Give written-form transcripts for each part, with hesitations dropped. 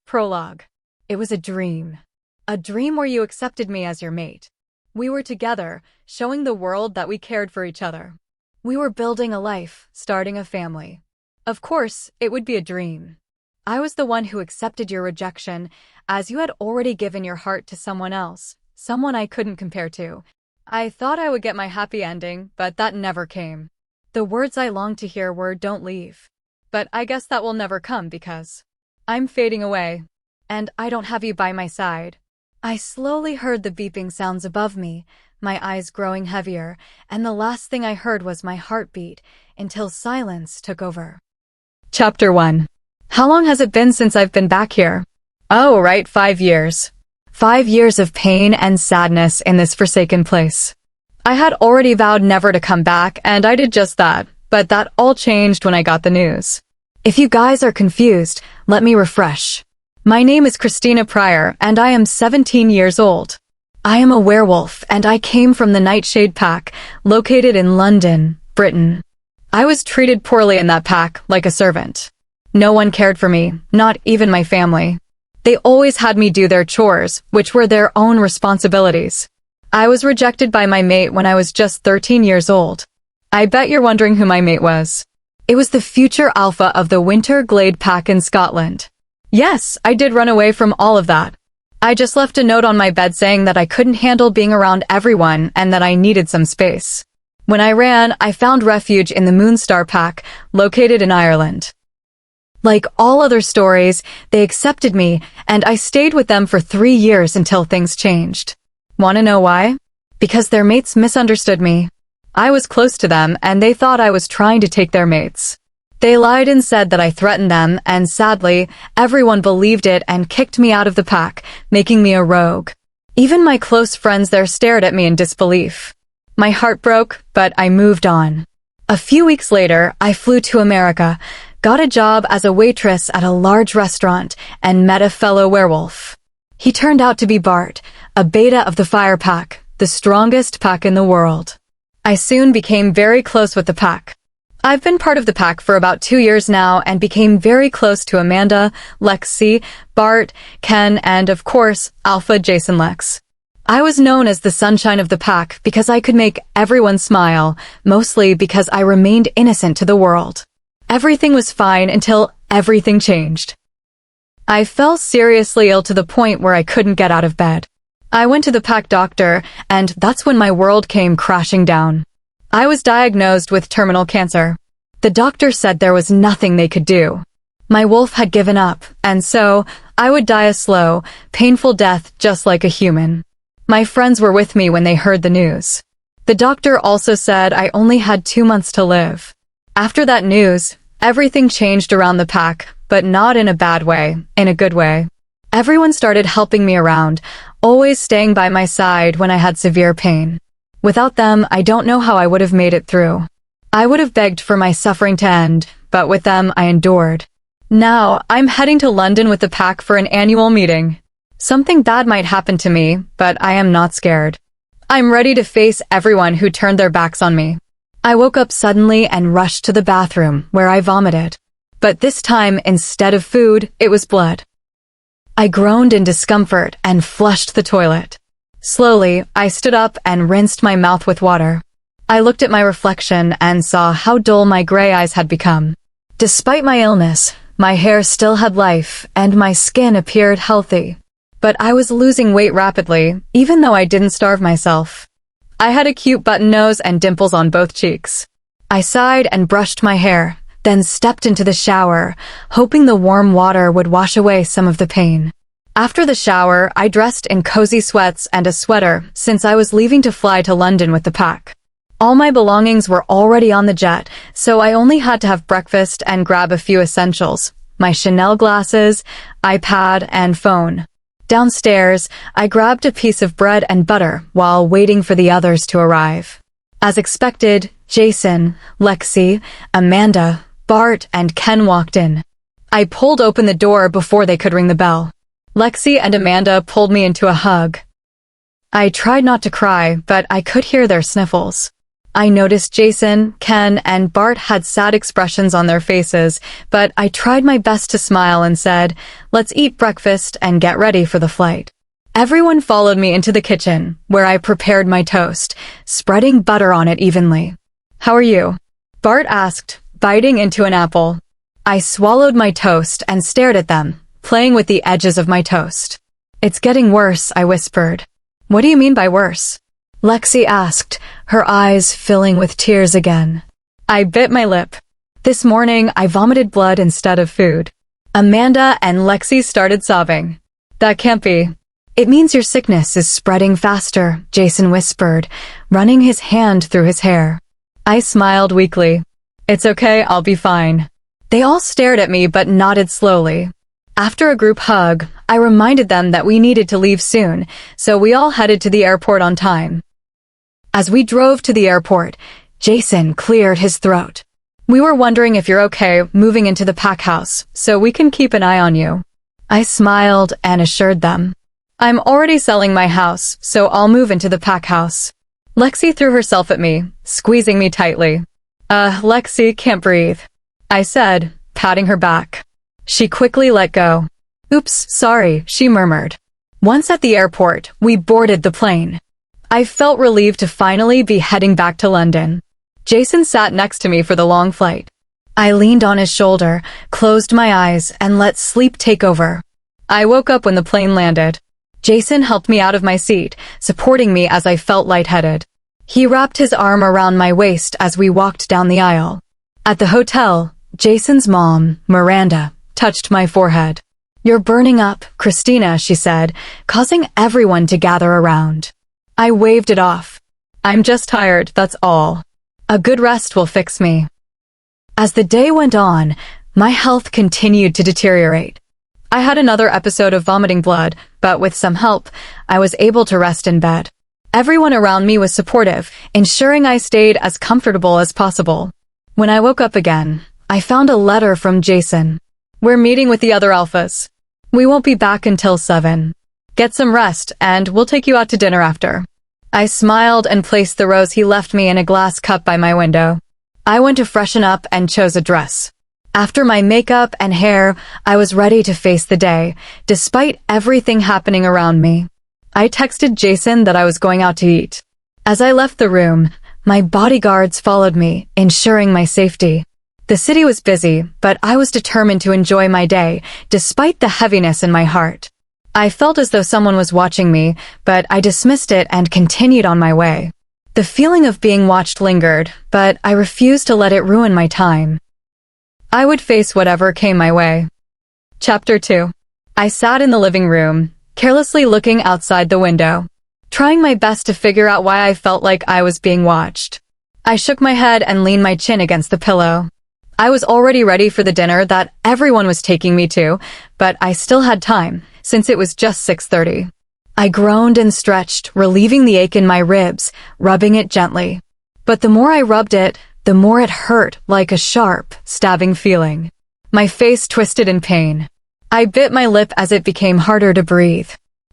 Prologue. It was a dream. A dream where you accepted me as your mate. We were together, showing the world that we cared for each other. We were building a life, starting a family. Of course, it would be a dream. I was the one who accepted your rejection, as you had already given your heart to someone else, someone I couldn't compare to. I thought I would get my happy ending, but that never came. The words I longed to hear were, "Don't leave." But I guess that will never come because I'm fading away, and I don't have you by my side. I slowly heard the beeping sounds above me, my eyes growing heavier, and the last thing I heard was my heartbeat, until silence took over. Chapter 1. How long has it been since I've been back here? Oh, right, 5 years. 5 years of pain and sadness in this forsaken place. I had already vowed never to come back, and I did just that, but that all changed when I got the news. If you guys are confused, let me refresh. My name is Christina Pryor, and I am 17 years old. I am a werewolf, and I came from the Nightshade Pack, located in London, Britain. I was treated poorly in that pack, like a servant. No one cared for me, not even my family. They always had me do their chores, which were their own responsibilities. I was rejected by my mate when I was just 13 years old. I bet you're wondering who my mate was. It was the future alpha of the Winter Glade Pack in Scotland. Yes, I did run away from all of that. I just left a note on my bed saying that I couldn't handle being around everyone and that I needed some space. When I ran, I found refuge in the Moonstar Pack, located in Ireland. Like all other stories, they accepted me, and I stayed with them for 3 years until things changed. Want to know why? Because their mates misunderstood me. I was close to them, and they thought I was trying to take their mates. They lied and said that I threatened them, and sadly, everyone believed it and kicked me out of the pack, making me a rogue. Even my close friends there stared at me in disbelief. My heart broke, but I moved on. A few weeks later, I flew to America, got a job as a waitress at a large restaurant, and met a fellow werewolf. He turned out to be Bart, a beta of the Fire Pack, the strongest pack in the world. I soon became very close with the pack. I've been part of the pack for about 2 years now and became very close to Amanda, Lexi, Bart, Ken, and of course, Alpha Jason Lex. I was known as the sunshine of the pack because I could make everyone smile, mostly because I remained innocent to the world. Everything was fine until everything changed. I fell seriously ill to the point where I couldn't get out of bed. I went to the pack doctor, and that's when my world came crashing down. I was diagnosed with terminal cancer. The doctor said there was nothing they could do. My wolf had given up, and so I would die a slow, painful death just like a human. My friends were with me when they heard the news. The doctor also said I only had 2 months to live. After that news, everything changed around the pack, but not in a bad way, in a good way. Everyone started helping me around, always staying by my side when I had severe pain. Without them, I don't know how I would have made it through. I would have begged for my suffering to end, but with them, I endured. Now, I'm heading to London with the pack for an annual meeting. Something bad might happen to me, but I am not scared. I'm ready to face everyone who turned their backs on me. I woke up suddenly and rushed to the bathroom, where I vomited. But this time, instead of food, it was blood. I groaned in discomfort and flushed the toilet. Slowly, I stood up and rinsed my mouth with water. I looked at my reflection and saw how dull my gray eyes had become. Despite my illness, my hair still had life and my skin appeared healthy. But I was losing weight rapidly, even though I didn't starve myself. I had a cute button nose and dimples on both cheeks. I sighed and brushed my hair, then stepped into the shower, hoping the warm water would wash away some of the pain. After the shower, I dressed in cozy sweats and a sweater since I was leaving to fly to London with the pack. All my belongings were already on the jet, so I only had to have breakfast and grab a few essentials, my Chanel glasses, iPad, and phone. Downstairs, I grabbed a piece of bread and butter while waiting for the others to arrive. As expected, Jason, Lexi, Amanda, Bart, and Ken walked in. I pulled open the door before they could ring the bell. Lexi and Amanda pulled me into a hug. I tried not to cry, but I could hear their sniffles. I noticed Jason, Ken, and Bart had sad expressions on their faces, but I tried my best to smile and said, "Let's eat breakfast and get ready for the flight." Everyone followed me into the kitchen, where I prepared my toast, spreading butter on it evenly. "How are you?" Bart asked, biting into an apple. I swallowed my toast and stared at them, playing with the edges of my toast. "It's getting worse," I whispered. "What do you mean by worse?" Lexi asked, her eyes filling with tears again. I bit my lip. "This morning, I vomited blood instead of food." Amanda and Lexi started sobbing. "That can't be." "It means your sickness is spreading faster," Jason whispered, running his hand through his hair. I smiled weakly. "It's okay, I'll be fine." They all stared at me but nodded slowly. After a group hug, I reminded them that we needed to leave soon, so we all headed to the airport on time. As we drove to the airport, Jason cleared his throat. "We were wondering if you're okay moving into the pack house, so we can keep an eye on you." I smiled and assured them. "I'm already selling my house, so I'll move into the pack house." Lexi threw herself at me, squeezing me tightly. Lexi can't breathe," I said, patting her back. She quickly let go. "Oops, sorry," she murmured. Once at the airport, we boarded the plane. I felt relieved to finally be heading back to London. Jason sat next to me for the long flight. I leaned on his shoulder, closed my eyes, and let sleep take over. I woke up when the plane landed. Jason helped me out of my seat, supporting me as I felt lightheaded. He wrapped his arm around my waist as we walked down the aisle. At the hotel, Jason's mom, Miranda, touched my forehead. "You're burning up, Christina," she said, causing everyone to gather around. I waved it off. "I'm just tired, that's all. A good rest will fix me." As the day went on, my health continued to deteriorate. I had another episode of vomiting blood, but with some help, I was able to rest in bed. Everyone around me was supportive, ensuring I stayed as comfortable as possible. When I woke up again, I found a letter from Jason. "We're meeting with the other alphas. We won't be back until 7. Get some rest, and we'll take you out to dinner after." I smiled and placed the rose he left me in a glass cup by my window. I went to freshen up and chose a dress. After my makeup and hair, I was ready to face the day, despite everything happening around me. I texted Jason that I was going out to eat. As I left the room, my bodyguards followed me, ensuring my safety. The city was busy, but I was determined to enjoy my day, despite the heaviness in my heart. I felt as though someone was watching me, but I dismissed it and continued on my way. The feeling of being watched lingered, but I refused to let it ruin my time. I would face whatever came my way. Chapter 2. I sat in the living room, carelessly looking outside the window, trying my best to figure out why I felt like I was being watched. I shook my head and leaned my chin against the pillow. I was already ready for the dinner that everyone was taking me to, but I still had time, since it was just 6:30. I groaned and stretched, relieving the ache in my ribs, rubbing it gently. But the more I rubbed it, the more it hurt, like a sharp, stabbing feeling. My face twisted in pain. I bit my lip as it became harder to breathe.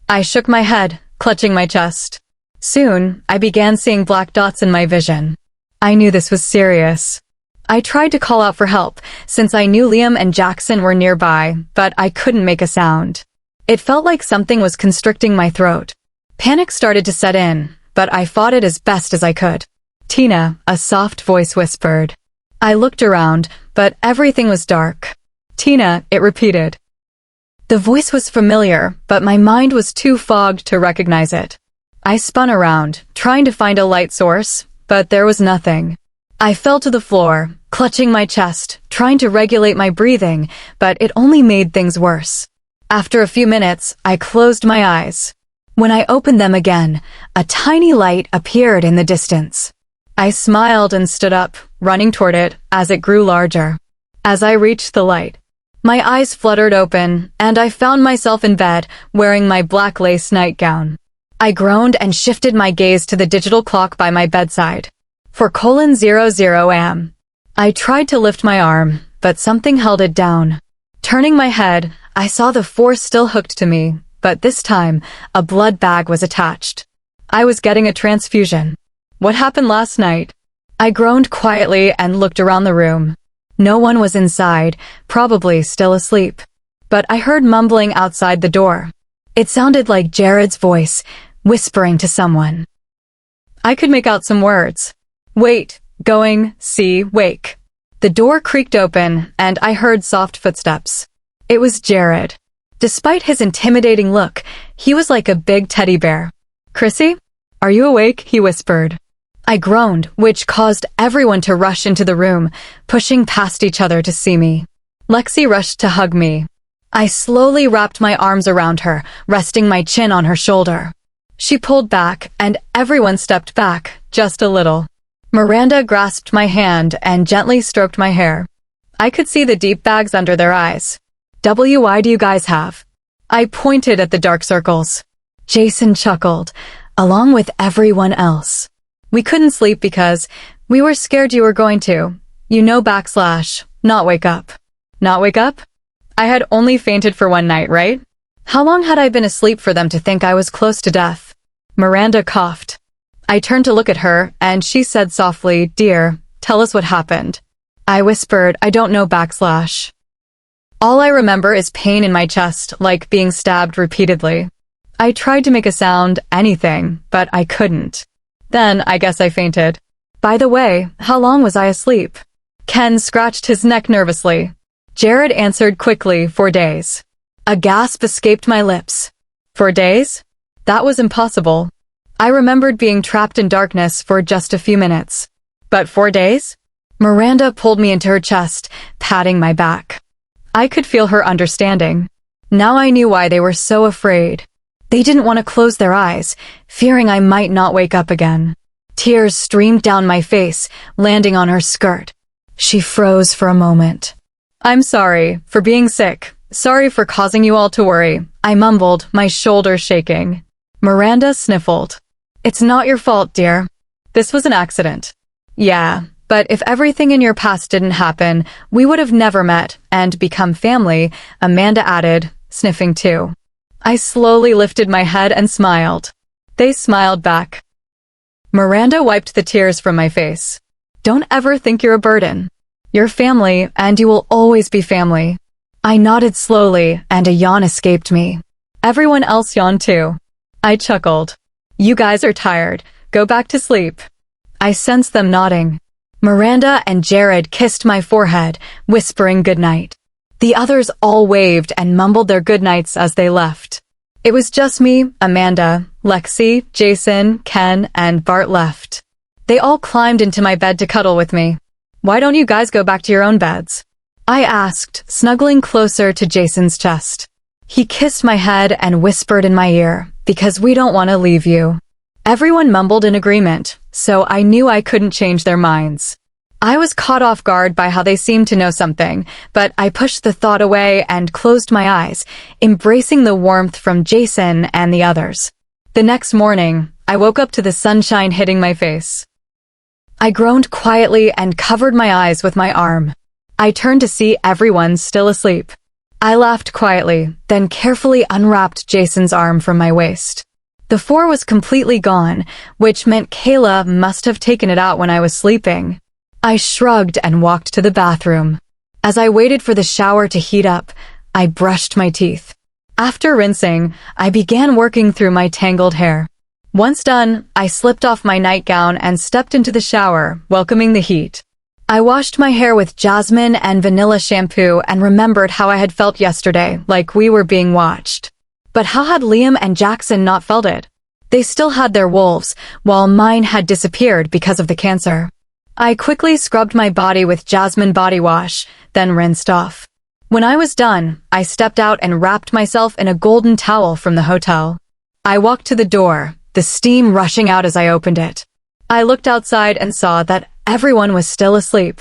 I shook my head, clutching my chest. Soon, I began seeing black dots in my vision. I knew this was serious. I tried to call out for help, since I knew Liam and Jackson were nearby, but I couldn't make a sound. It felt like something was constricting my throat. Panic started to set in, but I fought it as best as I could. "Tina," a soft voice whispered. I looked around, but everything was dark. "Tina," it repeated. The voice was familiar, but my mind was too fogged to recognize it. I spun around, trying to find a light source, but there was nothing. I fell to the floor, clutching my chest, trying to regulate my breathing, but it only made things worse. After a few minutes, I closed my eyes. When I opened them again, a tiny light appeared in the distance. I smiled and stood up, running toward it as it grew larger. As I reached the light, my eyes fluttered open, and I found myself in bed, wearing my black lace nightgown. I groaned and shifted my gaze to the digital clock by my bedside. 4:00 a.m. I tried to lift my arm, but something held it down. Turning my head, I saw the 4 still hooked to me, but this time, a blood bag was attached. I was getting a transfusion. What happened last night? I groaned quietly and looked around the room. No one was inside, probably still asleep. But I heard mumbling outside the door. It sounded like Jared's voice, whispering to someone. I could make out some words. Wait, going, see, wake. The door creaked open, and I heard soft footsteps. It was Jared. Despite his intimidating look, he was like a big teddy bear. Chrissy? Are you awake? He whispered. I groaned, which caused everyone to rush into the room, pushing past each other to see me. Lexi rushed to hug me. I slowly wrapped my arms around her, resting my chin on her shoulder. She pulled back, and everyone stepped back, just a little. Miranda grasped my hand and gently stroked my hair. I could see the deep bags under their eyes. Why do you guys have? I pointed at the dark circles. Jason chuckled, along with everyone else. We couldn't sleep because we were scared you were going to, not wake up. Not wake up? I had only fainted for one night, right? How long had I been asleep for them to think I was close to death? Miranda coughed. I turned to look at her, and she said softly, Dear, tell us what happened. I whispered, I don't know. All I remember is pain in my chest, like being stabbed repeatedly. I tried to make a sound, anything, but I couldn't. Then I guess I fainted. By the way, how long was I asleep? Ken scratched his neck nervously. Jared answered quickly, 4 days. A gasp escaped my lips. 4 days? That was impossible. I remembered being trapped in darkness for just a few minutes. But 4 days? Miranda pulled me into her chest, patting my back. I could feel her understanding. Now I knew why they were so afraid. They didn't want to close their eyes, fearing I might not wake up again. Tears streamed down my face, landing on her skirt. She froze for a moment. I'm sorry for being sick. Sorry for causing you all to worry, I mumbled, my shoulders shaking. Miranda sniffled. It's not your fault, dear. This was an accident. Yeah, but if everything in your past didn't happen, we would have never met and become family, Amanda added, sniffing too. I slowly lifted my head and smiled. They smiled back. Miranda wiped the tears from my face. Don't ever think you're a burden. You're family, and you will always be family. I nodded slowly, and a yawn escaped me. Everyone else yawned too. I chuckled. You guys are tired. Go back to sleep. I sensed them nodding. Miranda and Jared kissed my forehead, whispering goodnight. The others all waved and mumbled their goodnights as they left. It was just me, Amanda, Lexi, Jason, Ken, and Bart left. They all climbed into my bed to cuddle with me. Why don't you guys go back to your own beds? I asked, snuggling closer to Jason's chest. He kissed my head and whispered in my ear, because we don't want to leave you. Everyone mumbled in agreement, so I knew I couldn't change their minds. I was caught off guard by how they seemed to know something, but I pushed the thought away and closed my eyes, embracing the warmth from Jason and the others. The next morning, I woke up to the sunshine hitting my face. I groaned quietly and covered my eyes with my arm. I turned to see everyone still asleep. I laughed quietly, then carefully unwrapped Jason's arm from my waist. The 4 was completely gone, which meant Kayla must have taken it out when I was sleeping. I shrugged and walked to the bathroom. As I waited for the shower to heat up, I brushed my teeth. After rinsing, I began working through my tangled hair. Once done, I slipped off my nightgown and stepped into the shower, welcoming the heat. I washed my hair with jasmine and vanilla shampoo and remembered how I had felt yesterday, like we were being watched. But how had Liam and Jackson not felt it? They still had their wolves, while mine had disappeared because of the cancer. I quickly scrubbed my body with jasmine body wash, then rinsed off. When I was done, I stepped out and wrapped myself in a golden towel from the hotel. I walked to the door, the steam rushing out as I opened it. I looked outside and saw that everyone was still asleep.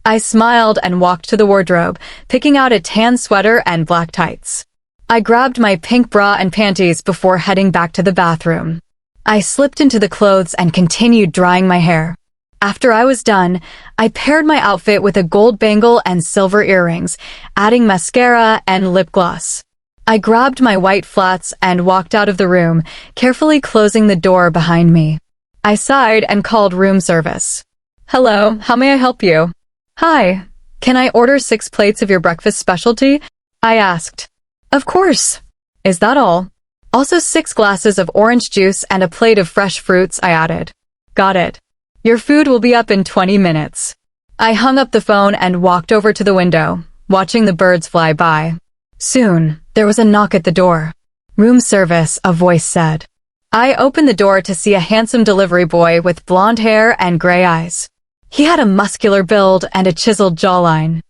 I smiled and walked to the wardrobe, picking out a tan sweater and black tights. I grabbed my pink bra and panties before heading back to the bathroom. I slipped into the clothes and continued drying my hair. After I was done, I paired my outfit with a gold bangle and silver earrings, adding mascara and lip gloss. I grabbed my white flats and walked out of the room, carefully closing the door behind me. I sighed and called room service. Hello, how may I help you? Hi, can I order 6 plates of your breakfast specialty? I asked. Of course. Is that all? Also 6 glasses of orange juice and a plate of fresh fruits, I added. Got it. Your food will be up in 20 minutes. I hung up the phone and walked over to the window, watching the birds fly by. Soon, there was a knock at the door. Room service, a voice said. I opened the door to see a handsome delivery boy with blonde hair and gray eyes. He had a muscular build and a chiseled jawline.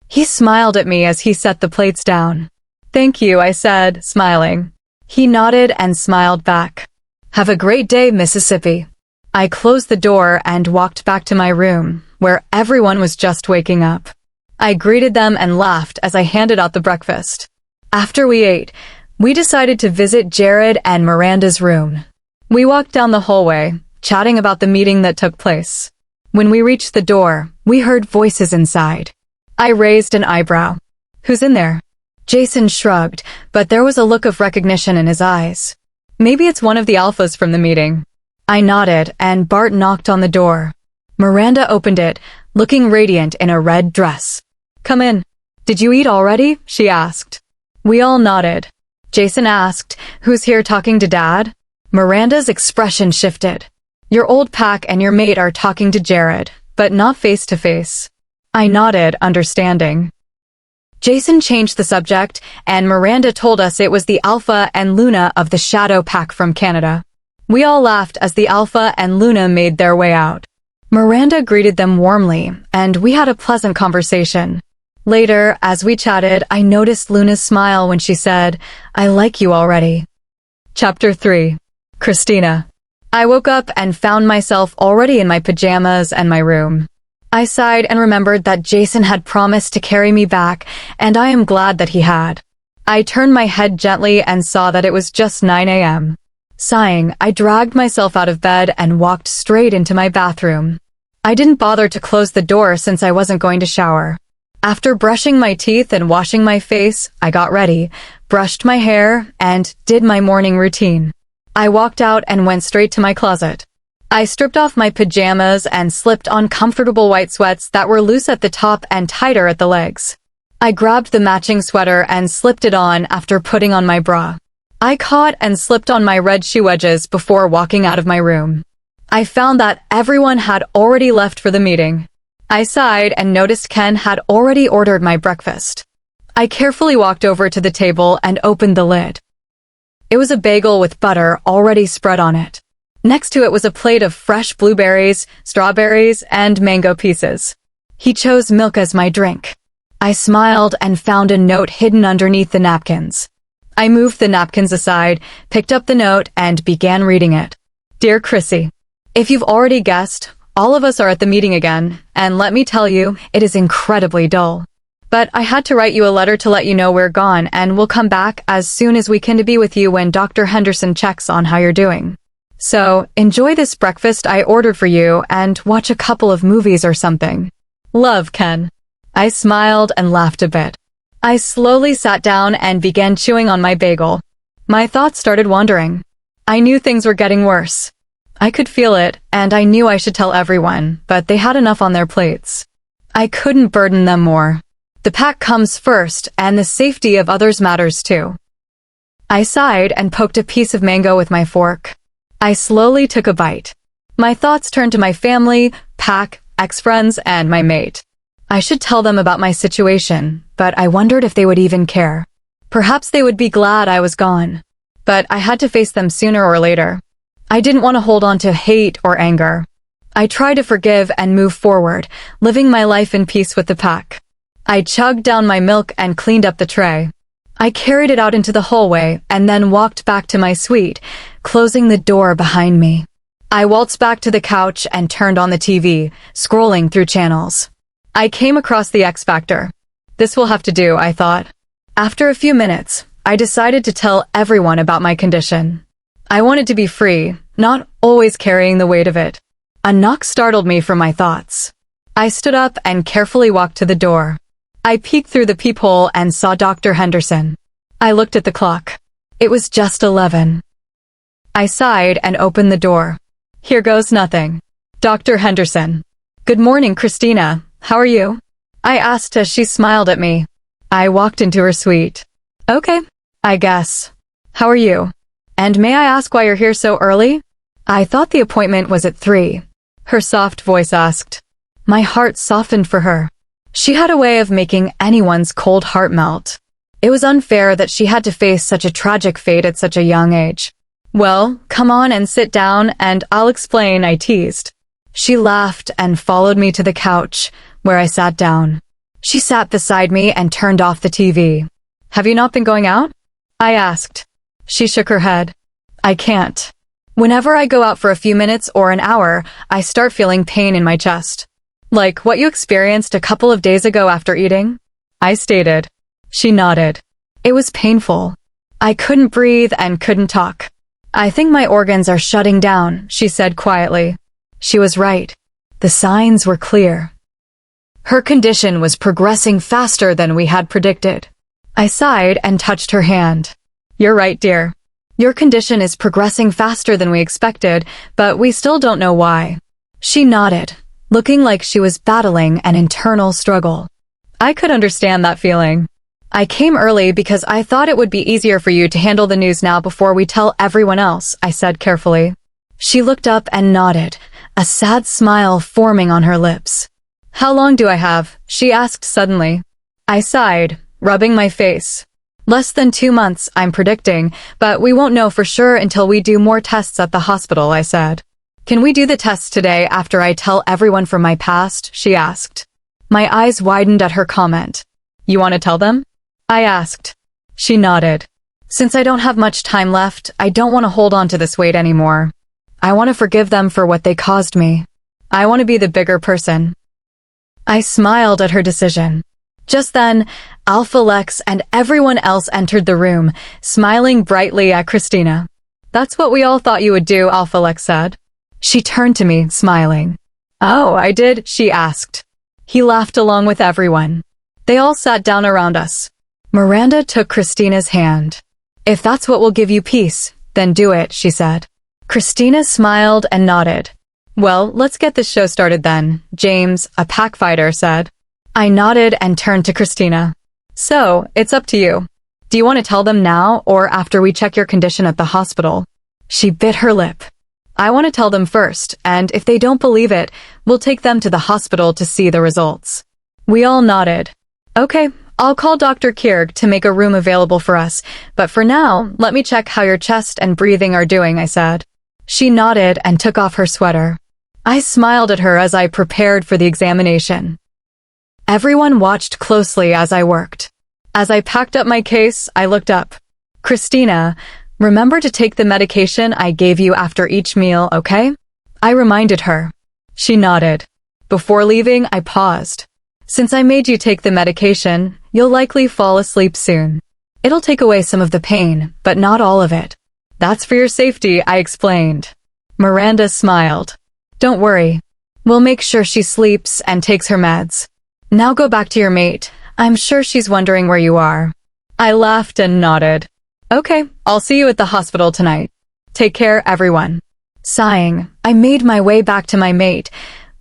He smiled at me as he set the plates down. Thank you, I said, smiling. He nodded and smiled back. Have a great day, Mississippi. I closed the door and walked back to my room, where everyone was just waking up. I greeted them and laughed as I handed out the breakfast. After we ate, we decided to visit Jared and Miranda's room. We walked down the hallway, chatting about the meeting that took place. When we reached the door, we heard voices inside. I raised an eyebrow. Who's in there? Jason shrugged, but there was a look of recognition in his eyes. Maybe it's one of the alphas from the meeting. I nodded, and Bart knocked on the door. Miranda opened it, looking radiant in a red dress. Come in. Did you eat already? She asked. We all nodded. Jason asked, Who's here talking to Dad? Miranda's expression shifted. Your old pack and your mate are talking to Jared, but not face to face. I nodded, understanding. Jason changed the subject, and Miranda told us it was the Alpha and Luna of the Shadow Pack from Canada. We all laughed as the Alpha and Luna made their way out. Miranda greeted them warmly, and we had a pleasant conversation. Later, as we chatted, I noticed Luna's smile when she said, I like you already. Chapter 3. Christina. I woke up and found myself already in my pajamas and my room. I sighed and remembered that Jason had promised to carry me back, and I am glad that he had. I turned my head gently and saw that it was just 9 a.m. Sighing, I dragged myself out of bed and walked straight into my bathroom. I didn't bother to close the door since I wasn't going to shower. After brushing my teeth and washing my face, I got ready, brushed my hair, and did my morning routine. I walked out and went straight to my closet. I stripped off my pajamas and slipped on comfortable white sweats that were loose at the top and tighter at the legs. I grabbed the matching sweater and slipped it on after putting on my bra. I caught and slipped on my red shoe wedges before walking out of my room. I found that everyone had already left for the meeting. I sighed and noticed Ken had already ordered my breakfast. I carefully walked over to the table and opened the lid. It was a bagel with butter already spread on it. Next to it was a plate of fresh blueberries, strawberries, and mango pieces. He chose milk as my drink. I smiled and found a note hidden underneath the napkins. I moved the napkins aside, picked up the note, and began reading it. Dear Chrissy, if you've already guessed, all of us are at the meeting again, and let me tell you, it is incredibly dull. But I had to write you a letter to let you know we're gone, and we'll come back as soon as we can to be with you when Dr. Henderson checks on how you're doing. So, enjoy this breakfast I ordered for you and watch a couple of movies or something. Love, Ken. I smiled and laughed a bit. I slowly sat down and began chewing on my bagel. My thoughts started wandering. I knew things were getting worse. I could feel it, and I knew I should tell everyone, but they had enough on their plates. I couldn't burden them more. The pack comes first, and the safety of others matters too. I sighed and poked a piece of mango with my fork. I slowly took a bite. My thoughts turned to my family, pack, ex-friends, and my mate. I should tell them about my situation, but I wondered if they would even care. Perhaps they would be glad I was gone. But I had to face them sooner or later. I didn't want to hold on to hate or anger. I tried to forgive and move forward, living my life in peace with the pack. I chugged down my milk and cleaned up the tray. I carried it out into the hallway and then walked back to my suite, closing the door behind me. I waltzed back to the couch and turned on the TV, scrolling through channels. I came across the X Factor. This will have to do, I thought. After a few minutes, I decided to tell everyone about my condition. I wanted to be free, not always carrying the weight of it. A knock startled me from my thoughts. I stood up and carefully walked to the door. I peeked through the peephole and saw Dr. Henderson. I looked at the clock. It was just 11. I sighed and opened the door. Here goes nothing. Dr. Henderson. Good morning, Christina. How are you? I asked as she smiled at me. I walked into her suite. Okay, I guess. How are you? And may I ask why you're here so early? I thought the appointment was at 3. Her soft voice asked. My heart softened for her. She had a way of making anyone's cold heart melt. It was unfair that she had to face such a tragic fate at such a young age. Well, come on and sit down and I'll explain, I teased. She laughed and followed me to the couch, where I sat down. She sat beside me and turned off the TV. Have you not been going out? I asked. She shook her head. I can't. Whenever I go out for a few minutes or an hour, I start feeling pain in my chest. Like what you experienced a couple of days ago after eating? I stated. She nodded. It was painful. I couldn't breathe and couldn't talk. I think my organs are shutting down, she said quietly. She was right. The signs were clear. Her condition was progressing faster than we had predicted. I sighed and touched her hand. You're right, dear. Your condition is progressing faster than we expected, but we still don't know why. She nodded, looking like she was battling an internal struggle. I could understand that feeling. I came early because I thought it would be easier for you to handle the news now before we tell everyone else, I said carefully. She looked up and nodded, a sad smile forming on her lips. How long do I have? She asked suddenly. I sighed, rubbing my face. Less than 2 months, I'm predicting, but we won't know for sure until we do more tests at the hospital, I said. Can we do the tests today after I tell everyone from my past? She asked. My eyes widened at her comment. You want to tell them? I asked. She nodded. Since I don't have much time left, I don't want to hold on to this weight anymore. I want to forgive them for what they caused me. I want to be the bigger person. I smiled at her decision. Just then, Alpha Lex and everyone else entered the room, smiling brightly at Christina. That's what we all thought you would do, Alpha Lex said. She turned to me, smiling. Oh, I did? She asked. He laughed along with everyone. They all sat down around us. Miranda took Christina's hand. If that's what will give you peace, then do it, she said. Christina smiled and nodded. Well, let's get this show started then, James, a pack fighter, said. I nodded and turned to Christina. So, it's up to you. Do you want to tell them now or after we check your condition at the hospital? She bit her lip. I want to tell them first, and if they don't believe it, we'll take them to the hospital to see the results. We all nodded. Okay, I'll call Dr. Kierg to make a room available for us, but for now, let me check how your chest and breathing are doing, I said. She nodded and took off her sweater. I smiled at her as I prepared for the examination. Everyone watched closely as I worked. As I packed up my case, I looked up. Christina, remember to take the medication I gave you after each meal, okay? I reminded her. She nodded. Before leaving, I paused. Since I made you take the medication, you'll likely fall asleep soon. It'll take away some of the pain, but not all of it. That's for your safety, I explained. Miranda smiled. Don't worry. We'll make sure she sleeps and takes her meds. Now go back to your mate. I'm sure she's wondering where you are. I laughed and nodded. Okay, I'll see you at the hospital tonight. Take care, everyone. Sighing, I made my way back to my mate,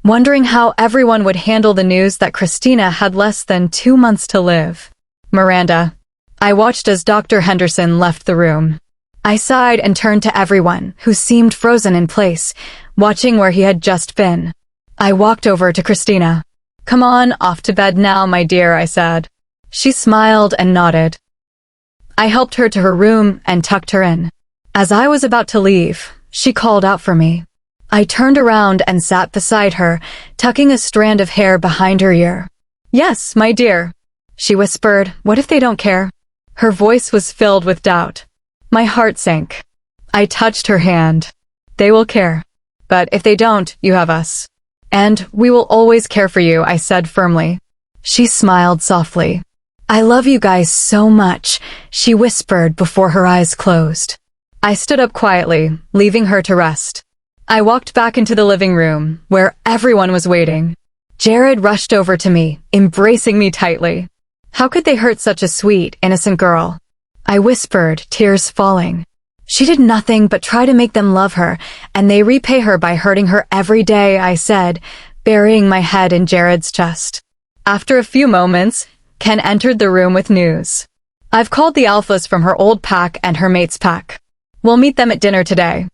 wondering how everyone would handle the news that Christina had less than 2 months to live. Miranda. I watched as Dr. Henderson left the room. I sighed and turned to everyone, who seemed frozen in place, watching where he had just been. I walked over to Christina. Come on, off to bed now, my dear, I said. She smiled and nodded. I helped her to her room and tucked her in. As I was about to leave, she called out for me. I turned around and sat beside her, tucking a strand of hair behind her ear. Yes, my dear. She whispered, what if they don't care? Her voice was filled with doubt. My heart sank. I touched her hand. They will care. But if they don't, you have us. And we will always care for you, I said firmly. She smiled softly. I love you guys so much, she whispered before her eyes closed. I stood up quietly, leaving her to rest. I walked back into the living room, where everyone was waiting. Jared rushed over to me, embracing me tightly. How could they hurt such a sweet, innocent girl? I whispered, tears falling. She did nothing but try to make them love her, and they repay her by hurting her every day, I said, burying my head in Jared's chest. After a few moments, Ken entered the room with news. I've called the alphas from her old pack and her mate's pack. We'll meet them at dinner today.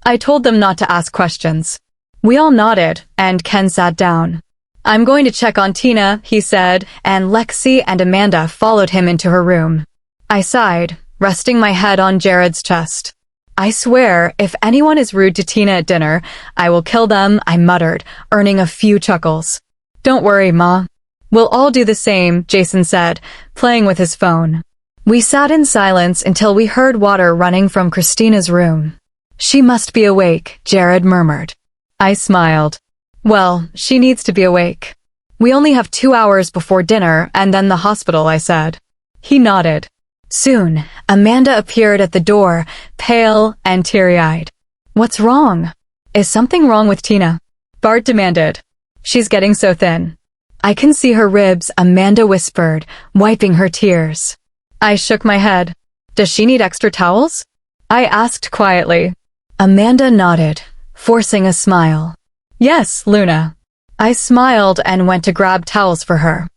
I told them not to ask questions. We all nodded, and Ken sat down. I'm going to check on Tina, he said, and Lexi and Amanda followed him into her room. I sighed, resting my head on Jared's chest. I swear, if anyone is rude to Tina at dinner, I will kill them, I muttered, earning a few chuckles. Don't worry, Ma. We'll all do the same, Jason said, playing with his phone. We sat in silence until we heard water running from Christina's room. She must be awake, Jared murmured. I smiled. Well, she needs to be awake. We only have 2 hours before dinner and then the hospital, I said. He nodded. Soon, Amanda appeared at the door, pale and teary-eyed. What's wrong? Is something wrong with Tina? Bart demanded. She's getting so thin. I can see her ribs, Amanda whispered, wiping her tears. I shook my head. Does she need extra towels? I asked quietly. Amanda nodded, forcing a smile. Yes, Luna. I smiled and went to grab towels for her.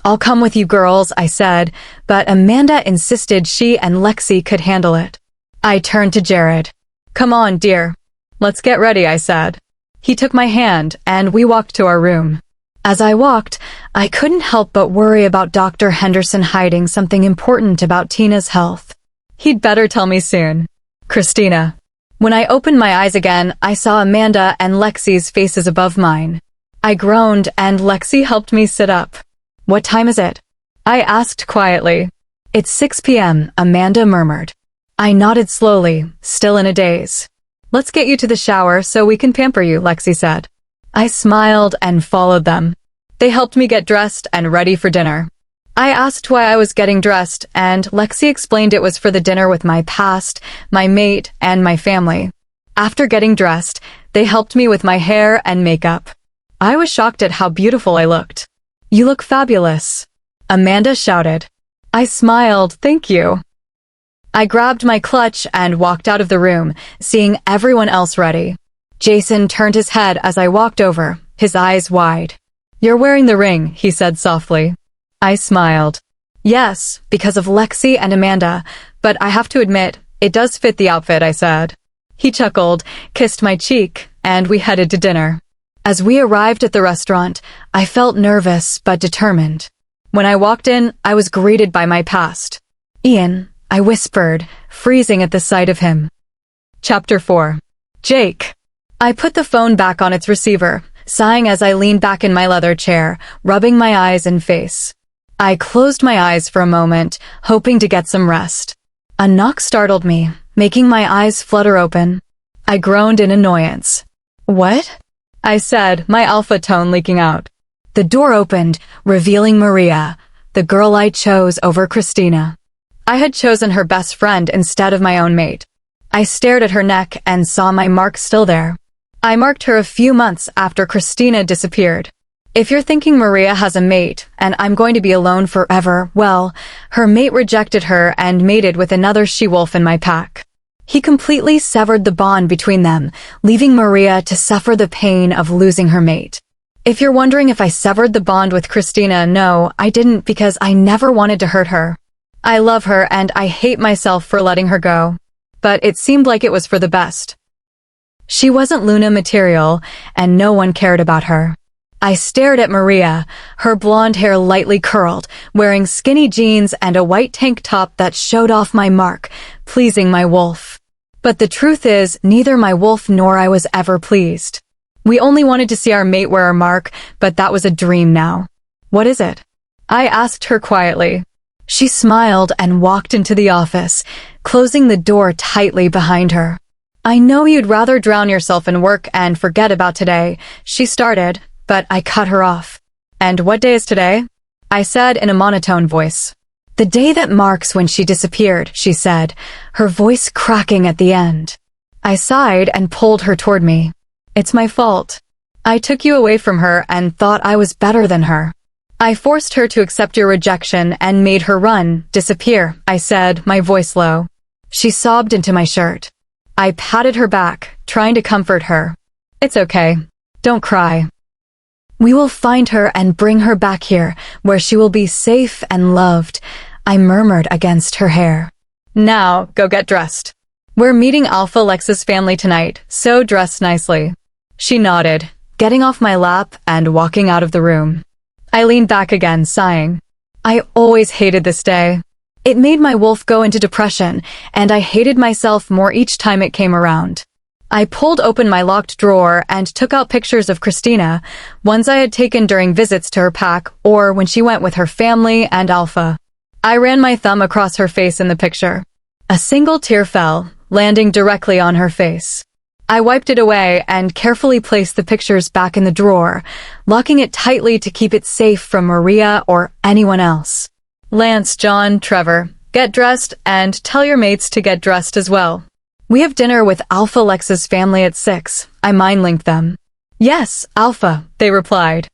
I'll come with you girls, I said, but Amanda insisted she and Lexi could handle it. I turned to Jared. Come on, dear. Let's get ready, I said. He took my hand, and we walked to our room. As I walked, I couldn't help but worry about Dr. Henderson hiding something important about Tina's health. He'd better tell me soon. Christina. When I opened my eyes again, I saw Amanda and Lexi's faces above mine. I groaned, and Lexi helped me sit up. What time is it? I asked quietly. It's 6 p.m., Amanda murmured. I nodded slowly, still in a daze. Let's get you to the shower so we can pamper you, Lexi said. I smiled and followed them. They helped me get dressed and ready for dinner. I asked why I was getting dressed, and Lexi explained it was for the dinner with my past, my mate, and my family. After getting dressed, they helped me with my hair and makeup. I was shocked at how beautiful I looked. You look fabulous, Amanda shouted. I smiled, thank you. I grabbed my clutch and walked out of the room, seeing everyone else ready. Jason turned his head as I walked over, his eyes wide. You're wearing the ring, he said softly. I smiled. Yes, because of Lexi and Amanda, but I have to admit, it does fit the outfit, I said. He chuckled, kissed my cheek, and we headed to dinner. As we arrived at the restaurant, I felt nervous but determined. When I walked in, I was greeted by my past. Ian, I whispered, freezing at the sight of him. Chapter 4. Jake. I put the phone back on its receiver, sighing as I leaned back in my leather chair, rubbing my eyes and face. I closed my eyes for a moment, hoping to get some rest. A knock startled me, making my eyes flutter open. I groaned in annoyance. What? I said, my alpha tone leaking out. The door opened, revealing Maria, the girl I chose over Christina. I had chosen her best friend instead of my own mate. I stared at her neck and saw my mark still there. I marked her a few months after Christina disappeared. If you're thinking Maria has a mate, and I'm going to be alone forever, well, her mate rejected her and mated with another she-wolf in my pack. He completely severed the bond between them, leaving Maria to suffer the pain of losing her mate. If you're wondering if I severed the bond with Christina, no, I didn't because I never wanted to hurt her. I love her and I hate myself for letting her go. But it seemed like it was for the best. She wasn't Luna material, and no one cared about her. I stared at Maria, her blonde hair lightly curled, wearing skinny jeans and a white tank top that showed off my mark, pleasing my wolf. But the truth is, neither my wolf nor I was ever pleased. We only wanted to see our mate wear our mark, but that was a dream now. What is it? I asked her quietly. She smiled and walked into the office, closing the door tightly behind her. I know you'd rather drown yourself in work and forget about today, she started, but I cut her off. And what day is today? I said in a monotone voice. The day that marks when she disappeared, she said, her voice cracking at the end. I sighed and pulled her toward me. It's my fault. I took you away from her and thought I was better than her. I forced her to accept your rejection and made her run, disappear, I said, my voice low. She sobbed into my shirt. I patted her back, trying to comfort her. It's okay. Don't cry. We will find her and bring her back here, where she will be safe and loved, I murmured against her hair. Now, go get dressed. We're meeting Alpha Lex's family tonight, so dress nicely. She nodded, getting off my lap and walking out of the room. I leaned back again, sighing. I always hated this day. It made my wolf go into depression, and I hated myself more each time it came around. I pulled open my locked drawer and took out pictures of Christina, ones I had taken during visits to her pack or when she went with her family and Alpha. I ran my thumb across her face in the picture. A single tear fell, landing directly on her face. I wiped it away and carefully placed the pictures back in the drawer, locking it tightly to keep it safe from Maria or anyone else. Lance, John, Trevor, get dressed and tell your mates to get dressed as well. We have dinner with Alpha Lex's family at 6. I mind-linked them. Yes, Alpha, they replied.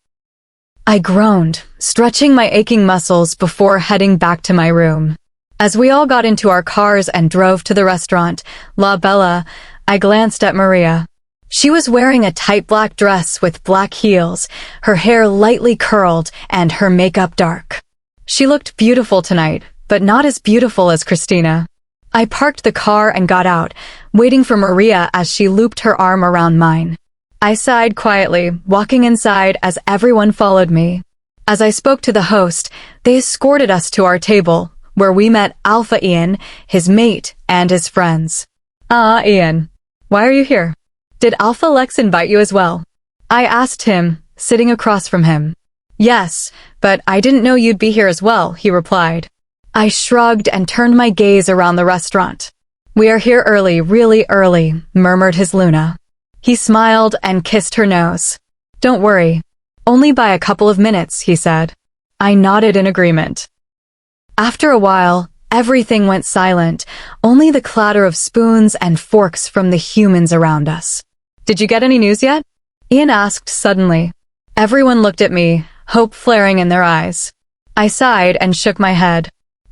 I groaned, stretching my aching muscles before heading back to my room. As we all got into our cars and drove to the restaurant, La Bella, I glanced at Maria. She was wearing a tight black dress with black heels, her hair lightly curled and her makeup dark. She looked beautiful tonight, but not as beautiful as Christina. I parked the car and got out, waiting for Maria as she looped her arm around mine. I sighed quietly, walking inside as everyone followed me. As I spoke to the host, they escorted us to our table, where we met Alpha Ian, his mate, and his friends. Ian, why are you here? Did Alpha Lex invite you as well? I asked him, sitting across from him. Yes, but I didn't know you'd be here as well, he replied. I shrugged and turned my gaze around the restaurant. We are here early, really early, murmured his Luna. He smiled and kissed her nose. Don't worry. Only by a couple of minutes, he said. I nodded in agreement. After a while, everything went silent, only the clatter of spoons and forks from the humans around us. Did you get any news yet? Ian asked suddenly. Everyone looked at me, hope flaring in their eyes. I sighed and shook my head.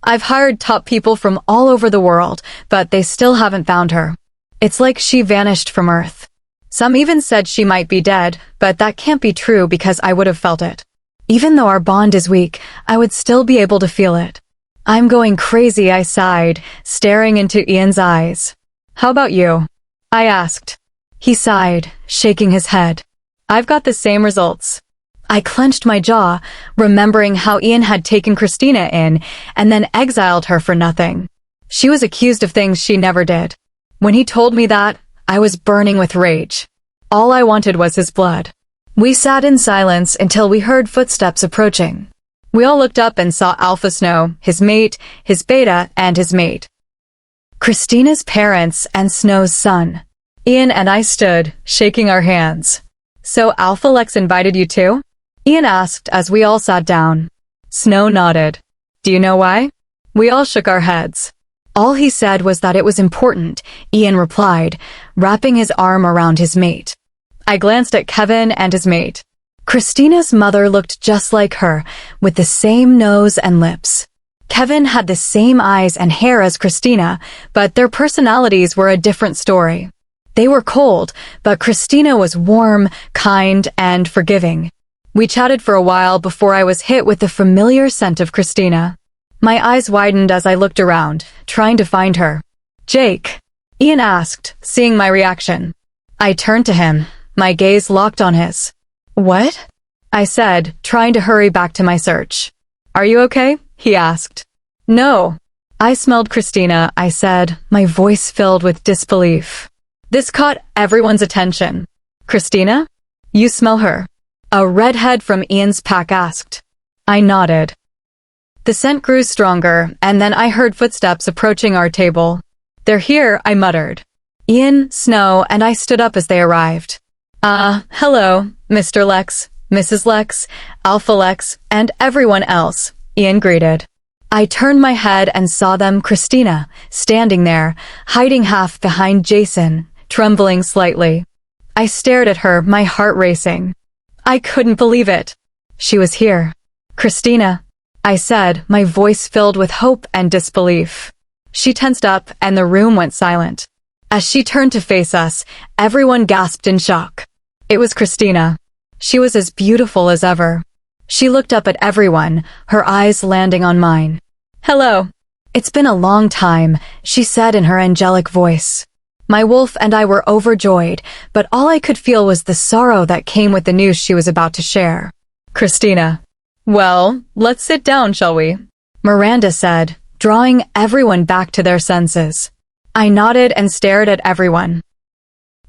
I've hired top people from all over the world, but they still haven't found her. It's like she vanished from Earth. Some even said she might be dead, but that can't be true because I would have felt it. Even though our bond is weak, I would still be able to feel it. I'm going crazy, I sighed, staring into Ian's eyes. How about you? I asked. He sighed, shaking his head. I've got the same results. I clenched my jaw, remembering how Ian had taken Christina in and then exiled her for nothing. She was accused of things she never did. When he told me that, I was burning with rage. All I wanted was his blood. We sat in silence until we heard footsteps approaching. We all looked up and saw Alpha Snow, his mate, his beta, and his mate. Christina's parents and Snow's son. Ian and I stood, shaking our hands. So Alpha Lex invited you too? Ian asked as we all sat down. Snow nodded. Do you know why? We all shook our heads. All he said was that it was important, Ian replied, wrapping his arm around his mate. I glanced at Kevin and his mate. Christina's mother looked just like her, with the same nose and lips. Kevin had the same eyes and hair as Christina, but their personalities were a different story. They were cold, but Christina was warm, kind, and forgiving. We chatted for a while before I was hit with the familiar scent of Christina. My eyes widened as I looked around, trying to find her. Jake? Ian asked, seeing my reaction. I turned to him, my gaze locked on his. What? I said, trying to hurry back to my search. Are you okay? He asked. No. I smelled Christina, I said, my voice filled with disbelief. This caught everyone's attention. Christina? You smell her. A redhead from Ian's pack asked. I nodded. The scent grew stronger, and then I heard footsteps approaching our table. They're here, I muttered. Ian, Snow, and I stood up as they arrived. Hello, Mr. Lex, Mrs. Lex, Alpha Lex, and everyone else, Ian greeted. I turned my head and saw them, Christina, standing there, hiding half behind Jason, trembling slightly. I stared at her, my heart racing. I couldn't believe it. She was here. Christina, I said, my voice filled with hope and disbelief. She tensed up and the room went silent. As she turned to face us, everyone gasped in shock. It was Christina. She was as beautiful as ever. She looked up at everyone, her eyes landing on mine. "Hello. It's been a long time," she said in her angelic voice. My wolf and I were overjoyed, but all I could feel was the sorrow that came with the news she was about to share. "Christina. Well, let's sit down, shall we?" Miranda said, drawing everyone back to their senses. I nodded and stared at everyone.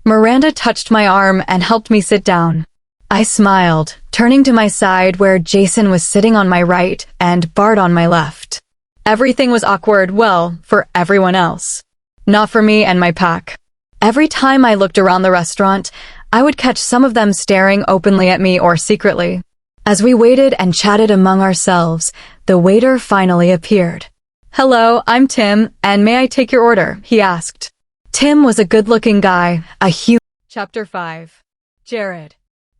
Miranda touched my arm and helped me sit down. I smiled, turning to my side where Jason was sitting on my right and Bart on my left. Everything was awkward, well, for everyone else. Not for me and my pack. Every time I looked around the restaurant, I would catch some of them staring openly at me or secretly. As we waited and chatted among ourselves, the waiter finally appeared. "Hello, I'm Tim, and may I take your order?" he asked. Tim was a good-looking guy, a human. Chapter 5. Jared.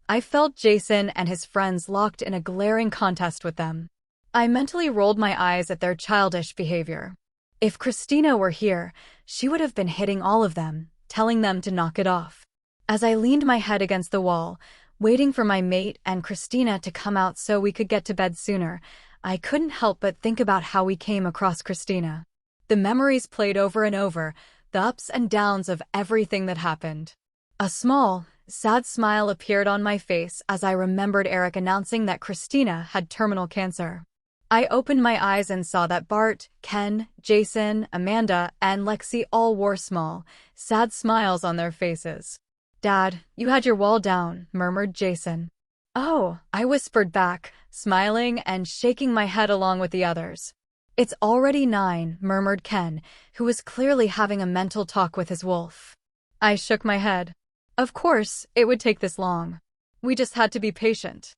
I felt Jason and his friends locked in a glaring contest with them. I mentally rolled my eyes at their childish behavior. If Christina were here, she would have been hitting all of them, telling them to knock it off. As I leaned my head against the wall, waiting for my mate and Christina to come out so we could get to bed sooner, I couldn't help but think about how we came across Christina. The memories played over and over, the ups and downs of everything that happened. A small, sad smile appeared on my face as I remembered Eric announcing that Christina had terminal cancer. I opened my eyes and saw that Bart, Ken, Jason, Amanda, and Lexi all wore small, sad smiles on their faces. "Dad, you had your wall down," murmured Jason. "Oh," I whispered back, smiling and shaking my head along with the others. "It's already 9, murmured Ken, who was clearly having a mental talk with his wolf. I shook my head. Of course, it would take this long. We just had to be patient.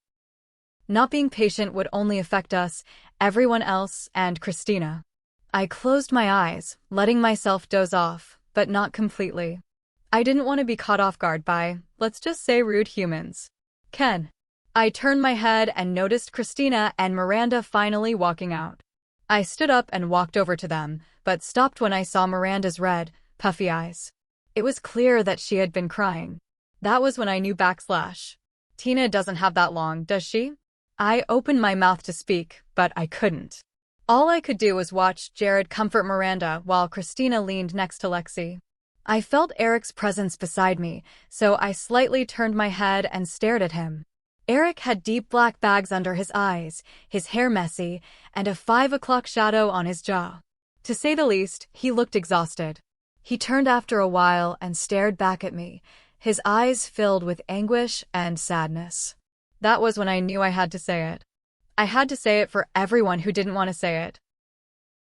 Not being patient would only affect us, everyone else, and Christina. I closed my eyes, letting myself doze off, but not completely. I didn't want to be caught off guard by, let's just say, rude humans. Ken. I turned my head and noticed Christina and Miranda finally walking out. I stood up and walked over to them, but stopped when I saw Miranda's red, puffy eyes. It was clear that she had been crying. That was when I knew / Tina doesn't have that long, does she? I opened my mouth to speak, but I couldn't. All I could do was watch Jared comfort Miranda while Christina leaned next to Lexi. I felt Eric's presence beside me, so I slightly turned my head and stared at him. Eric had deep black bags under his eyes, his hair messy, and a 5 o'clock shadow on his jaw. To say the least, he looked exhausted. He turned after a while and stared back at me, his eyes filled with anguish and sadness. That was when I knew I had to say it. I had to say it for everyone who didn't want to say it.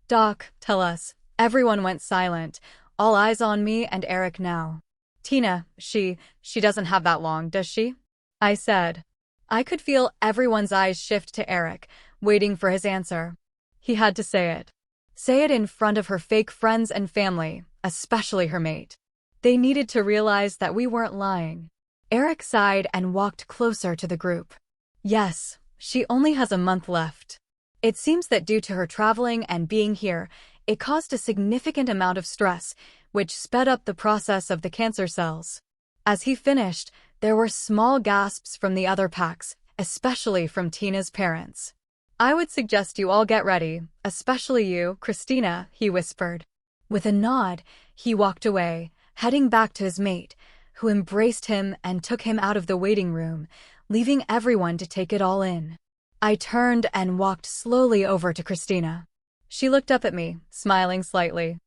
"Doc, tell us." Everyone went silent, all eyes on me and Eric now. "Tina, she doesn't have that long, does she?" I said. I could feel everyone's eyes shift to Eric, waiting for his answer. He had to say it. Say it in front of her fake friends and family, especially her mate. They needed to realize that we weren't lying. Eric sighed and walked closer to the group. "Yes, she only has a month left. It seems that due to her traveling and being here, it caused a significant amount of stress, which sped up the process of the cancer cells." As he finished, there were small gasps from the other packs, especially from Tina's parents. "I would suggest you all get ready, especially you, Christina," he whispered. With a nod, he walked away, heading back to his mate, who embraced him and took him out of the waiting room, leaving everyone to take it all in. I turned and walked slowly over to Christina. She looked up at me, smiling slightly.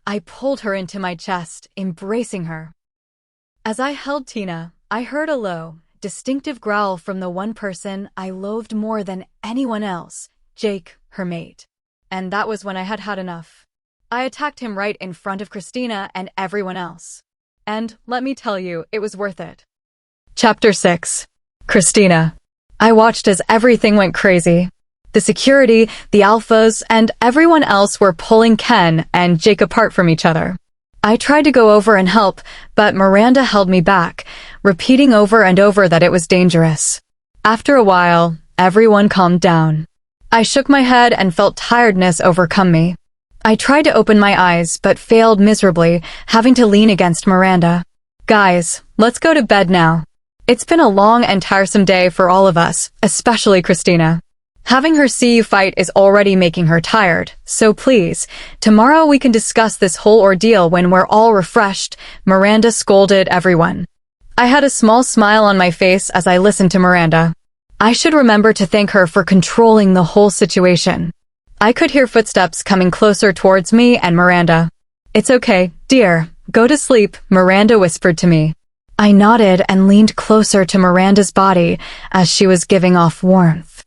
I pulled her into my chest, embracing her. As I held Tina, I heard a low, distinctive growl from the one person I loathed more than anyone else, Jake, her mate. And that was when I had had enough. I attacked him right in front of Christina and everyone else. And, let me tell you, it was worth it. Chapter 6. Christina. I watched as everything went crazy. The security, the alphas, and everyone else were pulling Ken and Jake apart from each other. I tried to go over and help, but Miranda held me back, repeating over and over that it was dangerous. After a while, everyone calmed down. I shook my head and felt tiredness overcome me. I tried to open my eyes, but failed miserably, having to lean against Miranda. "Guys, let's go to bed now. It's been a long and tiresome day for all of us, especially Christina. Having her see you fight is already making her tired, so please, tomorrow we can discuss this whole ordeal when we're all refreshed," Miranda scolded everyone. I had a small smile on my face as I listened to Miranda. I should remember to thank her for controlling the whole situation. I could hear footsteps coming closer towards me and Miranda. "It's okay, dear. Go to sleep," Miranda whispered to me. I nodded and leaned closer to Miranda's body as she was giving off warmth.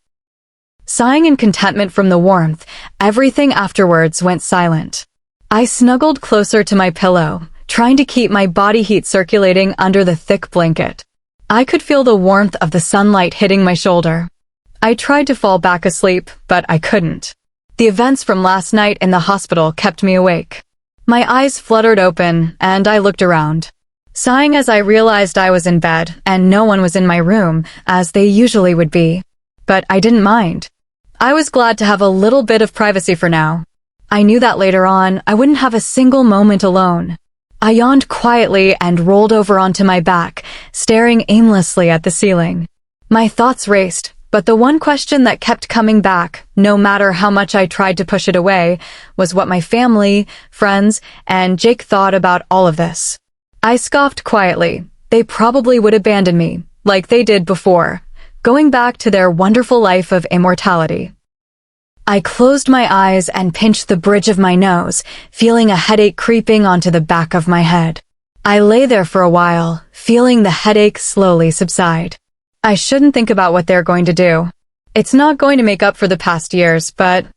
Sighing in contentment from the warmth, everything afterwards went silent. I snuggled closer to my pillow, trying to keep my body heat circulating under the thick blanket. I could feel the warmth of the sunlight hitting my shoulder. I tried to fall back asleep, but I couldn't. The events from last night in the hospital kept me awake. My eyes fluttered open, and I looked around, sighing as I realized I was in bed and no one was in my room, as they usually would be. But I didn't mind. I was glad to have a little bit of privacy for now. I knew that later on, I wouldn't have a single moment alone. I yawned quietly and rolled over onto my back, staring aimlessly at the ceiling. My thoughts raced, but the one question that kept coming back, no matter how much I tried to push it away, was what my family, friends, and Jake thought about all of this. I scoffed quietly. They probably would abandon me, like they did before, going back to their wonderful life of immortality. I closed my eyes and pinched the bridge of my nose, feeling a headache creeping onto the back of my head. I lay there for a while, feeling the headache slowly subside. I shouldn't think about what they're going to do. It's not going to make up for the past years, but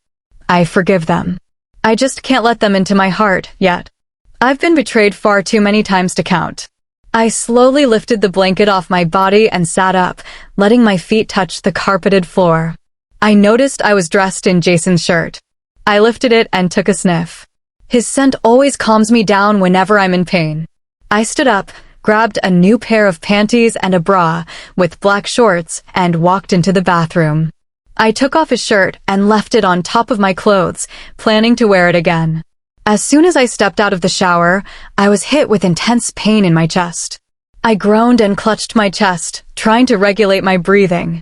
I forgive them. I just can't let them into my heart yet. I've been betrayed far too many times to count. I slowly lifted the blanket off my body and sat up, letting my feet touch the carpeted floor. I noticed I was dressed in Jason's shirt. I lifted it and took a sniff. His scent always calms me down whenever I'm in pain. I stood up, grabbed a new pair of panties and a bra with black shorts, and walked into the bathroom. I took off his shirt and left it on top of my clothes, planning to wear it again. As soon as I stepped out of the shower, I was hit with intense pain in my chest. I groaned and clutched my chest, trying to regulate my breathing.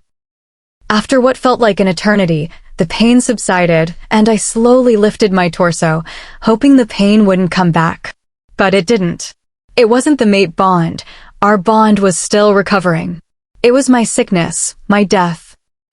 After what felt like an eternity, the pain subsided, and I slowly lifted my torso, hoping the pain wouldn't come back. But it didn't. It wasn't the mate bond. Our bond was still recovering. It was my sickness, my death.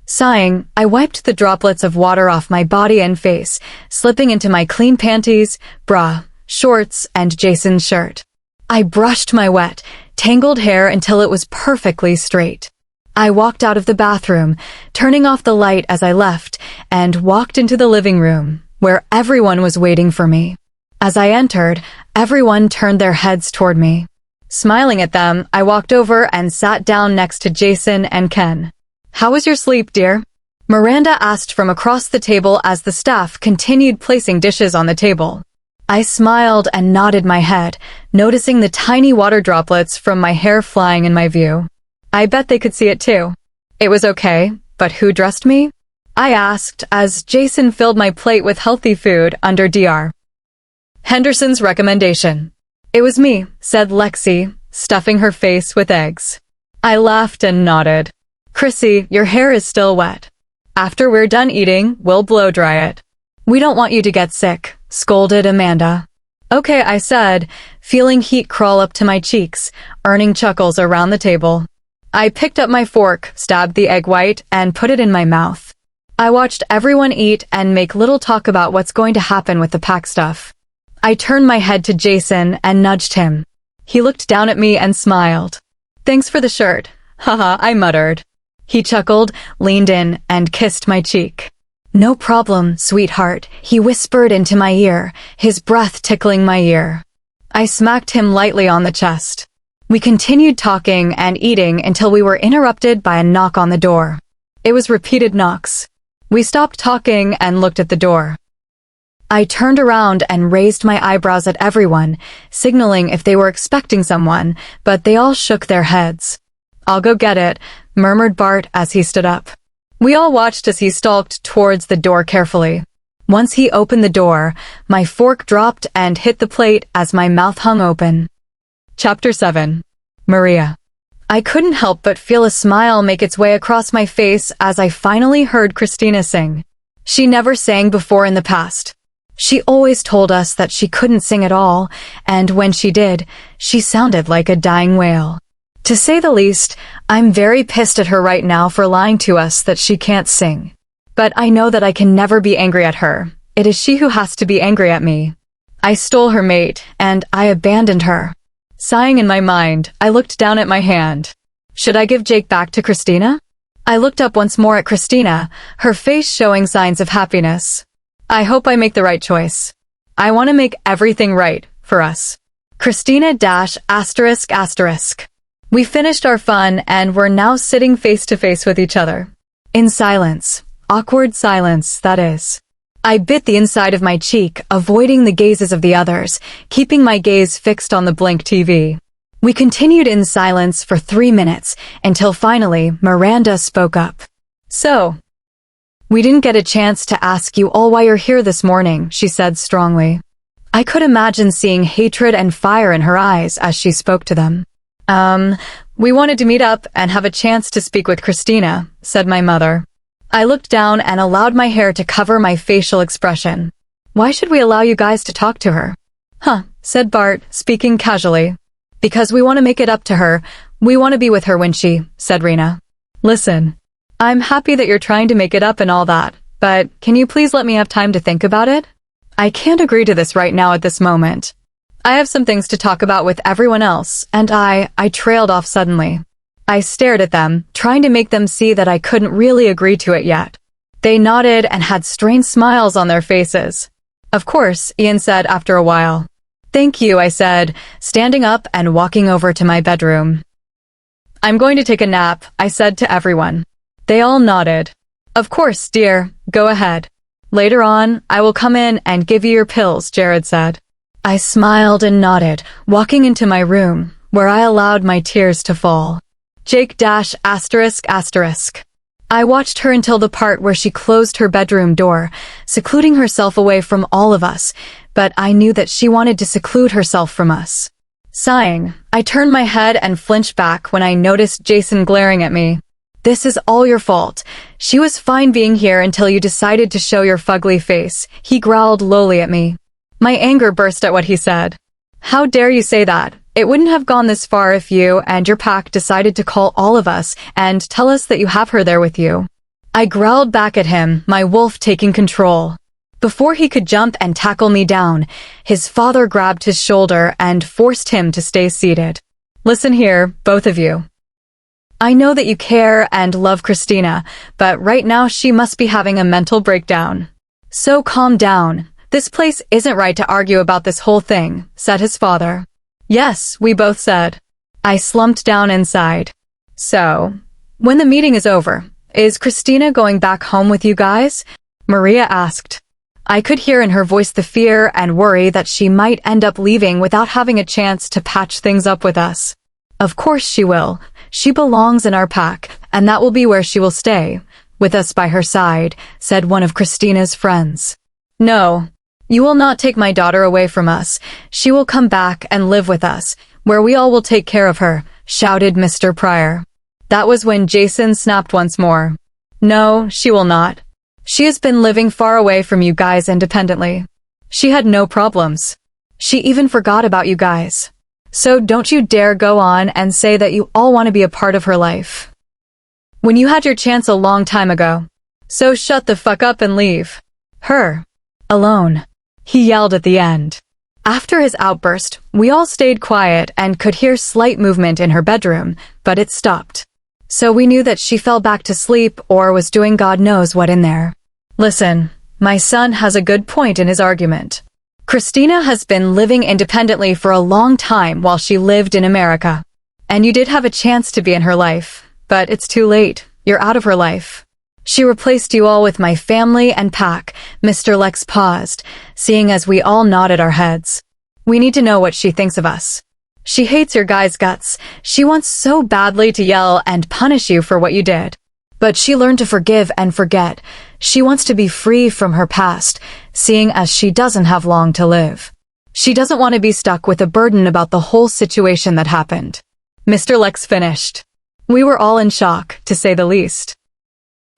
Sighing, I wiped the droplets of water off my body and face, slipping into my clean panties, bra, shorts, and Jason's shirt. I brushed my wet, tangled hair until it was perfectly straight. I walked out of the bathroom, turning off the light as I left, and walked into the living room, where everyone was waiting for me. As I entered, everyone turned their heads toward me. Smiling at them, I walked over and sat down next to Jason and Ken. "How was your sleep, dear?" Miranda asked from across the table as the staff continued placing dishes on the table. I smiled and nodded my head, noticing the tiny water droplets from my hair flying in my view. I bet they could see it too. "It was okay, but who dressed me?" I asked as Jason filled my plate with healthy food under Dr. Henderson's recommendation. "It was me," said Lexi, stuffing her face with eggs. I laughed and nodded. "Chrissy, your hair is still wet. After we're done eating, we'll blow dry it." "We don't want you to get sick," scolded Amanda. "Okay," I said, feeling heat crawl up to my cheeks, earning chuckles around the table. I picked up my fork, stabbed the egg white, and put it in my mouth. I watched everyone eat and make little talk about what's going to happen with the pack stuff. I turned my head to Jason and nudged him. He looked down at me and smiled. "Thanks for the shirt." "Haha," I muttered. He chuckled, leaned in, and kissed my cheek. "No problem, sweetheart," he whispered into my ear, his breath tickling my ear. I smacked him lightly on the chest. We continued talking and eating until we were interrupted by a knock on the door. It was repeated knocks. We stopped talking and looked at the door. I turned around and raised my eyebrows at everyone, signaling if they were expecting someone, but they all shook their heads. "I'll go get it," murmured Bart as he stood up. We all watched as he stalked towards the door carefully. Once he opened the door, my fork dropped and hit the plate as my mouth hung open. Chapter 7. Maria. I couldn't help but feel a smile make its way across my face as I finally heard Christina sing. She never sang before in the past. She always told us that she couldn't sing at all, and when she did, she sounded like a dying whale. To say the least, I'm very pissed at her right now for lying to us that she can't sing. But I know that I can never be angry at her. It is she who has to be angry at me. I stole her mate, and I abandoned her. Sighing in my mind, I looked down at my hand. Should I give Jake back to Christina? I looked up once more at Christina, her face showing signs of happiness. I hope I make the right choice. I want to make everything right for us. Christina ****. We finished our fun and were now sitting face to face with each other. In silence. Awkward silence, that is. I bit the inside of my cheek, avoiding the gazes of the others, keeping my gaze fixed on the blank TV. We continued in silence for 3 minutes, until finally Miranda spoke up. So, we didn't get a chance to ask you all why you're here this morning, she said strongly. I could imagine seeing hatred and fire in her eyes as she spoke to them. We wanted to meet up and have a chance to speak with Christina, said my mother. I looked down and allowed my hair to cover my facial expression. Why should we allow you guys to talk to her? Said Bart, speaking casually. Because we want to make it up to her. We want to be with her when she, said Rena. Listen, I'm happy that you're trying to make it up and all that, but can you please let me have time to think about it? I can't agree to this right now at this moment. I have some things to talk about with everyone else, and I trailed off suddenly. I stared at them, trying to make them see that I couldn't really agree to it yet. They nodded and had strange smiles on their faces. Of course, Ian said after a while. Thank you, I said, standing up and walking over to my bedroom. I'm going to take a nap, I said to everyone. They all nodded. Of course, dear, go ahead. Later on, I will come in and give you your pills, Jared said. I smiled and nodded, walking into my room, where I allowed my tears to fall. Jake ****. I watched her until the part where she closed her bedroom door, secluding herself away from all of us, but I knew that she wanted to seclude herself from us. Sighing, I turned my head and flinched back when I noticed Jason glaring at me. This is all your fault. She was fine being here until you decided to show your fugly face, he growled lowly at me. My anger burst at what he said. How dare you say that? It wouldn't have gone this far if you and your pack decided to call all of us and tell us that you have her there with you. I growled back at him, my wolf taking control. Before he could jump and tackle me down, his father grabbed his shoulder and forced him to stay seated. Listen here, both of you. I know that you care and love Christina, but right now she must be having a mental breakdown. So calm down. This place isn't right to argue about this whole thing, said his father. Yes, we both said. I slumped down inside. So, when the meeting is over, is Christina going back home with you guys? Maria asked. I could hear in her voice the fear and worry that she might end up leaving without having a chance to patch things up with us. Of course she will. She belongs in our pack, and that will be where she will stay, with us by her side, said one of Christina's friends. No. You will not take my daughter away from us. She will come back and live with us, where we all will take care of her, shouted Mr. Pryor. That was when Jason snapped once more. No, she will not. She has been living far away from you guys independently. She had no problems. She even forgot about you guys. So don't you dare go on and say that you all want to be a part of her life. When you had your chance a long time ago. So shut the fuck up and leave. Her. Alone. He yelled at the end. After his outburst, we all stayed quiet and could hear slight movement in her bedroom, but it stopped. So we knew that she fell back to sleep or was doing God knows what in there. Listen, my son has a good point in his argument. Christina has been living independently for a long time while she lived in America. And you did have a chance to be in her life, but it's too late. You're out of her life. She replaced you all with my family and pack. Mr. Lex paused, seeing as we all nodded our heads. We need to know what she thinks of us. She hates your guys' guts. She wants so badly to yell and punish you for what you did. But she learned to forgive and forget. She wants to be free from her past, seeing as she doesn't have long to live. She doesn't want to be stuck with a burden about the whole situation that happened. Mr. Lex finished. We were all in shock, to say the least.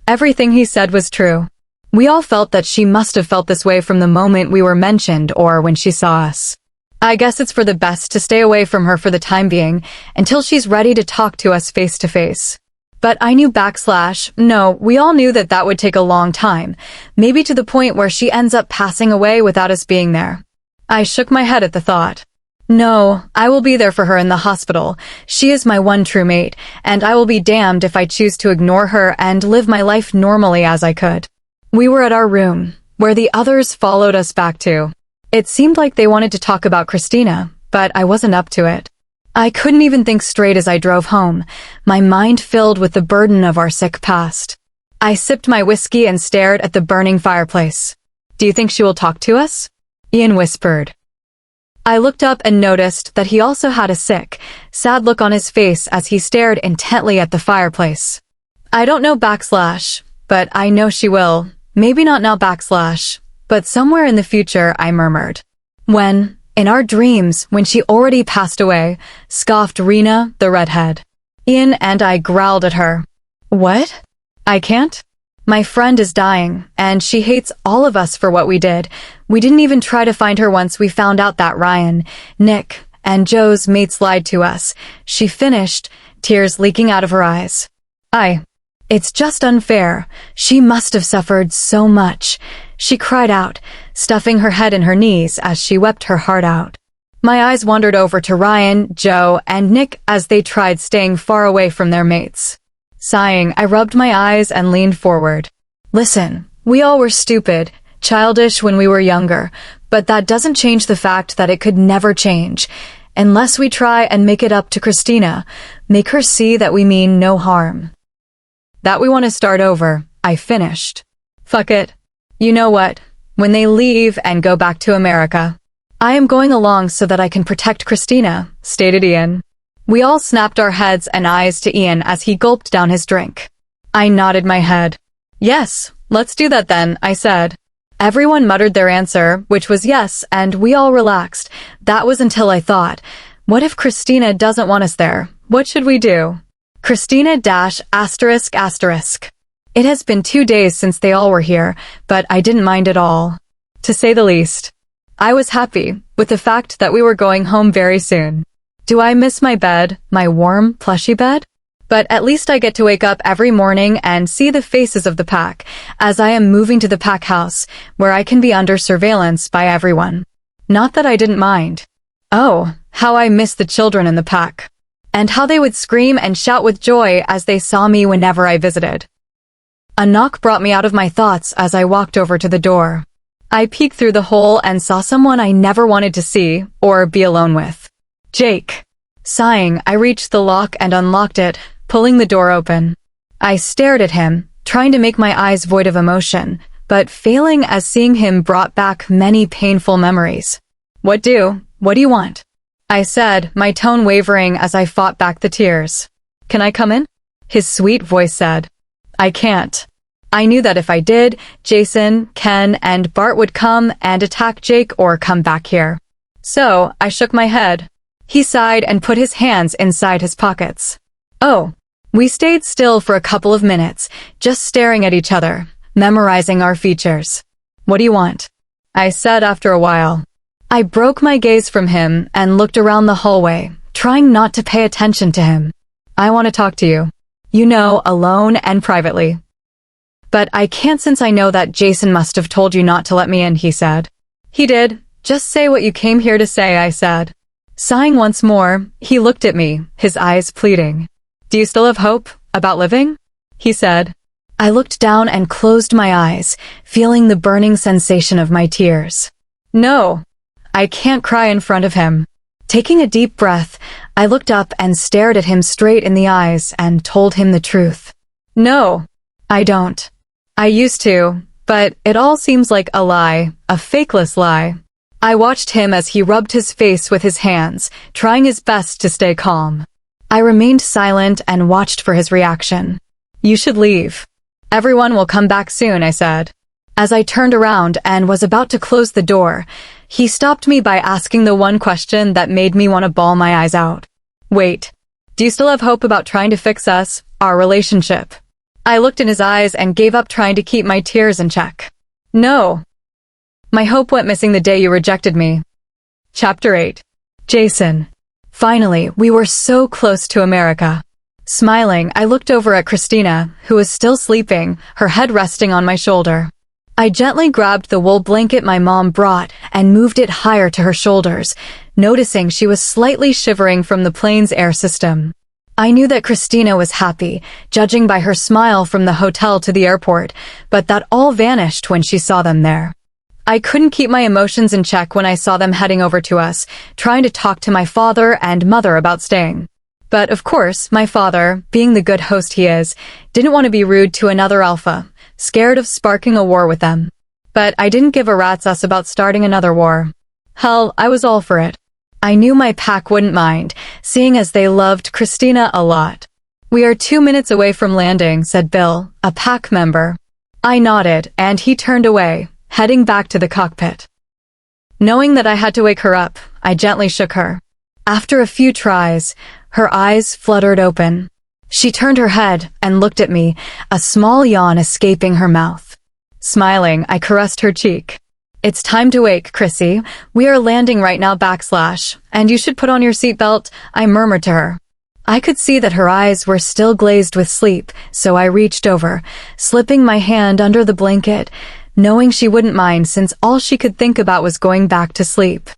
Everything he said was true. We all felt that she must have felt this way from the moment we were mentioned or when she saw us. I guess it's for the best to stay away from her for the time being, until she's ready to talk to us face to face. But I knew we all knew that that would take a long time, maybe to the point where she ends up passing away without us being there. I shook my head at the thought. No, I will be there for her in the hospital. She is my one true mate, and I will be damned if I choose to ignore her and live my life normally as I could. We were at our room, where the others followed us back to. It seemed like they wanted to talk about Christina, but I wasn't up to it. I couldn't even think straight as I drove home, my mind filled with the burden of our sick past. I sipped my whiskey and stared at the burning fireplace. Do you think she will talk to us? Ian whispered. I looked up and noticed that he also had a sick, sad look on his face as he stared intently at the fireplace. I don't know but I know she will. Maybe not now but somewhere in the future, I murmured. When, in our dreams, when she already passed away, scoffed Rena, the redhead. Ian and I growled at her. What? I can't? My friend is dying, and she hates all of us for what we did. We didn't even try to find her once we found out that Ryan, Nick, and Joe's mates lied to us. She finished, tears leaking out of her eyes. It's just unfair. She must have suffered so much. She cried out, stuffing her head in her knees as she wept her heart out. My eyes wandered over to Ryan, Joe, and Nick as they tried staying far away from their mates. Sighing, I rubbed my eyes and leaned forward. Listen, we all were stupid, childish when we were younger, but that doesn't change the fact that it could never change. Unless we try and make it up to Christina, make her see that we mean no harm. That we want to start over, I finished. Fuck it. You know what? When they leave and go back to America, I am going along so that I can protect Christina, stated Ian. We all snapped our heads and eyes to Ian as he gulped down his drink. I nodded my head. Yes, let's do that then, I said. Everyone muttered their answer, which was yes, and we all relaxed. That was until I thought, what if Christina doesn't want us there? What should we do? Christina ***. It has been 2 days since they all were here, but I didn't mind at all. To say the least. I was happy with the fact that we were going home very soon. Do I miss my bed, my warm, plushy bed? But at least I get to wake up every morning and see the faces of the pack, as I am moving to the pack house, where I can be under surveillance by everyone. Not that I didn't mind. Oh, how I miss the children in the pack. And how they would scream and shout with joy as they saw me whenever I visited. A knock brought me out of my thoughts as I walked over to the door. I peeked through the hole and saw someone I never wanted to see or be alone with. Jake. Sighing, I reached the lock and unlocked it, pulling the door open. I stared at him, trying to make my eyes void of emotion, but failing as seeing him brought back many painful memories. What do you want? I said, my tone wavering as I fought back the tears. Can I come in? His sweet voice said. I can't. I knew that if I did, Jason, Ken, and Bart would come and attack Jake or come back here. So, I shook my head. He sighed and put his hands inside his pockets. Oh. We stayed still for a couple of minutes, just staring at each other, memorizing our features. What do you want? I said after a while. I broke my gaze from him and looked around the hallway, trying not to pay attention to him. I want to talk to you. You know, alone and privately. But I can't since I know that Jason must have told you not to let me in, he said. He did. Just say what you came here to say, I said. Sighing once more, he looked at me, his eyes pleading. Do you still have hope about living? He said. I looked down and closed my eyes, feeling the burning sensation of my tears. No. I can't cry in front of him. Taking a deep breath, I looked up and stared at him straight in the eyes and told him the truth. No, I don't. I used to, but it all seems like a lie, a fakeless lie. I watched him as he rubbed his face with his hands, trying his best to stay calm. I remained silent and watched for his reaction. You should leave. Everyone will come back soon, I said. As I turned around and was about to close the door, he stopped me by asking the one question that made me want to bawl my eyes out. Wait. Do you still have hope about trying to fix us, our relationship? I looked in his eyes and gave up trying to keep my tears in check. No. My hope went missing the day you rejected me. Chapter 8. Jason. Finally, we were so close to America. Smiling, I looked over at Christina, who was still sleeping, her head resting on my shoulder. I gently grabbed the wool blanket my mom brought and moved it higher to her shoulders, noticing she was slightly shivering from the plane's air system. I knew that Christina was happy, judging by her smile from the hotel to the airport, but that all vanished when she saw them there. I couldn't keep my emotions in check when I saw them heading over to us, trying to talk to my father and mother about staying. But of course, my father, being the good host he is, didn't want to be rude to another alpha, scared of sparking a war with them. But I didn't give a rat's ass about starting another war. Hell, I was all for it. I knew my pack wouldn't mind, seeing as they loved Christina a lot. "We are 2 minutes away from landing," said Bill, a pack member. I nodded, and he turned away, heading back to the cockpit. Knowing that I had to wake her up, I gently shook her. After a few tries, her eyes fluttered open. She turned her head and looked at me, a small yawn escaping her mouth. Smiling, I caressed her cheek. "It's time to wake, Chrissy. We are landing right now / and you should put on your seatbelt," I murmured to her. I could see that her eyes were still glazed with sleep, so I reached over, slipping my hand under the blanket, knowing she wouldn't mind since all she could think about was going back to sleep.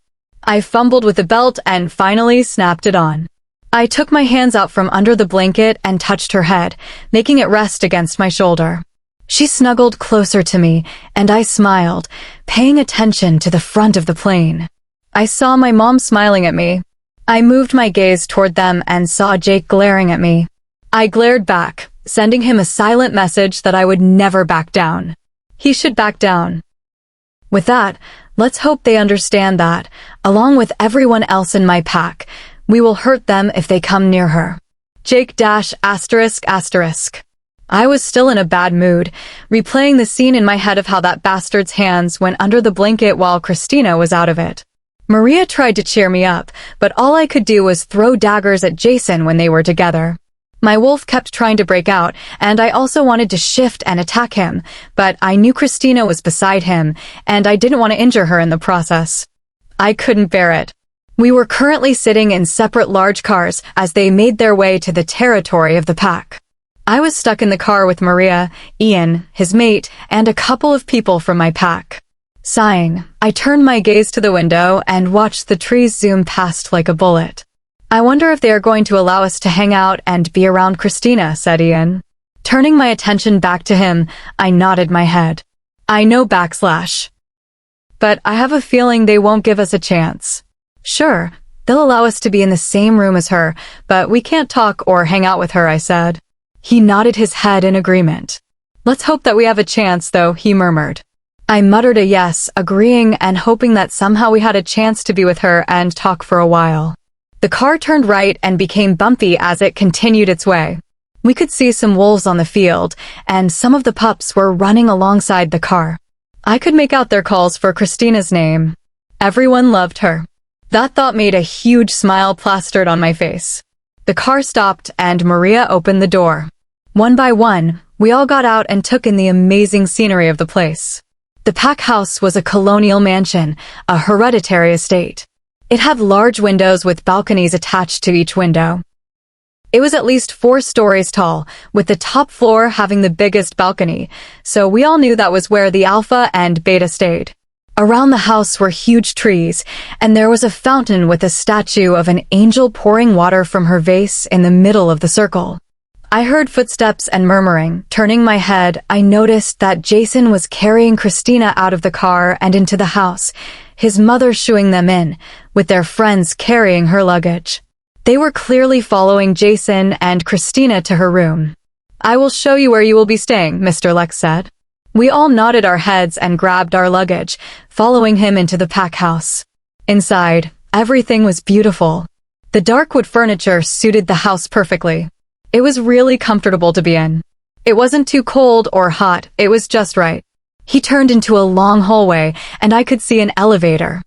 I fumbled with the belt and finally snapped it on. I took my hands out from under the blanket and touched her head, making it rest against my shoulder. She snuggled closer to me, and I smiled, paying attention to the front of the plane. I saw my mom smiling at me. I moved my gaze toward them and saw Jake glaring at me. I glared back, sending him a silent message that I would never back down. He should back down. With that, let's hope they understand that, along with everyone else in my pack, we will hurt them if they come near her. Jake ****. I was still in a bad mood, replaying the scene in my head of how that bastard's hands went under the blanket while Christina was out of it. Maria tried to cheer me up, but all I could do was throw daggers at Jason when they were together. My wolf kept trying to break out, and I also wanted to shift and attack him, but I knew Christina was beside him, and I didn't want to injure her in the process. I couldn't bear it. We were currently sitting in separate large cars as they made their way to the territory of the pack. I was stuck in the car with Maria, Ian, his mate, and a couple of people from my pack. Sighing, I turned my gaze to the window and watched the trees zoom past like a bullet. "I wonder if they are going to allow us to hang out and be around Christina," said Ian. Turning my attention back to him, I nodded my head. "I know /. But I have a feeling they won't give us a chance." "Sure, they'll allow us to be in the same room as her, but we can't talk or hang out with her," I said. He nodded his head in agreement. "Let's hope that we have a chance, though," he murmured. I muttered a yes, agreeing and hoping that somehow we had a chance to be with her and talk for a while. The car turned right and became bumpy as it continued its way. We could see some wolves on the field, and some of the pups were running alongside the car. I could make out their calls for Christina's name. Everyone loved her. That thought made a huge smile plastered on my face. The car stopped and Maria opened the door. One by one, we all got out and took in the amazing scenery of the place. The pack house was a colonial mansion, a hereditary estate. It had large windows with balconies attached to each window. It was at least 4 stories tall, with the top floor having the biggest balcony, so we all knew that was where the alpha and beta stayed. Around the house were huge trees, and there was a fountain with a statue of an angel pouring water from her vase in the middle of the circle. I heard footsteps and murmuring. Turning my head, I noticed that Jason was carrying Christina out of the car and into the house, his mother shooing them in, with their friends carrying her luggage. They were clearly following Jason and Christina to her room. "I will show you where you will be staying," Mr. Lex said. We all nodded our heads and grabbed our luggage, following him into the pack house. Inside, everything was beautiful. The dark wood furniture suited the house perfectly. It was really comfortable to be in. It wasn't too cold or hot, it was just right. He turned into a long hallway, and I could see an elevator.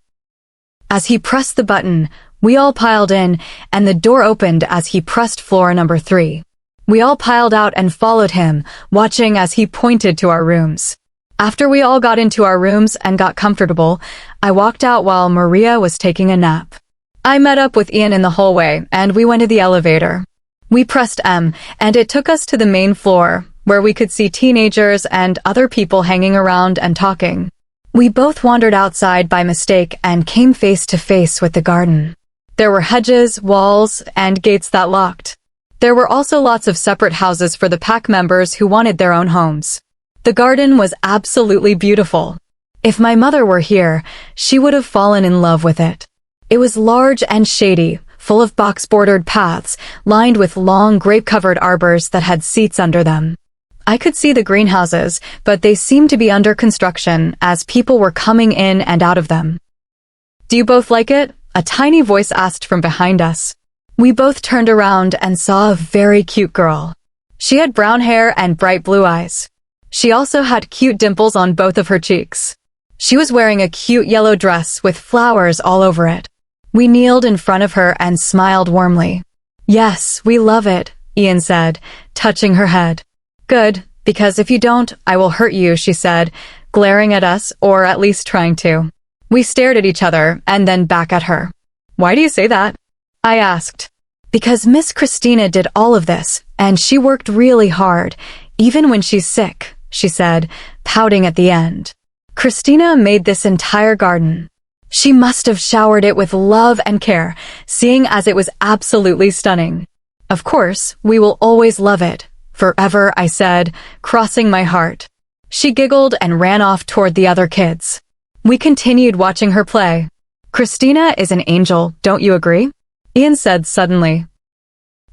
As he pressed the button, We all piled in, and the door opened as he pressed floor number 3. We all piled out and followed him, watching as he pointed to our rooms. After we all got into our rooms and got comfortable, I walked out while Maria was taking a nap. I met up with Ian in the hallway, and we went to the elevator. We pressed M, and it took us to the main floor, where we could see teenagers and other people hanging around and talking. We both wandered outside by mistake and came face to face with the garden. There were hedges, walls, and gates that locked. There were also lots of separate houses for the pack members who wanted their own homes. The garden was absolutely beautiful. If my mother were here, she would have fallen in love with it. It was large and shady, full of box-bordered paths, lined with long grape-covered arbors that had seats under them. I could see the greenhouses, but they seemed to be under construction as people were coming in and out of them. "Do you both like it?" a tiny voice asked from behind us. We both turned around and saw a very cute girl. She had brown hair and bright blue eyes. She also had cute dimples on both of her cheeks. She was wearing a cute yellow dress with flowers all over it. We kneeled in front of her and smiled warmly. "Yes, we love it," Ian said, touching her head. "Good, because if you don't, I will hurt you," she said, glaring at us, or at least trying to. We stared at each other and then back at her. "Why do you say that?" I asked. "Because Miss Christina did all of this, and she worked really hard, even when she's sick," she said, pouting at the end. "Christina made this entire garden. She must have showered it with love and care, seeing as it was absolutely stunning. Of course, we will always love it. Forever," I said, crossing my heart. She giggled and ran off toward the other kids. We continued watching her play. "Christina is an angel, don't you agree?" Ian said suddenly.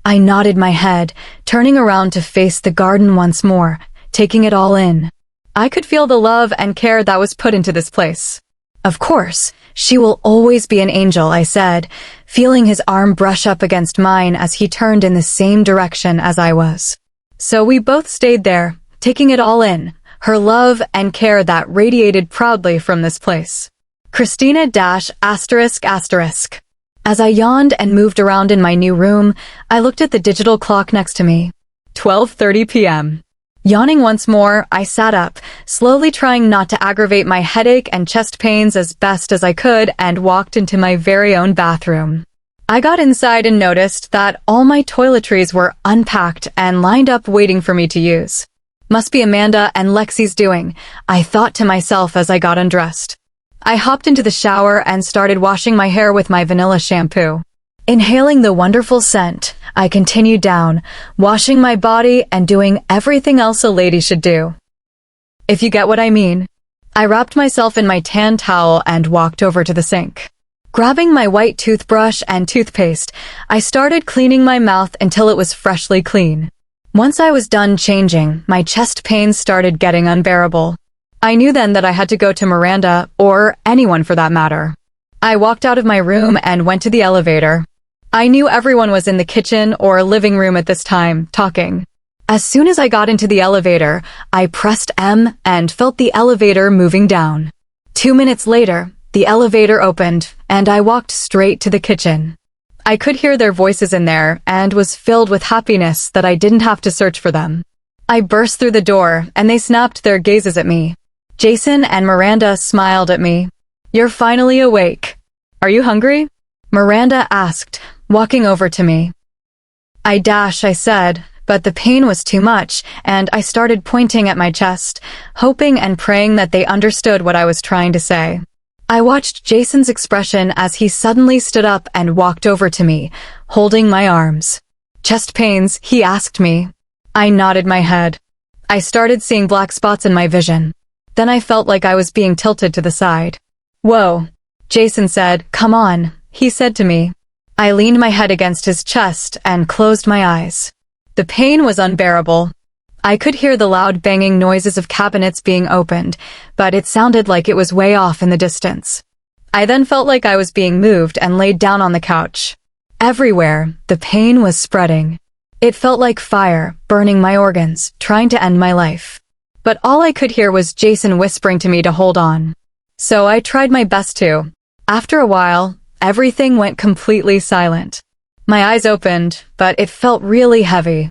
I nodded my head, turning around to face the garden once more, taking it all in. I could feel the love and care that was put into this place. "Of course, she will always be an angel," I said, feeling his arm brush up against mine as he turned in the same direction as I was. So we both stayed there, taking it all in, her love and care that radiated proudly from this place. Christina ****. As I yawned and moved around in my new room, I looked at the digital clock next to me. 12:30 p.m. Yawning once more, I sat up, slowly trying not to aggravate my headache and chest pains as best as I could, and walked into my very own bathroom. I got inside and noticed that all my toiletries were unpacked and lined up waiting for me to use. Must be Amanda and Lexi's doing, I thought to myself as I got undressed. I hopped into the shower and started washing my hair with my vanilla shampoo. Inhaling the wonderful scent, I continued down, washing my body and doing everything else a lady should do. If you get what I mean. I wrapped myself in my tan towel and walked over to the sink. Grabbing my white toothbrush and toothpaste, I started cleaning my mouth until it was freshly clean. Once I was done changing, my chest pains started getting unbearable. I knew then that I had to go to Miranda, or anyone for that matter. I walked out of my room and went to the elevator. I knew everyone was in the kitchen or living room at this time, talking. As soon as I got into the elevator, I pressed M and felt the elevator moving down. 2 minutes later, the elevator opened, and I walked straight to the kitchen. I could hear their voices in there and was filled with happiness that I didn't have to search for them. I burst through the door, and they snapped their gazes at me. Jason and Miranda smiled at me. "You're finally awake. Are you hungry?" Miranda asked, walking over to me. I said, but the pain was too much, and I started pointing at my chest, hoping and praying that they understood what I was trying to say. I watched Jason's expression as he suddenly stood up and walked over to me, holding my arms. "Chest pains?" he asked me. I nodded my head. I started seeing black spots in my vision. Then I felt like I was being tilted to the side. "Whoa," Jason said. "Come on," he said to me. I leaned my head against his chest and closed my eyes. The pain was unbearable. I could hear the loud banging noises of cabinets being opened, but it sounded like it was way off in the distance. I then felt like I was being moved and laid down on the couch. Everywhere, the pain was spreading. It felt like fire, burning my organs, trying to end my life. But all I could hear was Jason whispering to me to hold on. So I tried my best to. After a while, everything went completely silent. My eyes opened, but it felt really heavy.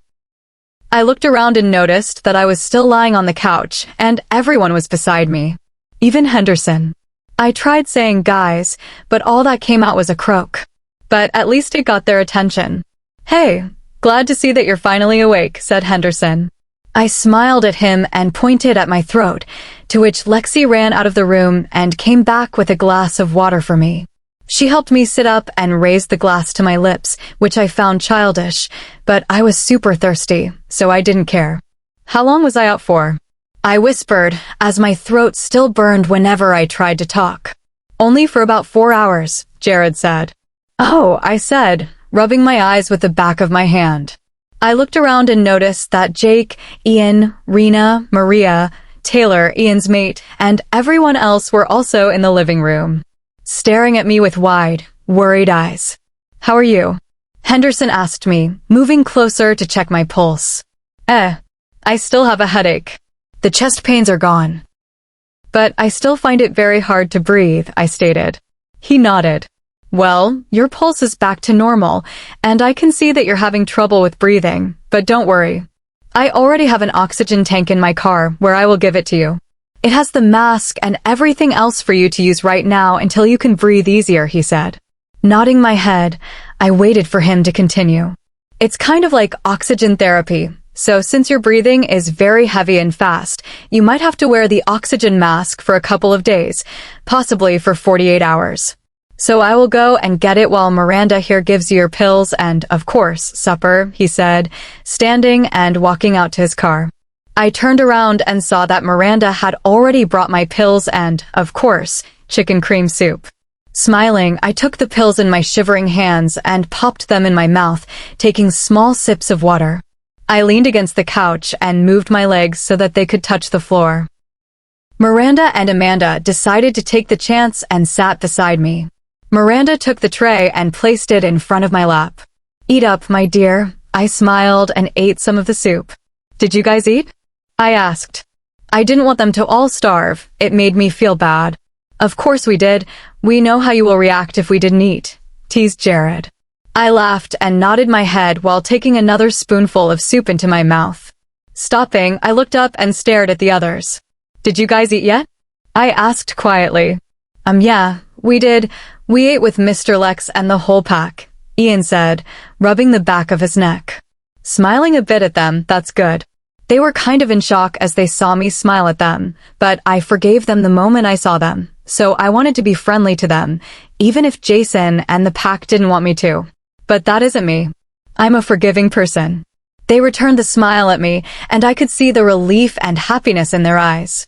I looked around and noticed that I was still lying on the couch, and everyone was beside me. Even Henderson. I tried saying guys, but all that came out was a croak. But at least it got their attention. "Hey, glad to see that you're finally awake," said Henderson. I smiled at him and pointed at my throat, to which Lexi ran out of the room and came back with a glass of water for me. She helped me sit up and raised the glass to my lips, which I found childish, but I was super thirsty, so I didn't care. "How long was I out for?" I whispered, as my throat still burned whenever I tried to talk. "Only for about 4 hours," Jared said. "Oh," I said, rubbing my eyes with the back of my hand. I looked around and noticed that Jake, Ian, Rena, Maria, Taylor, Ian's mate, and everyone else were also in the living room, staring at me with wide, worried eyes. "How are you?" Henderson asked me, moving closer to check my pulse. I still have a headache. The chest pains are gone. But I still find it very hard to breathe," I stated. He nodded. "Well, your pulse is back to normal, and I can see that you're having trouble with breathing, but don't worry. I already have an oxygen tank in my car where I will give it to you. It has the mask and everything else for you to use right now until you can breathe easier," he said. Nodding my head, I waited for him to continue. "It's kind of like oxygen therapy, so since your breathing is very heavy and fast, you might have to wear the oxygen mask for a couple of days, possibly for 48 hours. So I will go and get it while Miranda here gives you your pills and, of course, supper," he said, standing and walking out to his car. I turned around and saw that Miranda had already brought my pills and, of course, chicken cream soup. Smiling, I took the pills in my shivering hands and popped them in my mouth, taking small sips of water. I leaned against the couch and moved my legs so that they could touch the floor. Miranda and Amanda decided to take the chance and sat beside me. Miranda took the tray and placed it in front of my lap. "Eat up, my dear." I smiled and ate some of the soup. "Did you guys eat?" I asked. I didn't want them to all starve. It made me feel bad. "Of course we did. We know how you will react if we didn't eat," teased Jared. I laughed and nodded my head while taking another spoonful of soup into my mouth. Stopping, I looked up and stared at the others. "Did you guys eat yet?" I asked quietly. Yeah, we did. We ate with Mr. Lex and the whole pack," Ian said, rubbing the back of his neck. Smiling a bit at them, "That's good." They were kind of in shock as they saw me smile at them, but I forgave them the moment I saw them, so I wanted to be friendly to them, even if Jason and the pack didn't want me to. But that isn't me. I'm a forgiving person. They returned the smile at me, and I could see the relief and happiness in their eyes.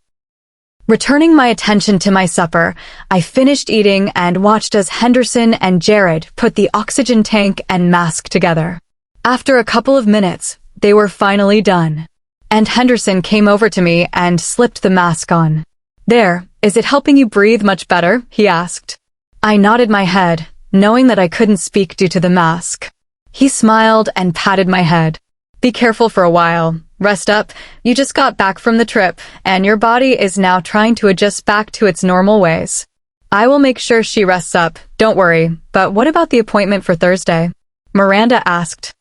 Returning my attention to my supper, I finished eating and watched as Henderson and Jared put the oxygen tank and mask together. After a couple of minutes, they were finally done. And Henderson came over to me and slipped the mask on. "There, is it helping you breathe much better?" he asked. I nodded my head, knowing that I couldn't speak due to the mask. He smiled and patted my head. "Be careful for a while. Rest up. You just got back from the trip, and your body is now trying to adjust back to its normal ways. I will make sure she rests up, don't worry. But what about the appointment for Thursday?" Miranda asked.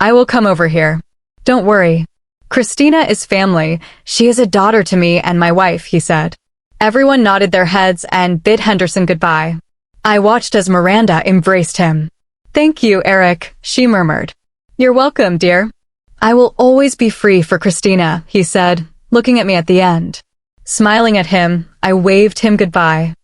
"I will come over here. Don't worry. Christina is family. She is a daughter to me and my wife," he said. Everyone nodded their heads and bid Henderson goodbye. I watched as Miranda embraced him. "Thank you, Eric," she murmured. "You're welcome, dear. I will always be free for Christina," he said, looking at me at the end. Smiling at him, I waved him goodbye.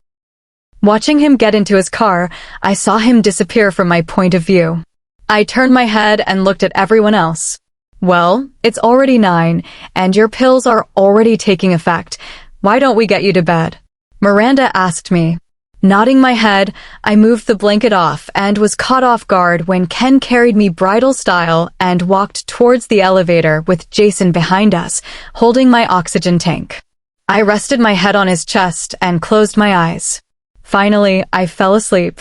Watching him get into his car, I saw him disappear from my point of view. I turned my head and looked at everyone else. "Well, it's already 9, and your pills are already taking effect. Why don't we get you to bed?" Miranda asked me. Nodding my head, I moved the blanket off and was caught off guard when Ken carried me bridal style and walked towards the elevator with Jason behind us, holding my oxygen tank. I rested my head on his chest and closed my eyes. Finally, I fell asleep.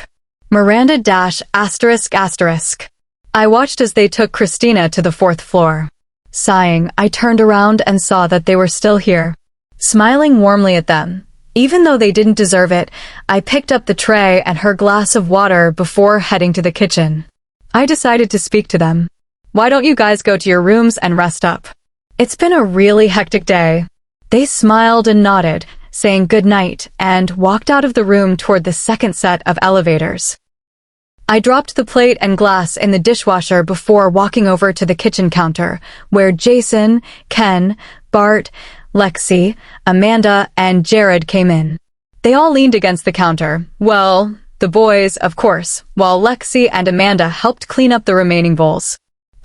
Miranda ***. I watched as they took Christina to the 4th floor. Sighing, I turned around and saw that they were still here. Smiling warmly at them, Even though they didn't deserve it, I picked up the tray and her glass of water before heading to the kitchen. I decided to speak to them. Why don't you guys go to your rooms and rest up? It's been a really hectic day. They smiled and nodded, saying good night, and walked out of the room toward the second set of elevators. I dropped the plate and glass in the dishwasher before walking over to the kitchen counter, where Jason, Ken, Bart, Lexi, Amanda, and Jared came in. They all leaned against the counter. Well, the boys, of course, while Lexi and Amanda helped clean up the remaining bowls.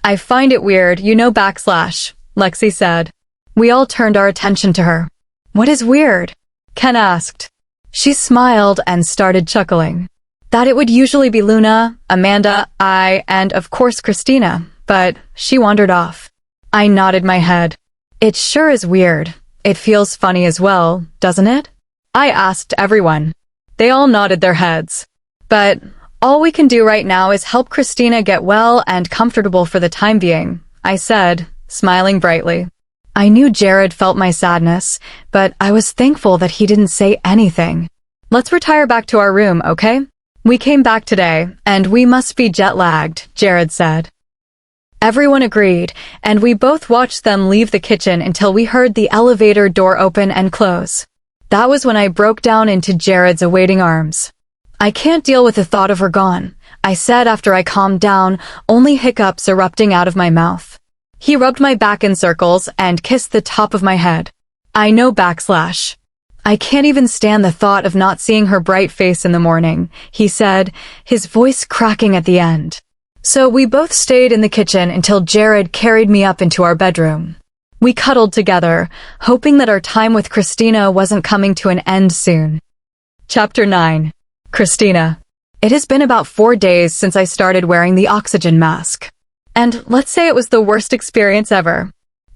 I find it weird, Lexi said. We all turned our attention to her. What is weird? Ken asked. She smiled and started chuckling. That it would usually be Luna, Amanda, I, and of course Christina, but she wandered off. I nodded my head. It sure is weird. It feels funny as well, doesn't it? I asked everyone. They all nodded their heads. But all we can do right now is help Christina get well and comfortable for the time being, I said, smiling brightly. I knew Jared felt my sadness, but I was thankful that he didn't say anything. Let's retire back to our room, okay? We came back today, and we must be jet-lagged, Jared said. Everyone agreed, and we both watched them leave the kitchen until we heard the elevator door open and close. That was when I broke down into Jared's awaiting arms. I can't deal with the thought of her gone, I said after I calmed down, only hiccups erupting out of my mouth. He rubbed my back in circles and kissed the top of my head. I know / I can't even stand the thought of not seeing her bright face in the morning, he said, his voice cracking at the end. So we both stayed in the kitchen until Jared carried me up into our bedroom. We cuddled together, hoping that our time with Christina wasn't coming to an end soon. Chapter 9. Christina. It has been about 4 days since I started wearing the oxygen mask. And let's say it was the worst experience ever.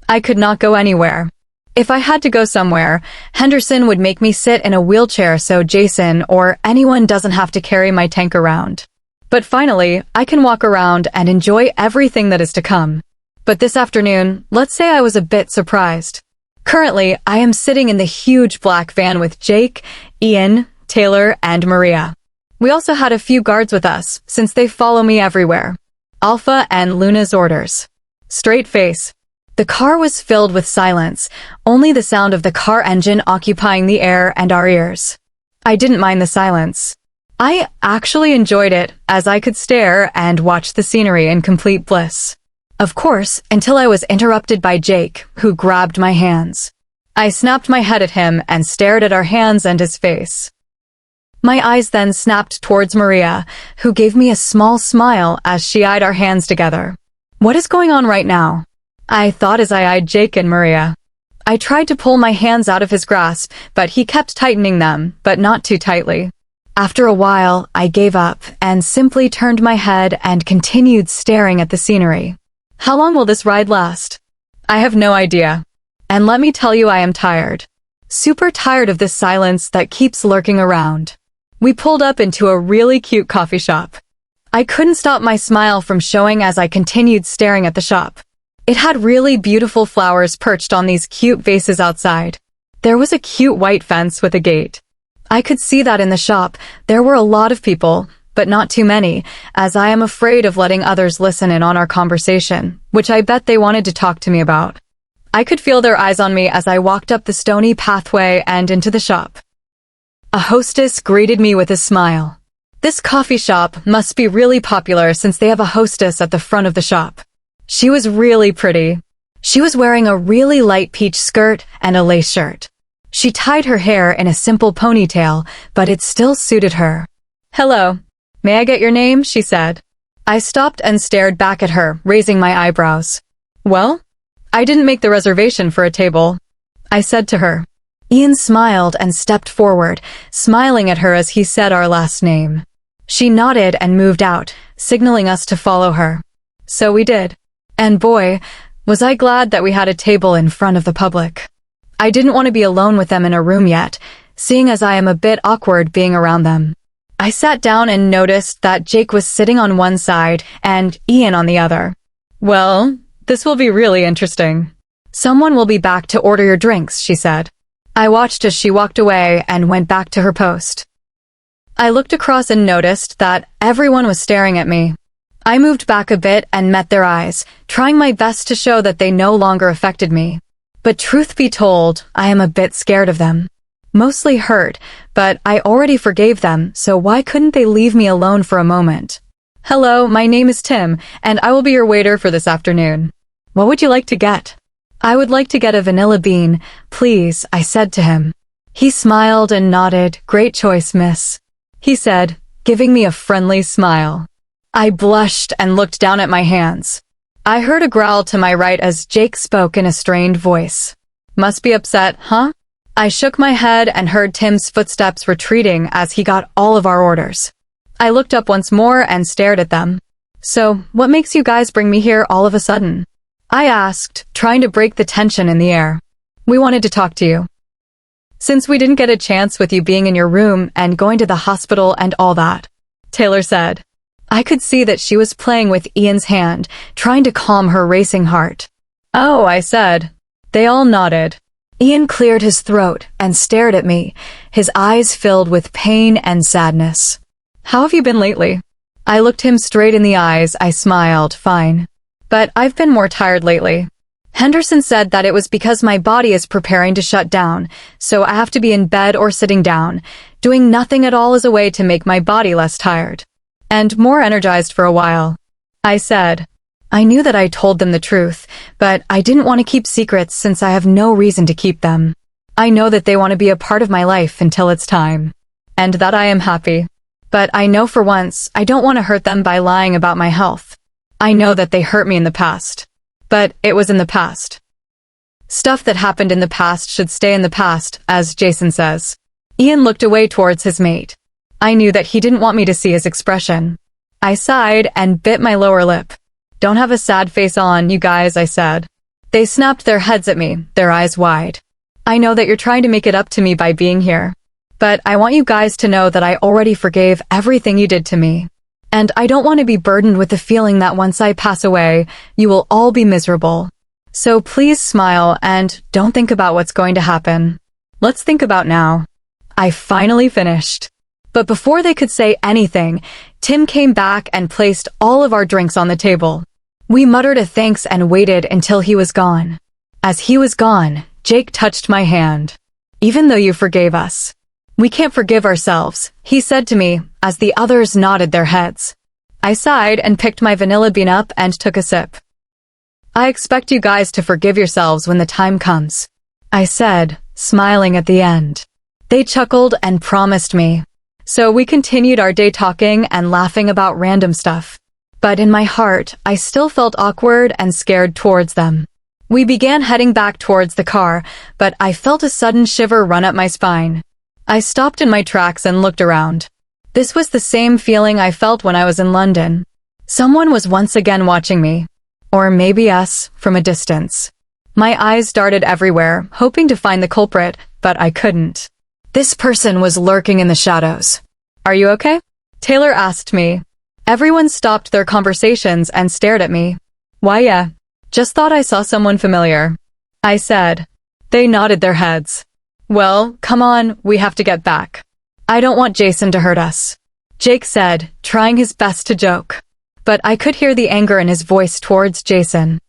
I could not go anywhere. If I had to go somewhere, Henderson would make me sit in a wheelchair so Jason or anyone doesn't have to carry my tank around. But finally, I can walk around and enjoy everything that is to come. But this afternoon, let's say I was a bit surprised. Currently, I am sitting in the huge black van with Jake, Ian, Taylor, and Maria. We also had a few guards with us, since they follow me everywhere. Alpha and Luna's orders. Straight face. The car was filled with silence, only the sound of the car engine occupying the air and our ears. I didn't mind the silence. I actually enjoyed it, as I could stare and watch the scenery in complete bliss. Of course, until I was interrupted by Jake, who grabbed my hands. I snapped my head at him and stared at our hands and his face. My eyes then snapped towards Maria, who gave me a small smile as she eyed our hands together. What is going on right now? I thought as I eyed Jake and Maria. I tried to pull my hands out of his grasp, but he kept tightening them, but not too tightly. After a while, I gave up and simply turned my head and continued staring at the scenery. How long will this ride last? I have no idea. And let me tell you, I am tired. Super tired of this silence that keeps lurking around. We pulled up into a really cute coffee shop. I couldn't stop my smile from showing as I continued staring at the shop. It had really beautiful flowers perched on these cute vases outside. There was a cute white fence with a gate. I could see that in the shop there were a lot of people, but not too many, as I am afraid of letting others listen in on our conversation, which I bet they wanted to talk to me about. I could feel their eyes on me as I walked up the stony pathway and into the shop. A hostess greeted me with a smile. This coffee shop must be really popular since they have a hostess at the front of the shop. She was really pretty. She was wearing a really light peach skirt and a lace shirt. She tied her hair in a simple ponytail, but it still suited her. Hello. May I get your name? She said. I stopped and stared back at her, raising my eyebrows. Well? I didn't make the reservation for a table, I said to her. Ian smiled and stepped forward, smiling at her as he said our last name. She nodded and moved out, signaling us to follow her. So we did. And boy, was I glad that we had a table in front of the public. I didn't want to be alone with them in a room yet, seeing as I am a bit awkward being around them. I sat down and noticed that Jake was sitting on one side and Ian on the other. Well, this will be really interesting. Someone will be back to order your drinks, she said. I watched as she walked away and went back to her post. I looked across and noticed that everyone was staring at me. I moved back a bit and met their eyes, trying my best to show that they no longer affected me. But truth be told, I am a bit scared of them. Mostly hurt, but I already forgave them, so why couldn't they leave me alone for a moment? Hello, my name is Tim, and I will be your waiter for this afternoon. What would you like to get? I would like to get a vanilla bean, please, I said to him. He smiled and nodded. Great choice, miss, he said, giving me a friendly smile. I blushed and looked down at my hands. I heard a growl to my right as Jake spoke in a strained voice. Must be upset, huh? I shook my head and heard Tim's footsteps retreating as he got all of our orders. I looked up once more and stared at them. So, what makes you guys bring me here all of a sudden? I asked, trying to break the tension in the air. We wanted to talk to you. Since we didn't get a chance with you being in your room and going to the hospital and all that, Taylor said. I could see that she was playing with Ian's hand, trying to calm her racing heart. Oh, I said. They all nodded. Ian cleared his throat and stared at me, his eyes filled with pain and sadness. How have you been lately? I looked him straight in the eyes. I smiled. Fine. But I've been more tired lately. Henderson said that it was because my body is preparing to shut down, so I have to be in bed or sitting down. Doing nothing at all is a way to make my body less tired and more energized for a while. I said. I knew that I told them the truth, but I didn't want to keep secrets since I have no reason to keep them. I know that they want to be a part of my life until it's time, and that I am happy. But I know for once I don't want to hurt them by lying about my health. I know that they hurt me in the past, but it was in the past. Stuff that happened in the past should stay in the past, as Jason says. Ian looked away towards his mate. I knew that he didn't want me to see his expression. I sighed and bit my lower lip. Don't have a sad face on, you guys, I said. They snapped their heads at me, their eyes wide. I know that you're trying to make it up to me by being here. But I want you guys to know that I already forgave everything you did to me. And I don't want to be burdened with the feeling that once I pass away, you will all be miserable. So please smile and don't think about what's going to happen. Let's think about now. I finally finished. But before they could say anything, Tim came back and placed all of our drinks on the table. We muttered a thanks and waited until he was gone. As he was gone, Jake touched my hand. Even though you forgave us, we can't forgive ourselves, he said to me, as the others nodded their heads. I sighed and picked my vanilla bean up and took a sip. I expect you guys to forgive yourselves when the time comes, I said, smiling at the end. They chuckled and promised me. So we continued our day talking and laughing about random stuff. But in my heart, I still felt awkward and scared towards them. We began heading back towards the car, but I felt a sudden shiver run up my spine. I stopped in my tracks and looked around. This was the same feeling I felt when I was in London. Someone was once again watching me. Or maybe us, from a distance. My eyes darted everywhere, hoping to find the culprit, but I couldn't. This person was lurking in the shadows. Are you okay? Taylor asked me. Everyone stopped their conversations and stared at me. Why, yeah. Just thought I saw someone familiar, I said. They nodded their heads. Well, come on, we have to get back. I don't want Jason to hurt us, Jake said, trying his best to joke. But I could hear the anger in his voice towards Jason.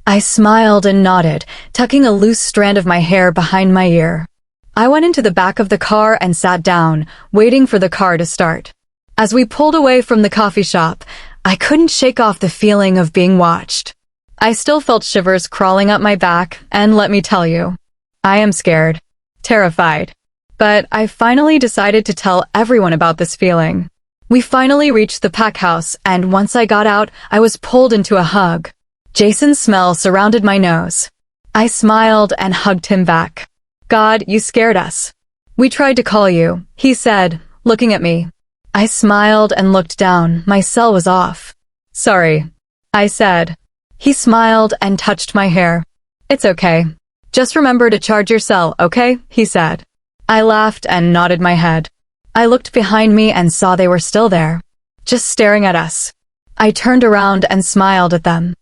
I smiled and nodded, tucking a loose strand of my hair behind my ear. I went into the back of the car and sat down, waiting for the car to start. As we pulled away from the coffee shop, I couldn't shake off the feeling of being watched. I still felt shivers crawling up my back, and let me tell you, I am scared, terrified. But I finally decided to tell everyone about this feeling. We finally reached the pack house, and once I got out, I was pulled into a hug. Jason's smell surrounded my nose. I smiled and hugged him back. God, you scared us. We tried to call you, he said, looking at me. I smiled and looked down. My cell was off. Sorry, I said. He smiled and touched my hair. It's okay. Just remember to charge your cell, okay? He said. I laughed and nodded my head. I looked behind me and saw they were still there, just staring at us. I turned around and smiled at them.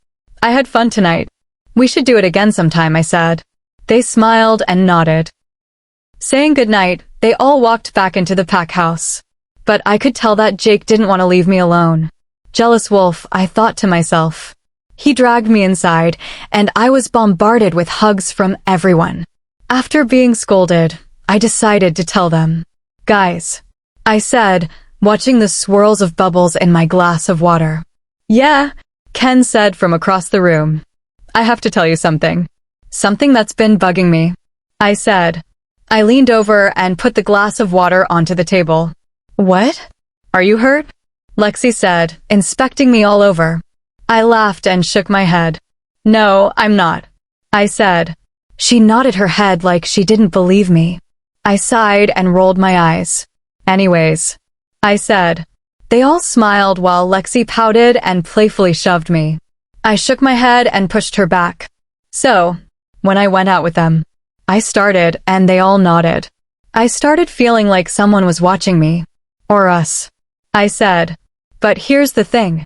I had fun tonight. We should do it again sometime, I said. They smiled and nodded. Saying goodnight, they all walked back into the pack house. But I could tell that Jake didn't want to leave me alone. Jealous wolf, I thought to myself. He dragged me inside, and I was bombarded with hugs from everyone. After being scolded, I decided to tell them. Guys, I said, watching the swirls of bubbles in my glass of water. Yeah, Ken said from across the room. I have to tell you something. Something that's been bugging me. I said. I leaned over and put the glass of water onto the table. What? Are you hurt? Lexi said, inspecting me all over. I laughed and shook my head. No, I'm not. I said. She nodded her head like she didn't believe me. I sighed and rolled my eyes. Anyways, I said. They all smiled while Lexi pouted and playfully shoved me. I shook my head and pushed her back. So, when I went out with them, I started and they all nodded. I started feeling like someone was watching me. Or us. I said. But here's the thing.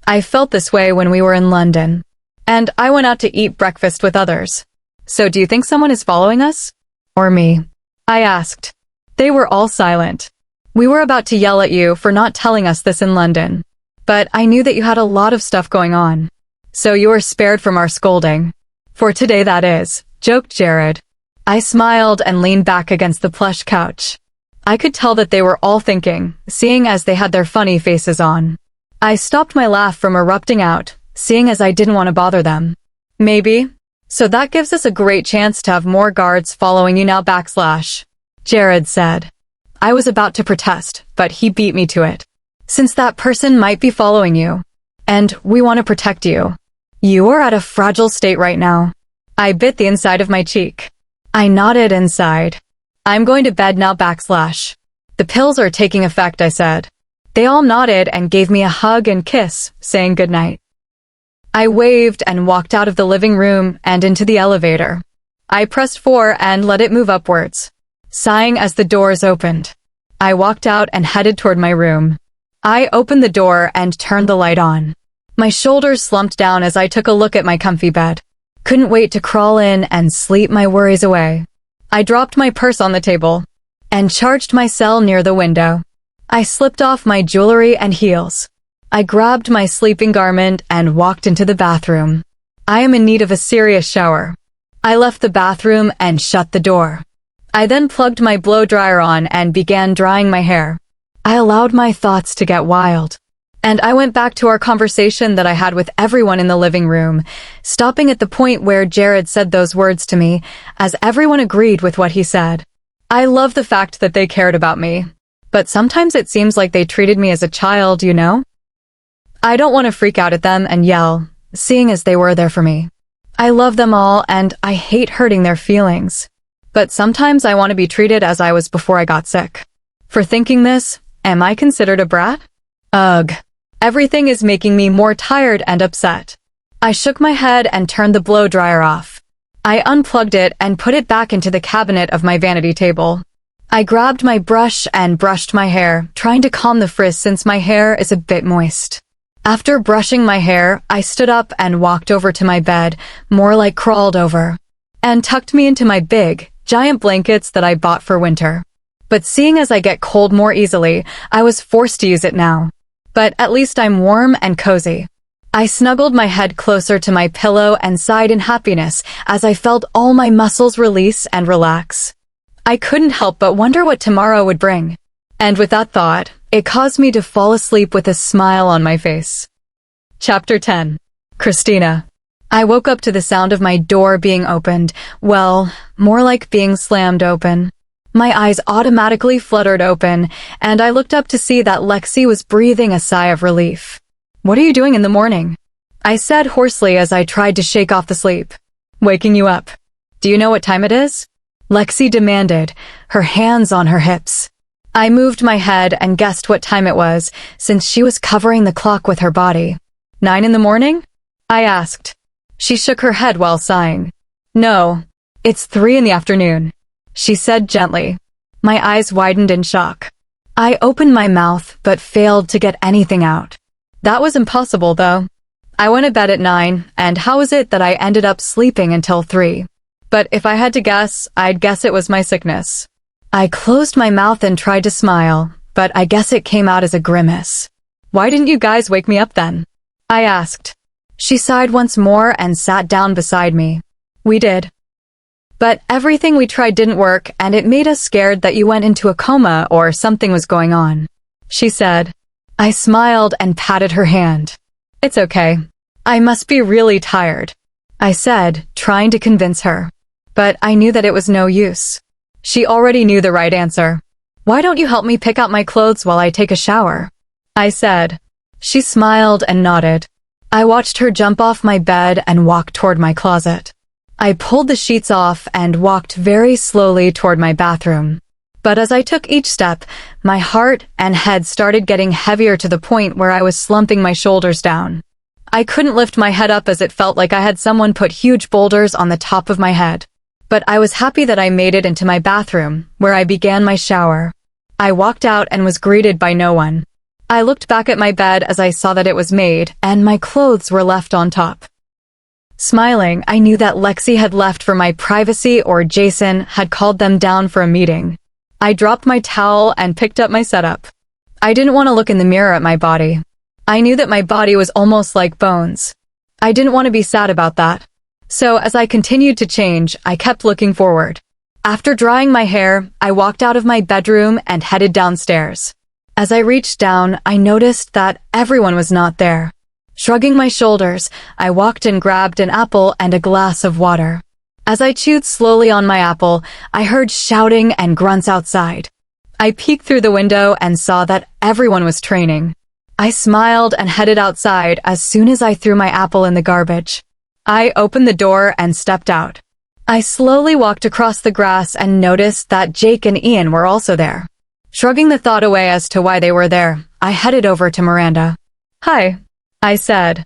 I felt this way when we were in London. And I went out to eat breakfast with others. So do you think someone is following us? Or me? I asked. They were all silent. We were about to yell at you for not telling us this in London. But I knew that you had a lot of stuff going on. So you were spared from our scolding. For today that is, joked Jared. I smiled and leaned back against the plush couch. I could tell that they were all thinking, seeing as they had their funny faces on. I stopped my laugh from erupting out, seeing as I didn't want to bother them. Maybe. So that gives us a great chance to have more guards following you now / Jared said. I was about to protest, but he beat me to it. Since that person might be following you, and we want to protect you. You are at a fragile state right now. I bit the inside of my cheek. I nodded and sighed. I'm going to bed now / The pills are taking effect, I said. They all nodded and gave me a hug and kiss, saying goodnight. I waved and walked out of the living room and into the elevator. I pressed 4 and let it move upwards, sighing as the doors opened. I walked out and headed toward my room. I opened the door and turned the light on. My shoulders slumped down as I took a look at my comfy bed. Couldn't wait to crawl in and sleep my worries away. I dropped my purse on the table and charged my cell near the window. I slipped off my jewelry and heels. I grabbed my sleeping garment and walked into the bathroom. I am in need of a serious shower. I left the bathroom and shut the door. I then plugged my blow dryer on and began drying my hair. I allowed my thoughts to get wild. And I went back to our conversation that I had with everyone in the living room, stopping at the point where Jared said those words to me, as everyone agreed with what he said. I love the fact that they cared about me. But sometimes it seems like they treated me as a child, you know? I don't want to freak out at them and yell, seeing as they were there for me. I love them all and I hate hurting their feelings. But sometimes I want to be treated as I was before I got sick. For thinking this, am I considered a brat? Ugh. Everything is making me more tired and upset. I shook my head and turned the blow dryer off. I unplugged it and put it back into the cabinet of my vanity table. I grabbed my brush and brushed my hair, trying to calm the frizz since my hair is a bit moist. After brushing my hair, I stood up and walked over to my bed, more like crawled over, and tucked me into my big, giant blankets that I bought for winter. But seeing as I get cold more easily, I was forced to use it now. But at least I'm warm and cozy. I snuggled my head closer to my pillow and sighed in happiness as I felt all my muscles release and relax. I couldn't help but wonder what tomorrow would bring. And with that thought, it caused me to fall asleep with a smile on my face. Chapter 10. Christina. I woke up to the sound of my door being opened, well, more like being slammed open. My eyes automatically fluttered open, and I looked up to see that Lexi was breathing a sigh of relief. What are you doing in the morning? I said hoarsely as I tried to shake off the sleep. Waking you up. Do you know what time it is? Lexi demanded, her hands on her hips. I moved my head and guessed what time it was, since she was covering the clock with her body. 9 in the morning? I asked. She shook her head while sighing. No, it's 3 in the afternoon, she said gently. My eyes widened in shock. I opened my mouth but failed to get anything out. That was impossible, though. I went to bed at 9, and how is it that I ended up sleeping until 3? But if I had to guess, I'd guess it was my sickness. I closed my mouth and tried to smile, but I guess it came out as a grimace. Why didn't you guys wake me up then? I asked. She sighed once more and sat down beside me. We did. But everything we tried didn't work, and it made us scared that you went into a coma or something was going on, she said. I smiled and patted her hand. It's okay. I must be really tired, I said, trying to convince her. But I knew that it was no use. She already knew the right answer. Why don't you help me pick out my clothes while I take a shower? I said. She smiled and nodded. I watched her jump off my bed and walk toward my closet. I pulled the sheets off and walked very slowly toward my bathroom. But as I took each step, my heart and head started getting heavier to the point where I was slumping my shoulders down. I couldn't lift my head up as it felt like I had someone put huge boulders on the top of my head. But I was happy that I made it into my bathroom, where I began my shower. I walked out and was greeted by no one. I looked back at my bed as I saw that it was made, and my clothes were left on top. Smiling, I knew that Lexi had left for my privacy or Jason had called them down for a meeting. I dropped my towel and picked up my setup. I didn't want to look in the mirror at my body. I knew that my body was almost like bones. I didn't want to be sad about that. So as I continued to change, I kept looking forward. After drying my hair, I walked out of my bedroom and headed downstairs. As I reached down, I noticed that everyone was not there. Shrugging my shoulders, I walked and grabbed an apple and a glass of water. As I chewed slowly on my apple, I heard shouting and grunts outside. I peeked through the window and saw that everyone was training. I smiled and headed outside as soon as I threw my apple in the garbage. I opened the door and stepped out. I slowly walked across the grass and noticed that Jake and Ian were also there. Shrugging the thought away as to why they were there, I headed over to Miranda. Hi, I said.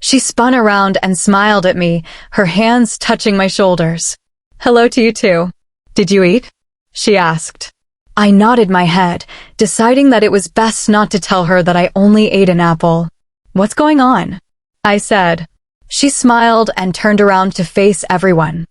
She spun around and smiled at me, her hands touching my shoulders. Hello to you too. Did you eat? She asked. I nodded my head, deciding that it was best not to tell her that I only ate an apple. What's going on? I said. She smiled and turned around to face everyone.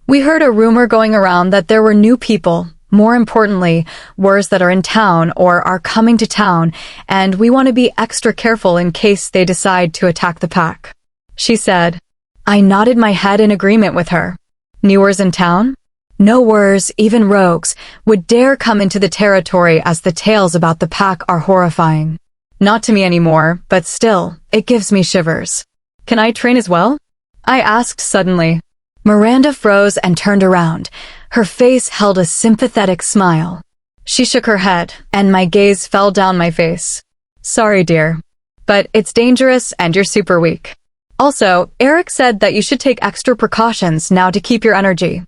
We heard a rumor going around that there were new people, more importantly, wars that are in town or are coming to town, and we want to be extra careful in case they decide to attack the pack, she said. I nodded my head in agreement with her. New wars in town? No wars, even rogues, would dare come into the territory as the tales about the pack are horrifying. Not to me anymore, but still, it gives me shivers. Can I train as well? I asked suddenly. Miranda froze and turned around. Her face held a sympathetic smile. She shook her head, and my gaze fell down my face. Sorry, dear. But it's dangerous and you're super weak. Also, Eric said that you should take extra precautions now to keep your energy.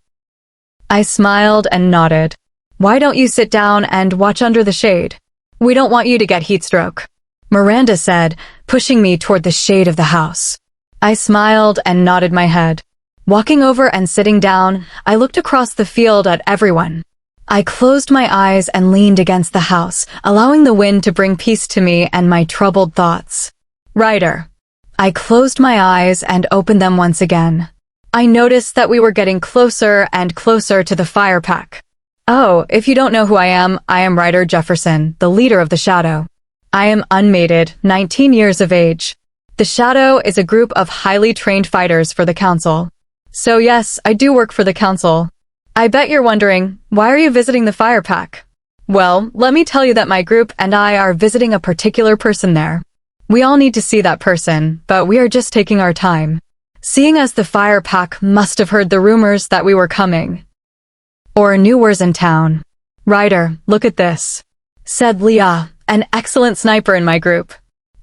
I smiled and nodded. Why don't you sit down and watch under the shade? We don't want you to get heat stroke, Miranda said, pushing me toward the shade of the house. I smiled and nodded my head. Walking over and sitting down, I looked across the field at everyone. I closed my eyes and leaned against the house, allowing the wind to bring peace to me and my troubled thoughts. Ryder. I closed my eyes and opened them once again. I noticed that we were getting closer and closer to the fire pack. Oh, if you don't know who I am Ryder Jefferson, the leader of the Shadow. I am unmated, 19 years of age. The Shadow is a group of highly trained fighters for the Council. So yes, I do work for the Council. I bet you're wondering, why are you visiting the fire pack? Well, let me tell you that my group and I are visiting a particular person there. We all need to see that person, but we are just taking our time. Seeing as the fire pack must have heard the rumors that we were coming. Or new wars in town. Ryder, look at this, said Leah, an excellent sniper in my group.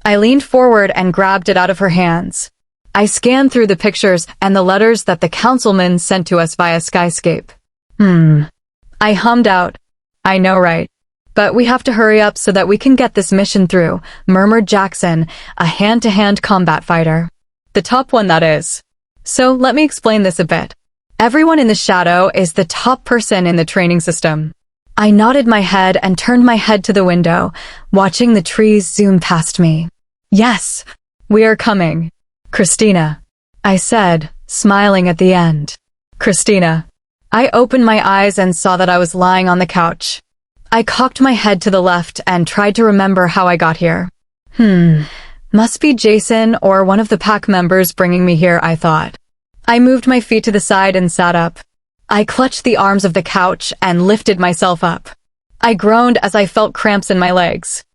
I leaned forward and grabbed it out of her hands. I scanned through the pictures and the letters that the councilman sent to us via Skyscape. I hummed out. I know, right? But we have to hurry up so that we can get this mission through, murmured Jackson, a hand-to-hand combat fighter. The top one, that is. So let me explain this a bit. Everyone in the Shadow is the top person in the training system. I nodded my head and turned my head to the window, watching the trees zoom past me. Yes, we are coming. Christina, I said, smiling at the end. Christina. I opened my eyes and saw that I was lying on the couch. I cocked my head to the left and tried to remember how I got here. Must be Jason or one of the pack members bringing me here, I thought. I moved my feet to the side and sat up. I clutched the arms of the couch and lifted myself up. I groaned as I felt cramps in my legs.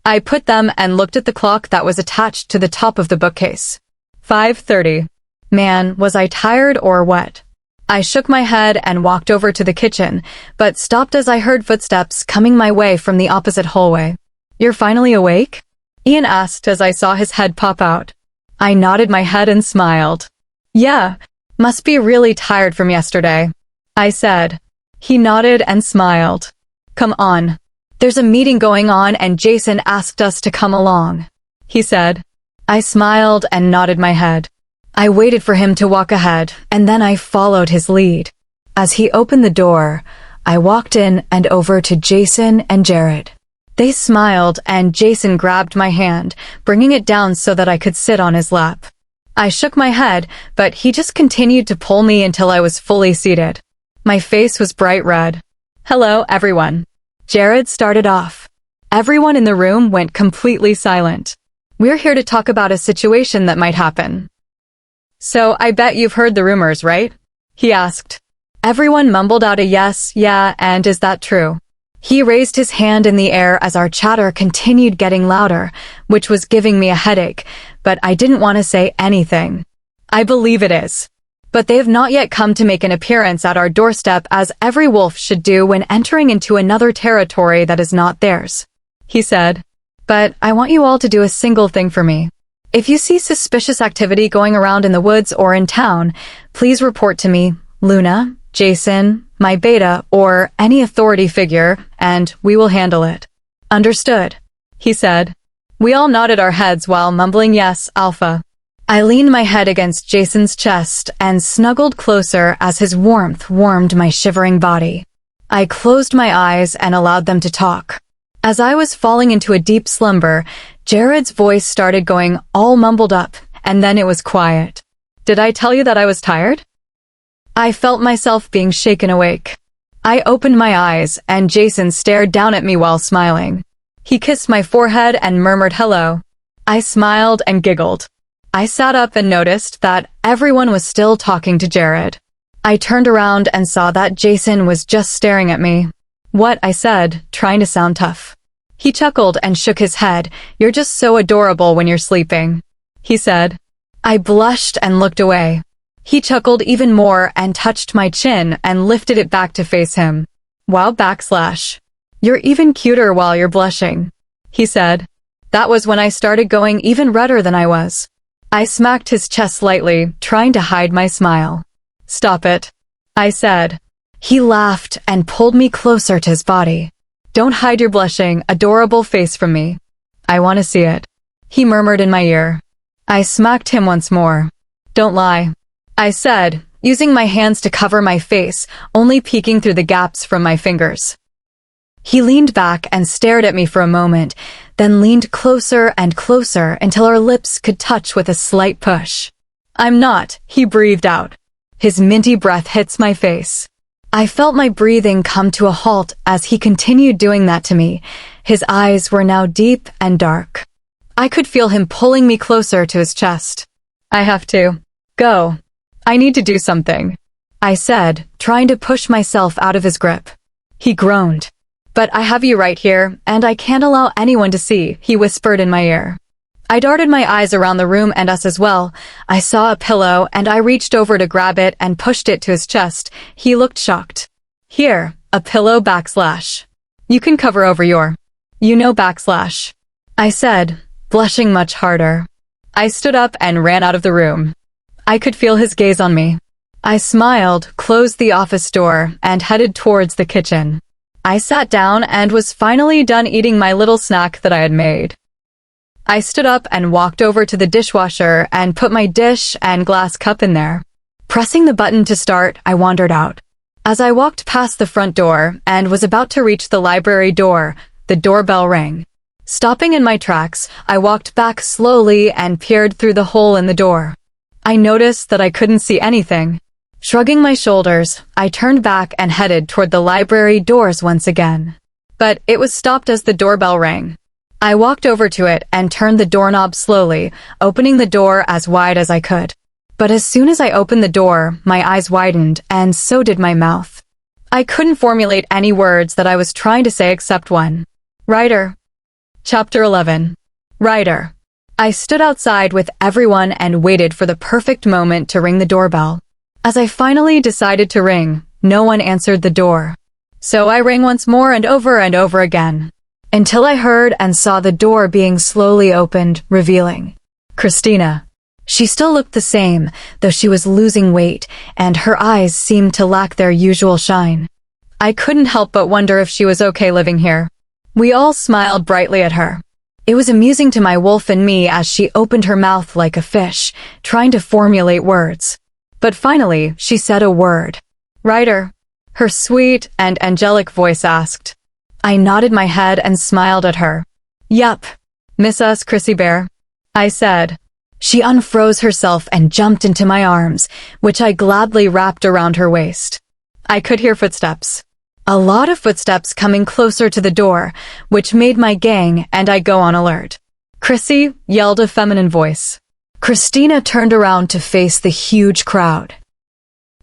I put them and looked at the clock that was attached to the top of the bookcase. 5:30. Man, was I tired or what? I shook my head and walked over to the kitchen, but stopped as I heard footsteps coming my way from the opposite hallway. You're finally awake? Ian asked as I saw his head pop out. I nodded my head and smiled. Yeah, must be really tired from yesterday, I said. He nodded and smiled. Come on. There's a meeting going on and Jason asked us to come along, he said. I smiled and nodded my head. I waited for him to walk ahead, and then I followed his lead. As he opened the door, I walked in and over to Jason and Jared. They smiled, and Jason grabbed my hand, bringing it down so that I could sit on his lap. I shook my head, but he just continued to pull me until I was fully seated. My face was bright red. Hello, everyone. Jared started off. Everyone in the room went completely silent. We're here to talk about a situation that might happen. So I bet you've heard the rumors, right? He asked. Everyone mumbled out a yes, yeah, and is that true? He raised his hand in the air as our chatter continued getting louder, which was giving me a headache, but I didn't want to say anything. I believe it is. But they have not yet come to make an appearance at our doorstep as every wolf should do when entering into another territory that is not theirs, he said. But I want you all to do a single thing for me. If you see suspicious activity going around in the woods or in town, please report to me, Luna, Jason, my beta, or any authority figure, and we will handle it. Understood, he said. We all nodded our heads while mumbling yes, Alpha. I leaned my head against Jason's chest and snuggled closer as his warmth warmed my shivering body. I closed my eyes and allowed them to talk. As I was falling into a deep slumber, Jared's voice started going all mumbled up, and then it was quiet. Did I tell you that I was tired? I felt myself being shaken awake. I opened my eyes, and Jason stared down at me while smiling. He kissed my forehead and murmured hello. I smiled and giggled. I sat up and noticed that everyone was still talking to Jared. I turned around and saw that Jason was just staring at me. What, I said, trying to sound tough. He chuckled and shook his head. You're just so adorable when you're sleeping, he said. I blushed and looked away. He chuckled even more and touched my chin and lifted it back to face him. Wow, /. You're even cuter while you're blushing, he said. That was when I started going even redder than I was. I smacked his chest lightly, trying to hide my smile. Stop it, I said. He laughed and pulled me closer to his body. Don't hide your blushing, adorable face from me. I want to see it, he murmured in my ear. I smacked him once more. Don't lie, I said, using my hands to cover my face, only peeking through the gaps from my fingers. He leaned back and stared at me for a moment, then leaned closer and closer until our lips could touch with a slight push. I'm not, he breathed out. His minty breath hits my face. I felt my breathing come to a halt as he continued doing that to me. His eyes were now deep and dark. I could feel him pulling me closer to his chest. I have to go. I need to do something, I said, trying to push myself out of his grip. He groaned. But I have you right here, and I can't allow anyone to see, he whispered in my ear. I darted my eyes around the room and us as well. I saw a pillow, and I reached over to grab it and pushed it to his chest. He looked shocked. Here, a pillow /. You can cover over your, /. I said, blushing much harder. I stood up and ran out of the room. I could feel his gaze on me. I smiled, closed the office door, and headed towards the kitchen. I sat down and was finally done eating my little snack that I had made. I stood up and walked over to the dishwasher and put my dish and glass cup in there. Pressing the button to start, I wandered out. As I walked past the front door and was about to reach the library door, the doorbell rang. Stopping in my tracks, I walked back slowly and peered through the hole in the door. I noticed that I couldn't see anything. Shrugging my shoulders, I turned back and headed toward the library doors once again. But it was stopped as the doorbell rang. I walked over to it and turned the doorknob slowly, opening the door as wide as I could. But as soon as I opened the door, my eyes widened, and so did my mouth. I couldn't formulate any words that I was trying to say except one. Ryder. Chapter 11. Ryder. I stood outside with everyone and waited for the perfect moment to ring the doorbell. As I finally decided to ring, no one answered the door. So I rang once more and over again, until I heard and saw the door being slowly opened, revealing Christina. She still looked the same, though she was losing weight, and her eyes seemed to lack their usual shine. I couldn't help but wonder if she was okay living here. We all smiled brightly at her. It was amusing to my wolf and me as she opened her mouth like a fish, trying to formulate words. But finally, she said a word. Ryder. Her sweet and angelic voice asked. I nodded my head and smiled at her. Yup. Miss us, Chrissy Bear? I said. She unfroze herself and jumped into my arms, which I gladly wrapped around her waist. I could hear footsteps. A lot of footsteps coming closer to the door, which made my gang and I go on alert. Chrissy, yelled a feminine voice. Christina turned around to face the huge crowd.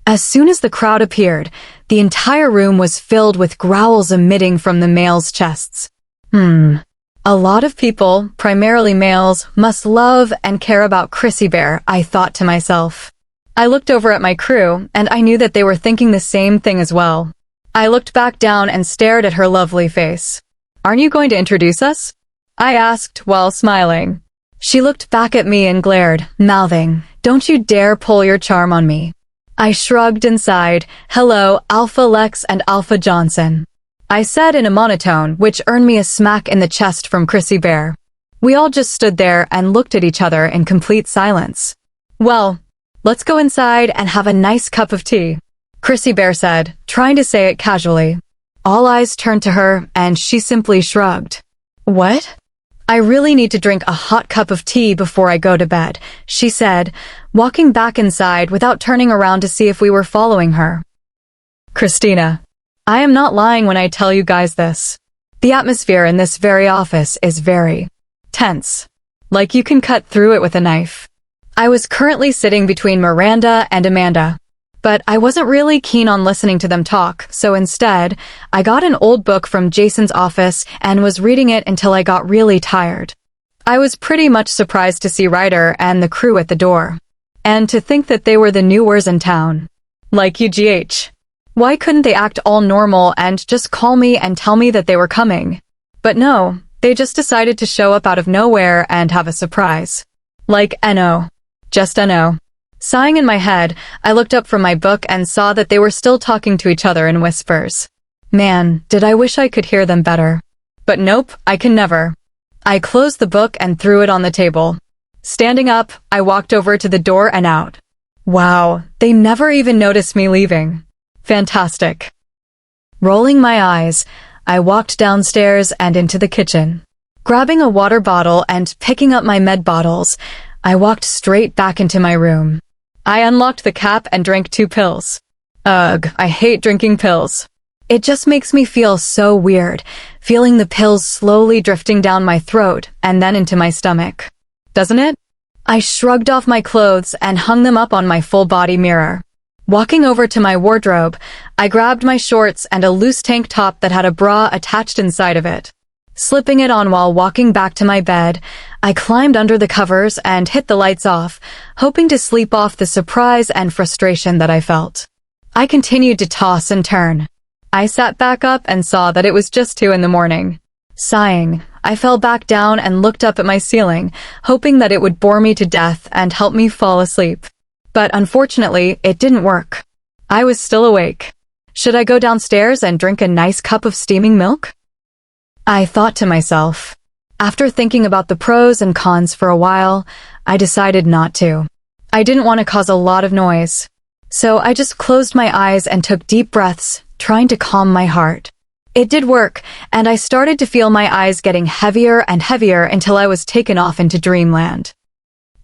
As soon as the crowd appeared, the entire room was filled with growls emitting from the males' chests. A lot of people, primarily males, must love and care about Chrissy Bear, I thought to myself. I looked over at my crew, and I knew that they were thinking the same thing as well. I looked back down and stared at her lovely face. Aren't you going to introduce us? I asked while smiling. She looked back at me and glared, mouthing, Don't you dare pull your charm on me. I shrugged and sighed, Hello, Alpha Lex and Alpha Johnson. I said in a monotone, which earned me a smack in the chest from Chrissy Bear. We all just stood there and looked at each other in complete silence. Well, let's go inside and have a nice cup of tea, Chrissy Bear said, trying to say it casually. All eyes turned to her, and she simply shrugged. What? I really need to drink a hot cup of tea before I go to bed, she said, walking back inside without turning around to see if we were following her. Christina. I am not lying when I tell you guys this. The atmosphere in this very office is very tense. Like you can cut through it with a knife. I was currently sitting between Miranda and Amanda, but I wasn't really keen on listening to them talk, so instead, I got an old book from Jason's office and was reading it until I got really tired. I was pretty much surprised to see Ryder and the crew at the door, and to think that they were the newers in town. Like UGH. Why couldn't they act all normal and just call me and tell me that they were coming? But no, they just decided to show up out of nowhere and have a surprise. Like NO. Just NO. Sighing in my head, I looked up from my book and saw that they were still talking to each other in whispers. Man, did I wish I could hear them better. But nope, I can never. I closed the book and threw it on the table. Standing up, I walked over to the door and out. Wow, they never even noticed me leaving. Fantastic. Rolling my eyes, I walked downstairs and into the kitchen. Grabbing a water bottle and picking up my med bottles, I walked straight back into my room. I unlocked the cap and drank 2 pills. Ugh, I hate drinking pills. It just makes me feel so weird, feeling the pills slowly drifting down my throat and then into my stomach. Doesn't it? I shrugged off my clothes and hung them up on my full-body mirror. Walking over to my wardrobe, I grabbed my shorts and a loose tank top that had a bra attached inside of it. Slipping it on while walking back to my bed, I climbed under the covers and hit the lights off, hoping to sleep off the surprise and frustration that I felt. I continued to toss and turn. I sat back up and saw that it was just 2 in the morning. Sighing, I fell back down and looked up at my ceiling, hoping that it would bore me to death and help me fall asleep. But unfortunately, it didn't work. I was still awake. Should I go downstairs and drink a nice cup of steaming milk? I thought to myself. After thinking about the pros and cons for a while, I decided not to. I didn't want to cause a lot of noise. So I just closed my eyes and took deep breaths, trying to calm my heart. It did work, and I started to feel my eyes getting heavier and heavier until I was taken off into dreamland.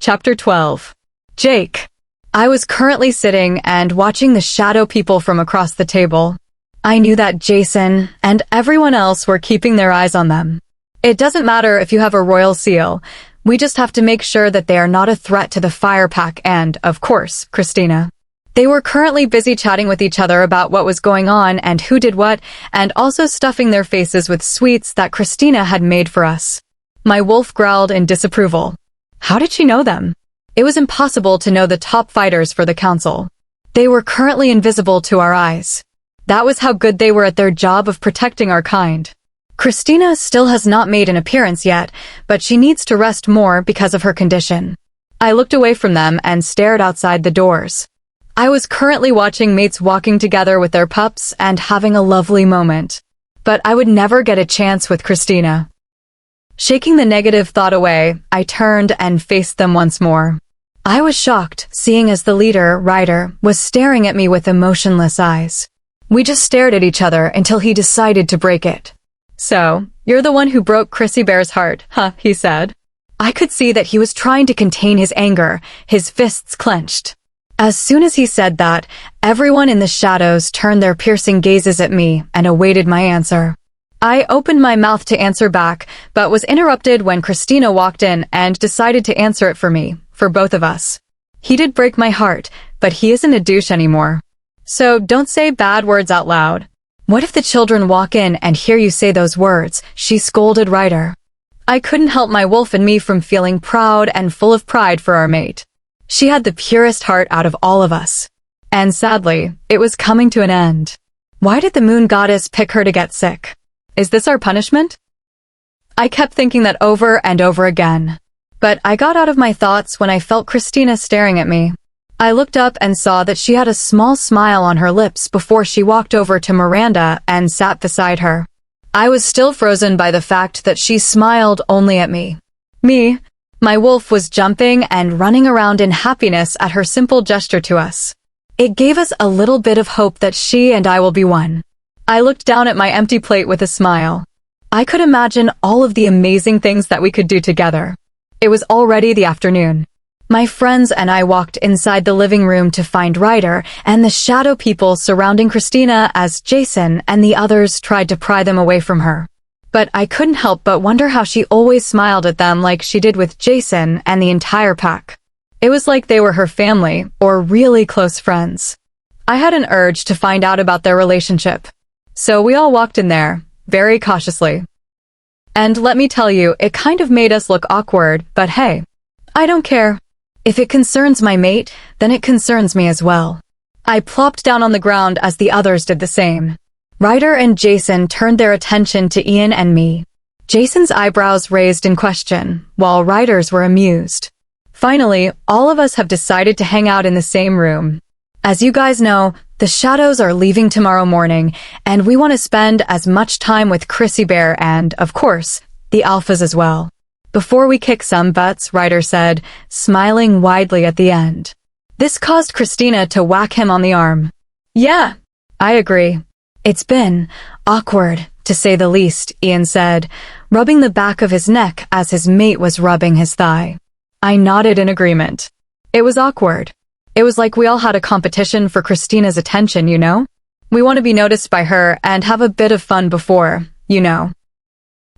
Chapter 12. Jake. I was currently sitting and watching the shadow people from across the table. I knew that Jason and everyone else were keeping their eyes on them. It doesn't matter if you have a royal seal. We just have to make sure that they are not a threat to the fire pack and, of course, Christina. They were currently busy chatting with each other about what was going on and who did what, and also stuffing their faces with sweets that Christina had made for us. My wolf growled in disapproval. How did she know them? It was impossible to know the top fighters for the council. They were currently invisible to our eyes. That was how good they were at their job of protecting our kind. Christina still has not made an appearance yet, but she needs to rest more because of her condition. I looked away from them and stared outside the doors. I was currently watching mates walking together with their pups and having a lovely moment. But I would never get a chance with Christina. Shaking the negative thought away, I turned and faced them once more. I was shocked, seeing as the leader, Ryder, was staring at me with emotionless eyes. We just stared at each other until he decided to break it. So, you're the one who broke Chrissy Bear's heart, huh, he said. I could see that he was trying to contain his anger, his fists clenched. As soon as he said that, everyone in the shadows turned their piercing gazes at me and awaited my answer. I opened my mouth to answer back, but was interrupted when Christina walked in and decided to answer it for me, for both of us. He did break my heart, but he isn't a douche anymore. So don't say bad words out loud. What if the children walk in and hear you say those words? She scolded Ryder. I couldn't help my wolf in me from feeling proud and full of pride for our mate. She had the purest heart out of all of us. And sadly, it was coming to an end. Why did the moon goddess pick her to get sick? Is this our punishment? I kept thinking that over and over again. But I got out of my thoughts when I felt Christina staring at me. I looked up and saw that she had a small smile on her lips before she walked over to Miranda and sat beside her. I was still frozen by the fact that she smiled only at me. My wolf was jumping and running around in happiness at her simple gesture to us. It gave us a little bit of hope that she and I will be one. I looked down at my empty plate with a smile. I could imagine all of the amazing things that we could do together. It was already the afternoon. My friends and I walked inside the living room to find Ryder and the shadow people surrounding Christina as Jason and the others tried to pry them away from her. But I couldn't help but wonder how she always smiled at them like she did with Jason and the entire pack. It was like they were her family or really close friends. I had an urge to find out about their relationship. So we all walked in there, very cautiously. And let me tell you, it kind of made us look awkward, but hey, I don't care. If it concerns my mate, then it concerns me as well. I plopped down on the ground as the others did the same. Ryder and Jason turned their attention to Ian and me. Jason's eyebrows raised in question, while Ryder's were amused. Finally, all of us have decided to hang out in the same room. As you guys know, the shadows are leaving tomorrow morning, and we want to spend as much time with Chrissy Bear and, of course, the alphas as well. Before we kick some butts, Ryder said, smiling widely at the end. This caused Christina to whack him on the arm. Yeah, I agree. It's been awkward, to say the least, Ian said, rubbing the back of his neck as his mate was rubbing his thigh. I nodded in agreement. It was awkward. It was like we all had a competition for Christina's attention, you know? We want to be noticed by her and have a bit of fun before, you know.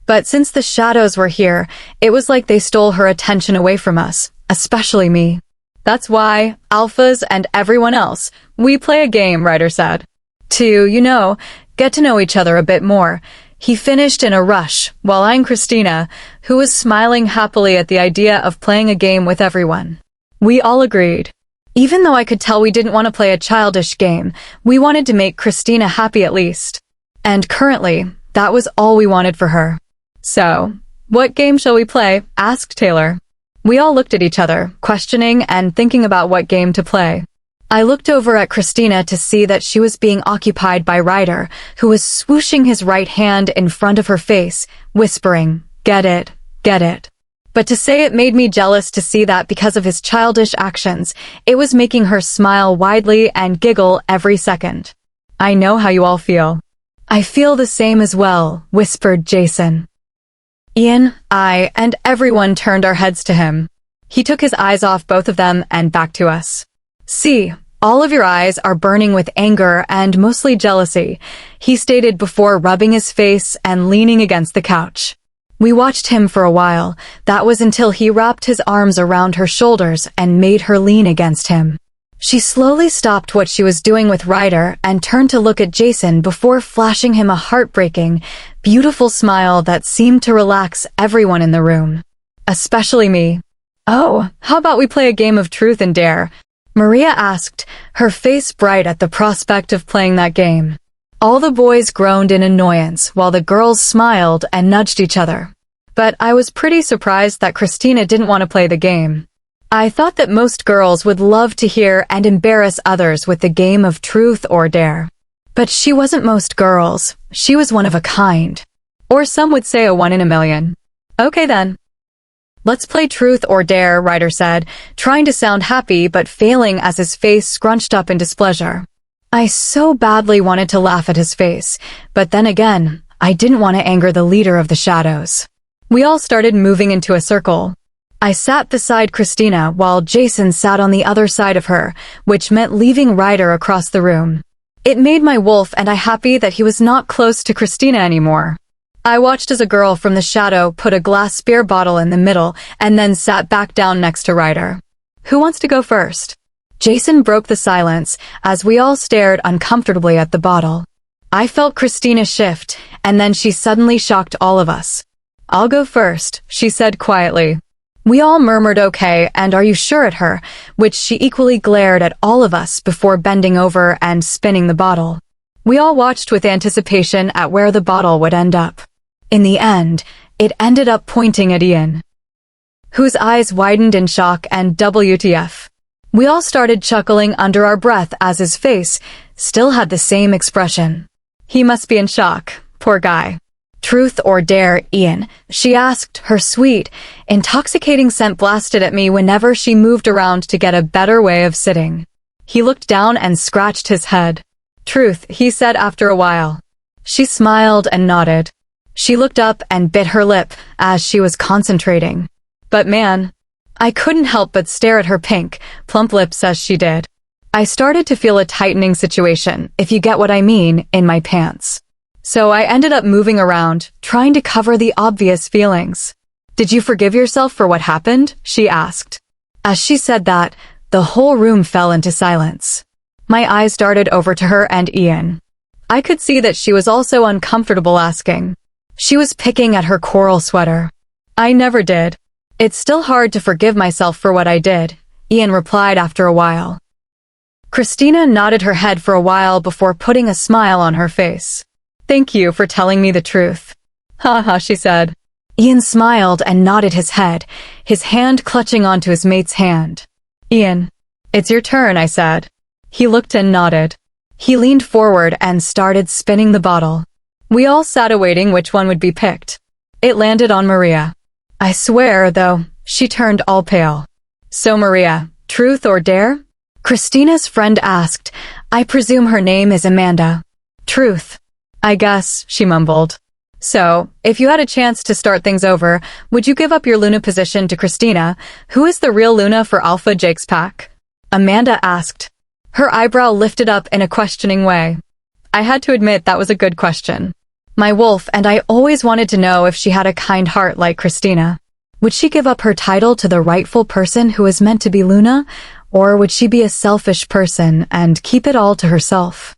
But since the shadows were here, it was like they stole her attention away from us, especially me. That's why, alphas and everyone else, we play a game, Ryder said. To, get to know each other a bit more. He finished in a rush, while eyeing Christina, who was smiling happily at the idea of playing a game with everyone. We all agreed. Even though I could tell we didn't want to play a childish game, we wanted to make Christina happy at least. And currently, that was all we wanted for her. So, what game shall we play? Asked Taylor. We all looked at each other, questioning and thinking about what game to play. I looked over at Christina to see that she was being occupied by Ryder, who was swooshing his right hand in front of her face, whispering, "Get it, get it." But to say it made me jealous to see that because of his childish actions, it was making her smile widely and giggle every second. I know how you all feel. I feel the same as well, whispered Jason. Ian, I, and everyone turned our heads to him. He took his eyes off both of them and back to us. "See, all of your eyes are burning with anger and mostly jealousy," he stated before rubbing his face and leaning against the couch. We watched him for a while. That was until he wrapped his arms around her shoulders and made her lean against him. She slowly stopped what she was doing with Ryder and turned to look at Jason before flashing him a heartbreaking, beautiful smile that seemed to relax everyone in the room. Especially me. "Oh, how about we play a game of truth and dare?" Maria asked, her face bright at the prospect of playing that game. All the boys groaned in annoyance while the girls smiled and nudged each other. But I was pretty surprised that Christina didn't want to play the game. I thought that most girls would love to hear and embarrass others with the game of truth or dare. But she wasn't most girls. She was one of a kind. Or some would say a 1 in a million. "Okay then. Let's play truth or dare," Ryder said, trying to sound happy but failing as his face scrunched up in displeasure. I so badly wanted to laugh at his face, but then again, I didn't want to anger the leader of the shadows. We all started moving into a circle. I sat beside Christina while Jason sat on the other side of her, which meant leaving Ryder across the room. It made my wolf and I happy that he was not close to Christina anymore. I watched as a girl from the shadow put a glass beer bottle in the middle and then sat back down next to Ryder. "Who wants to go first?" Jason broke the silence as we all stared uncomfortably at the bottle. I felt Christina shift, and then she suddenly shocked all of us. "I'll go first," she said quietly. We all murmured okay and "Are you sure?" at her, which she equally glared at all of us before bending over and spinning the bottle. We all watched with anticipation at where the bottle would end up. In the end, it ended up pointing at Ian, whose eyes widened in shock and WTF. We all started chuckling under our breath as his face still had the same expression. He must be in shock, poor guy. "Truth or dare, Ian?" she asked, her sweet, intoxicating scent blasted at me whenever she moved around to get a better way of sitting. He looked down and scratched his head. "Truth," he said after a while. She smiled and nodded. She looked up and bit her lip as she was concentrating. But man, I couldn't help but stare at her pink, plump lips as she did. I started to feel a tightening situation, if you get what I mean, in my pants. So I ended up moving around, trying to cover the obvious feelings. "Did you forgive yourself for what happened?" she asked. As she said that, the whole room fell into silence. My eyes darted over to her and Ian. I could see that she was also uncomfortable asking. She was picking at her coral sweater. "I never did. It's still hard to forgive myself for what I did," Ian replied after a while. Christina nodded her head for a while before putting a smile on her face. "Thank you for telling me the truth." "Haha," she said. Ian smiled and nodded his head, his hand clutching onto his mate's hand. "Ian, it's your turn," I said. He looked and nodded. He leaned forward and started spinning the bottle. We all sat awaiting which one would be picked. It landed on Maria. I swear, though, she turned all pale. "So Maria, truth or dare?" Christina's friend asked. I presume her name is Amanda. "Truth, I guess," she mumbled. "So, if you had a chance to start things over, would you give up your Luna position to Christina? Who is the real Luna for Alpha Jake's pack?" Amanda asked. Her eyebrow lifted up in a questioning way. I had to admit that was a good question. My wolf and I always wanted to know if she had a kind heart like Christina. Would she give up her title to the rightful person who was meant to be Luna, or would she be a selfish person and keep it all to herself?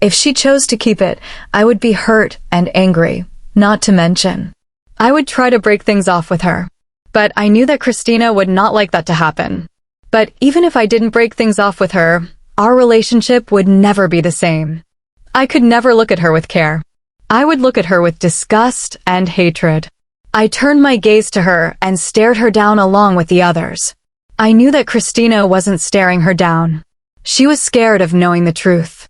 If she chose to keep it, I would be hurt and angry, not to mention. I would try to break things off with her. But I knew that Christina would not like that to happen. But even if I didn't break things off with her, our relationship would never be the same. I could never look at her with care. I would look at her with disgust and hatred. I turned my gaze to her and stared her down along with the others. I knew that Christina wasn't staring her down. She was scared of knowing the truth.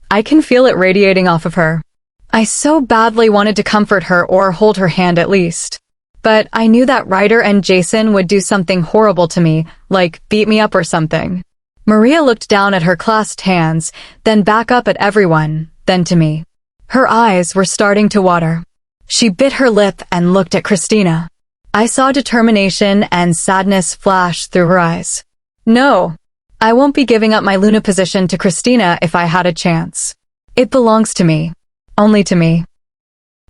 I can feel it radiating off of her. I so badly wanted to comfort her or hold her hand at least. But I knew that Ryder and Jason would do something horrible to me, like beat me up or something. Maria looked down at her clasped hands, then back up at everyone, then to me. Her eyes were starting to water. She bit her lip and looked at Christina. I saw determination and sadness flash through her eyes. No, I won't be giving up my Luna position to Christina if I had a chance. It belongs to me. Only to me,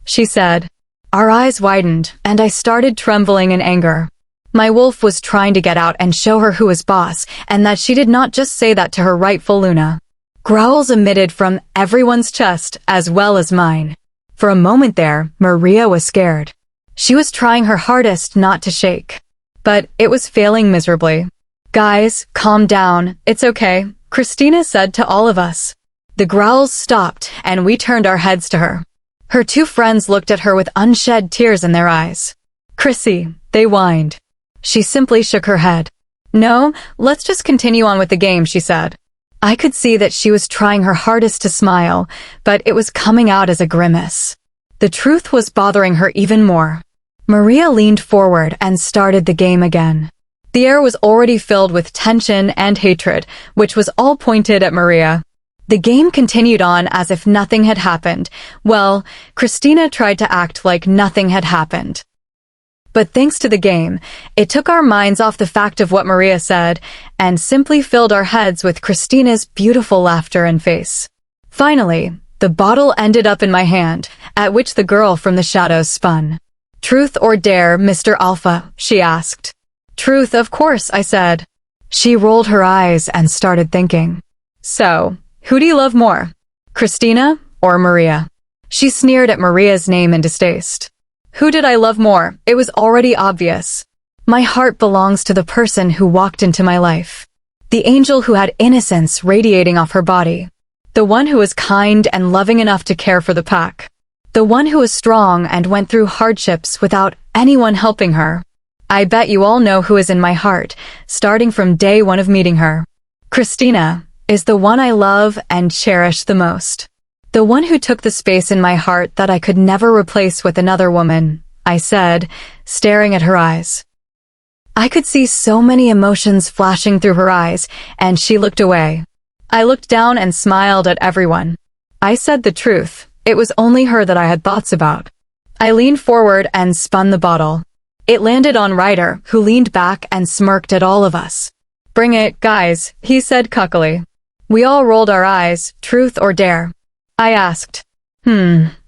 she said. Our eyes widened, and I started trembling in anger. My wolf was trying to get out and show her who was boss, and that she did not just say that to her rightful Luna. Growls emitted from everyone's chest as well as mine. For a moment there, Maria was scared. She was trying her hardest not to shake. But it was failing miserably. Guys, calm down, it's okay, Christina said to all of us. The growls stopped, and we turned our heads to her. Her two friends looked at her with unshed tears in their eyes. Chrissy, they whined. She simply shook her head. No, let's just continue on with the game, she said. I could see that she was trying her hardest to smile, but it was coming out as a grimace. The truth was bothering her even more. Maria leaned forward and started the game again. The air was already filled with tension and hatred, which was all pointed at Maria. The game continued on as if nothing had happened. Well, Christina tried to act like nothing had happened. But thanks to the game, it took our minds off the fact of what Maria said and simply filled our heads with Christina's beautiful laughter and face. Finally, the bottle ended up in my hand, at which the girl from the shadows spun. Truth or dare, Mr. Alpha? She asked. Truth, of course, I said. She rolled her eyes and started thinking. So, who do you love more? Christina or Maria? She sneered at Maria's name in distaste. Who did I love more? It was already obvious. My heart belongs to the person who walked into my life. The angel who had innocence radiating off her body. The one who was kind and loving enough to care for the pack. The one who was strong and went through hardships without anyone helping her. I bet you all know who is in my heart, starting from day one of meeting her. Christina is the one I love and cherish the most. The one who took the space in my heart that I could never replace with another woman, I said, staring at her eyes. I could see so many emotions flashing through her eyes, and she looked away. I looked down and smiled at everyone. I said the truth. It was only her that I had thoughts about. I leaned forward and spun the bottle. It landed on Ryder, who leaned back and smirked at all of us. Bring it, guys, he said cuckily. We all rolled our eyes. Truth or dare? I asked.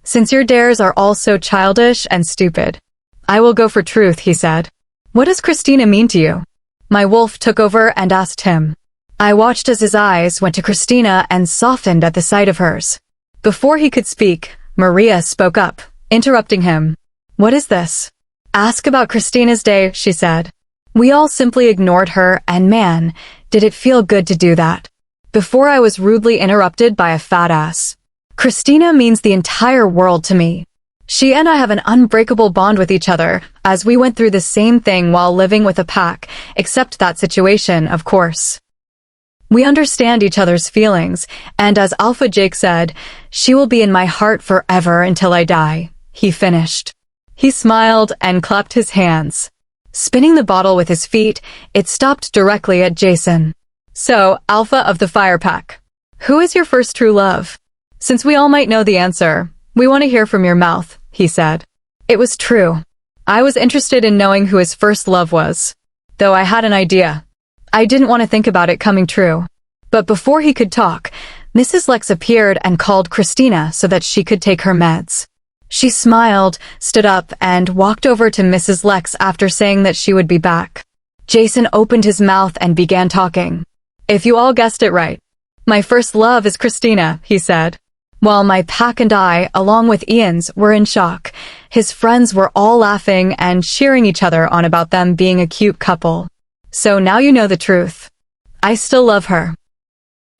Since your dares are all so childish and stupid. I will go for truth, he said. What does Christina mean to you? My wolf took over and asked him. I watched as his eyes went to Christina and softened at the sight of hers. Before he could speak, Maria spoke up, interrupting him. What is this? Ask about Christina's day, she said. We all simply ignored her, and man, did it feel good to do that. Before I was rudely interrupted by a fat ass. Christina means the entire world to me. She and I have an unbreakable bond with each other, as we went through the same thing while living with a pack, except that situation, of course. We understand each other's feelings, and as Alpha Jake said, she will be in my heart forever until I die, he finished. He smiled and clapped his hands. Spinning the bottle with his feet, it stopped directly at Jason. So, Alpha of the Fire Pack, who is your first true love? Since we all might know the answer, we want to hear from your mouth, he said. It was true. I was interested in knowing who his first love was. Though I had an idea. I didn't want to think about it coming true. But before he could talk, Mrs. Lex appeared and called Christina so that she could take her meds. She smiled, stood up, and walked over to Mrs. Lex after saying that she would be back. Jason opened his mouth and began talking. If you all guessed it right. My first love is Christina, he said. While my pack and I, along with Ian's, were in shock, his friends were all laughing and cheering each other on about them being a cute couple. So now you know the truth. I still love her.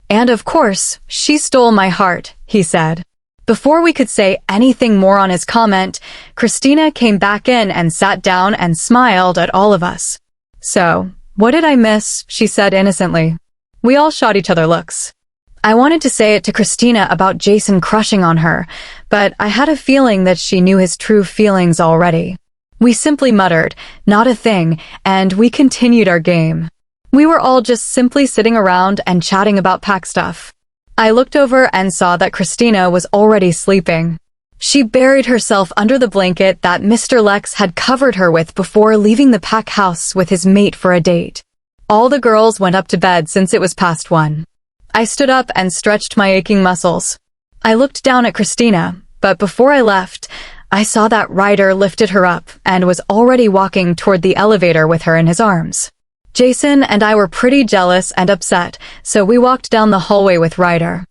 And of course, she stole my heart, he said. Before we could say anything more on his comment, Christina came back in and sat down and smiled at all of us. So, what did I miss? She said innocently. We all shot each other looks. I wanted to say it to Christina about Jason crushing on her, but I had a feeling that she knew his true feelings already. We simply muttered, not a thing, and we continued our game. We were all just simply sitting around and chatting about pack stuff. I looked over and saw that Christina was already sleeping. She buried herself under the blanket that Mr. Lex had covered her with before leaving the pack house with his mate for a date. All the girls went up to bed since it was past 1. I stood up and stretched my aching muscles. I looked down at Christina, but before I left, I saw that Ryder lifted her up and was already walking toward the elevator with her in his arms. Jason and I were pretty jealous and upset, so we walked down the hallway with Ryder.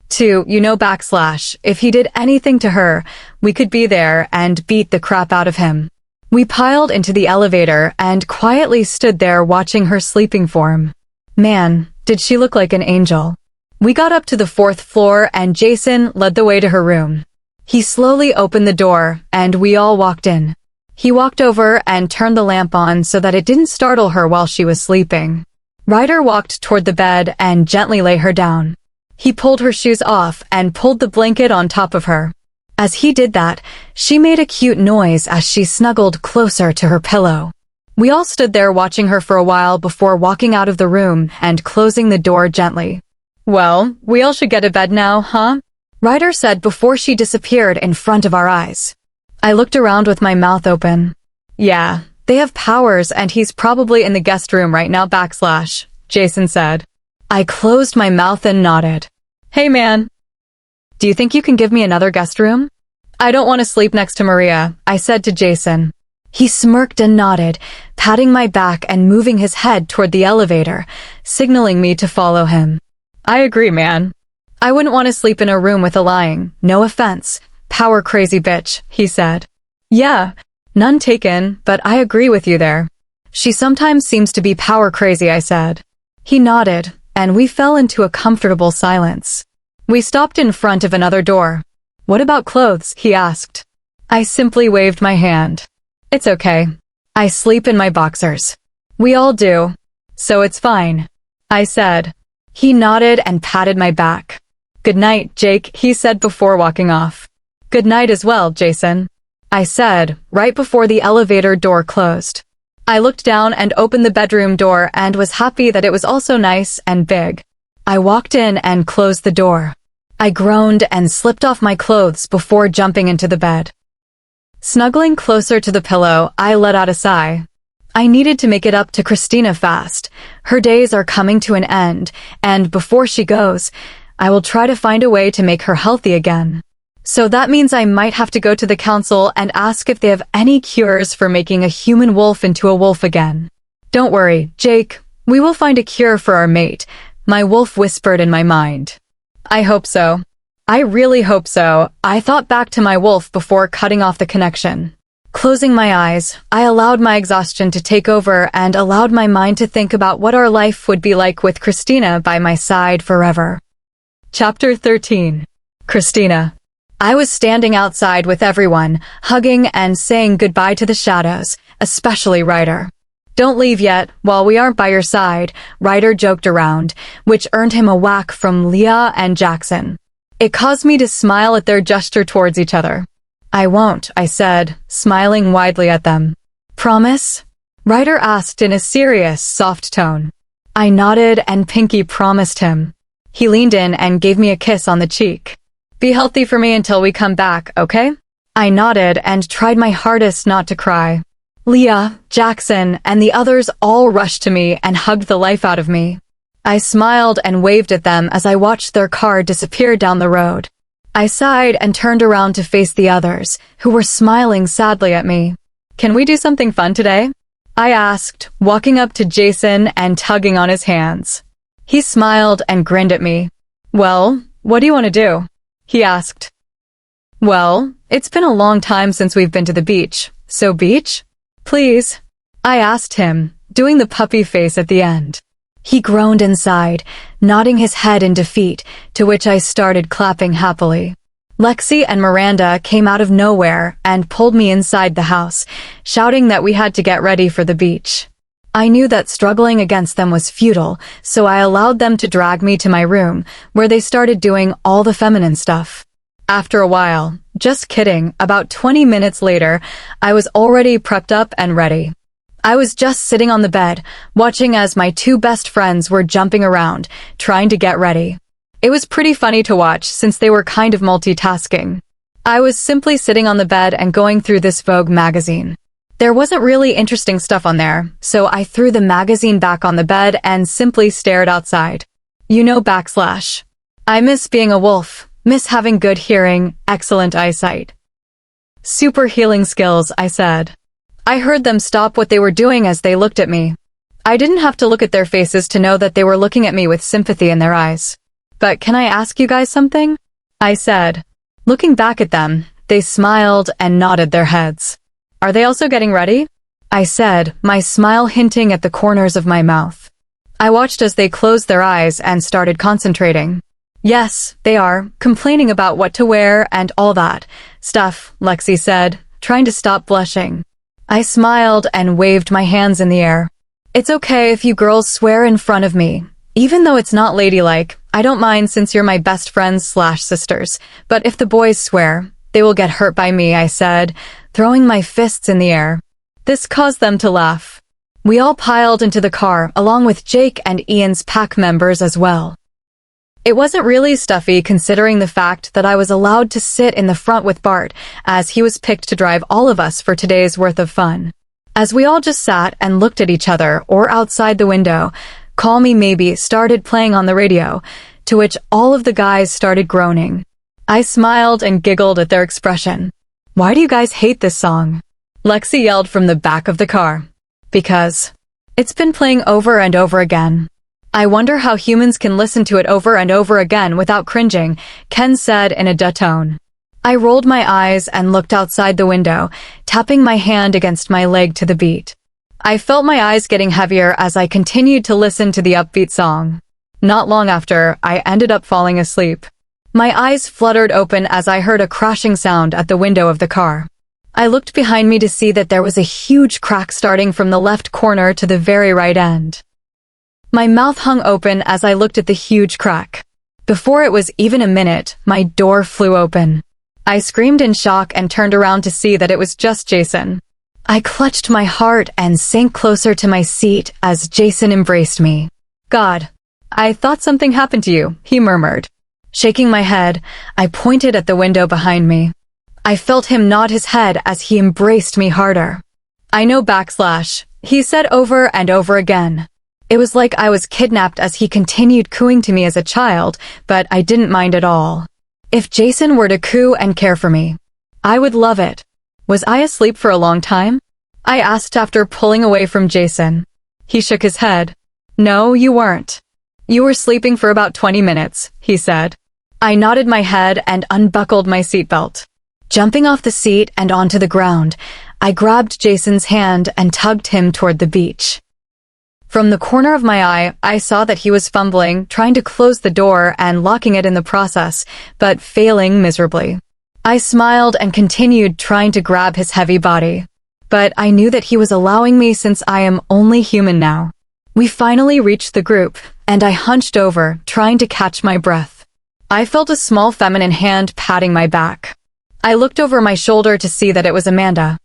If he did anything to her, we could be there and beat the crap out of him. We piled into the elevator and quietly stood there watching her sleeping form. Man, did she look like an angel. We got up to the 4th floor and Jason led the way to her room. He slowly opened the door and we all walked in. He walked over and turned the lamp on so that it didn't startle her while she was sleeping. Ryder walked toward the bed and gently lay her down. He pulled her shoes off and pulled the blanket on top of her. As he did that, she made a cute noise as she snuggled closer to her pillow. We all stood there watching her for a while before walking out of the room and closing the door gently. Well, we all should get to bed now, huh? Ryder said before she disappeared in front of our eyes. I looked around with my mouth open. Yeah, they have powers and he's probably in the guest room right now / Jason said. I closed my mouth and nodded. Hey man, do you think you can give me another guest room? I don't want to sleep next to Maria, I said to Jason. He smirked and nodded, patting my back and moving his head toward the elevator, signaling me to follow him. I agree, man. I wouldn't want to sleep in a room with a lying, no offense, power crazy bitch, he said. Yeah, none taken, but I agree with you there. She sometimes seems to be power crazy, I said. He nodded, and we fell into a comfortable silence. We stopped in front of another door. What about clothes? He asked. I simply waved my hand. It's okay. I sleep in my boxers. We all do. So it's fine, I said. He nodded and patted my back. Good night, Jake, he said before walking off. Good night as well, Jason, I said, right before the elevator door closed. I looked down and opened the bedroom door and was happy that it was also nice and big. I walked in and closed the door. I groaned and slipped off my clothes before jumping into the bed. Snuggling closer to the pillow, I let out a sigh. I needed to make it up to Christina fast. Her days are coming to an end, and before she goes, I will try to find a way to make her healthy again. So that means I might have to go to the council and ask if they have any cures for making a human wolf into a wolf again. Don't worry, Jake, we will find a cure for our mate, my wolf whispered in my mind. I hope so. I really hope so. I thought back to my wolf before cutting off the connection. Closing my eyes, I allowed my exhaustion to take over and allowed my mind to think about what our life would be like with Christina by my side forever. Chapter 13. Christina. I was standing outside with everyone, hugging and saying goodbye to the shadows, especially Ryder. Don't leave yet, while we aren't by your side, Ryder joked around, which earned him a whack from Leah and Jackson. It caused me to smile at their gesture towards each other. I won't, I said, smiling widely at them. Promise? Ryder asked in a serious, soft tone. I nodded and Pinky promised him. He leaned in and gave me a kiss on the cheek. Be healthy for me until we come back, okay? I nodded and tried my hardest not to cry. Leah, Jackson, and the others all rushed to me and hugged the life out of me. I smiled and waved at them as I watched their car disappear down the road. I sighed and turned around to face the others, who were smiling sadly at me. Can we do something fun today? I asked, walking up to Jason and tugging on his hands. He smiled and grinned at me. Well, what do you want to do? He asked. Well, it's been a long time since we've been to the beach, so beach? Please? I asked him, doing the puppy face at the end. He groaned and sighed, nodding his head in defeat, to which I started clapping happily. Lexi and Miranda came out of nowhere and pulled me inside the house, shouting that we had to get ready for the beach. I knew that struggling against them was futile, so I allowed them to drag me to my room, where they started doing all the feminine stuff. After a while, just kidding, about 20 minutes later, I was already prepped up and ready. I was just sitting on the bed, watching as my two best friends were jumping around, trying to get ready. It was pretty funny to watch since they were kind of multitasking. I was simply sitting on the bed and going through this Vogue magazine. There wasn't really interesting stuff on there, so I threw the magazine back on the bed and simply stared outside. I miss being a wolf, miss having good hearing, excellent eyesight. Super healing skills, I said. I heard them stop what they were doing as they looked at me. I didn't have to look at their faces to know that they were looking at me with sympathy in their eyes. But can I ask you guys something? I said. Looking back at them, they smiled and nodded their heads. Are they also getting ready? I said, my smile hinting at the corners of my mouth. I watched as they closed their eyes and started concentrating. Yes, they are, complaining about what to wear and all that stuff, Lexi said, trying to stop blushing. I smiled and waved my hands in the air. It's okay if you girls swear in front of me. Even though it's not ladylike, I don't mind since you're my best friends/sisters. But if the boys swear, they will get hurt by me, I said, throwing my fists in the air. This caused them to laugh. We all piled into the car, along with Jake and Ian's pack members as well. It wasn't really stuffy considering the fact that I was allowed to sit in the front with Bart, as he was picked to drive all of us for today's worth of fun. As we all just sat and looked at each other or outside the window, Call Me Maybe started playing on the radio, to which all of the guys started groaning. I smiled and giggled at their expression. Why do you guys hate this song? Lexi yelled from the back of the car. Because it's been playing over and over again. I wonder how humans can listen to it over and over again without cringing, Ken said in a duh tone. I rolled my eyes and looked outside the window, tapping my hand against my leg to the beat. I felt my eyes getting heavier as I continued to listen to the upbeat song. Not long after, I ended up falling asleep. My eyes fluttered open as I heard a crashing sound at the window of the car. I looked behind me to see that there was a huge crack starting from the left corner to the very right end. My mouth hung open as I looked at the huge crack. Before it was even a minute, my door flew open. I screamed in shock and turned around to see that it was just Jason. I clutched my heart and sank closer to my seat as Jason embraced me. God, I thought something happened to you, he murmured. Shaking my head, I pointed at the window behind me. I felt him nod his head as he embraced me harder. I know / he said over and over again. It was like I was kidnapped as he continued cooing to me as a child, but I didn't mind at all. If Jason were to coo and care for me, I would love it. Was I asleep for a long time? I asked after pulling away from Jason. He shook his head. No, you weren't. You were sleeping for about 20 minutes, he said. I nodded my head and unbuckled my seatbelt. Jumping off the seat and onto the ground, I grabbed Jason's hand and tugged him toward the beach. From the corner of my eye, I saw that he was fumbling, trying to close the door and locking it in the process, but failing miserably. I smiled and continued trying to grab his heavy body. But I knew that he was allowing me since I am only human now. We finally reached the group, and I hunched over, trying to catch my breath. I felt a small feminine hand patting my back. I looked over my shoulder to see that it was Amanda.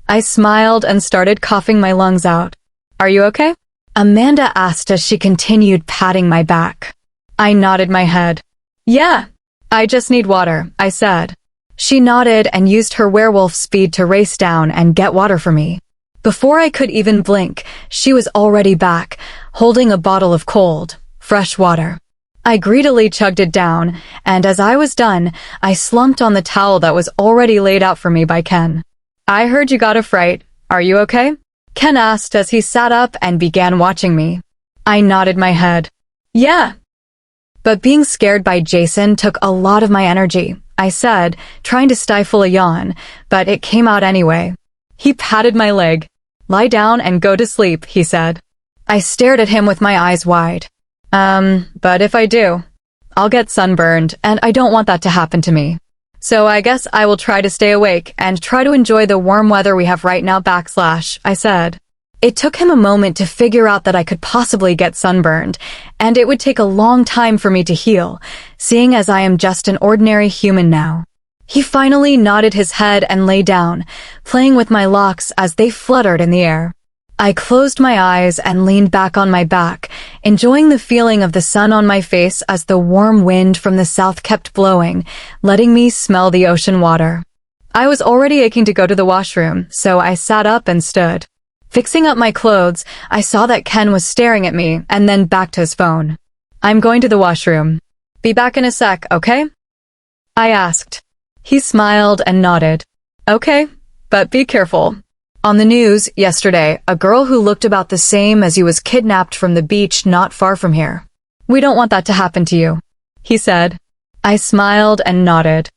I smiled and started coughing my lungs out. Are you okay? Amanda asked as she continued patting my back. I nodded my head. Yeah, I just need water, I said. She nodded and used her werewolf speed to race down and get water for me. Before I could even blink, she was already back, holding a bottle of cold, fresh water. I greedily chugged it down, and as I was done, I slumped on the towel that was already laid out for me by Ken. I heard you got a fright. Are you okay? Ken asked as he sat up and began watching me. I nodded my head. Yeah. But being scared by Jason took a lot of my energy, I said, trying to stifle a yawn, but it came out anyway. He patted my leg. Lie down and go to sleep, he said. I stared at him with my eyes wide. But if I do, I'll get sunburned, and I don't want that to happen to me. So I guess I will try to stay awake and try to enjoy the warm weather we have right now / I said. It took him a moment to figure out that I could possibly get sunburned, and it would take a long time for me to heal, seeing as I am just an ordinary human now. He finally nodded his head and lay down, playing with my locks as they fluttered in the air. I closed my eyes and leaned back on my back, enjoying the feeling of the sun on my face as the warm wind from the south kept blowing, letting me smell the ocean water. I was already aching to go to the washroom, so I sat up and stood. Fixing up my clothes, I saw that Ken was staring at me and then back to his phone. "I'm going to the washroom. Be back in a sec, okay?" I asked. He smiled and nodded. "Okay, but be careful." On the news yesterday, a girl who looked about the same as you was kidnapped from the beach not far from here. "We don't want that to happen to you," he said. I smiled and nodded.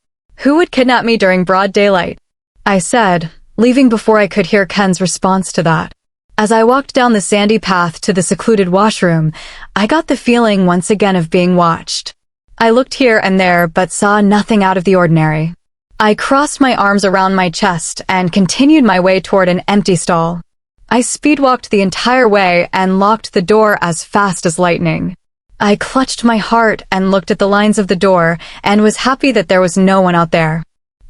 "Who would kidnap me during broad daylight?" I said, leaving before I could hear Ken's response to that. As I walked down the sandy path to the secluded washroom, I got the feeling once again of being watched. I looked here and there but saw nothing out of the ordinary. I crossed my arms around my chest and continued my way toward an empty stall. I speed-walked the entire way and locked the door as fast as lightning. I clutched my heart and looked at the lines of the door and was happy that there was no one out there.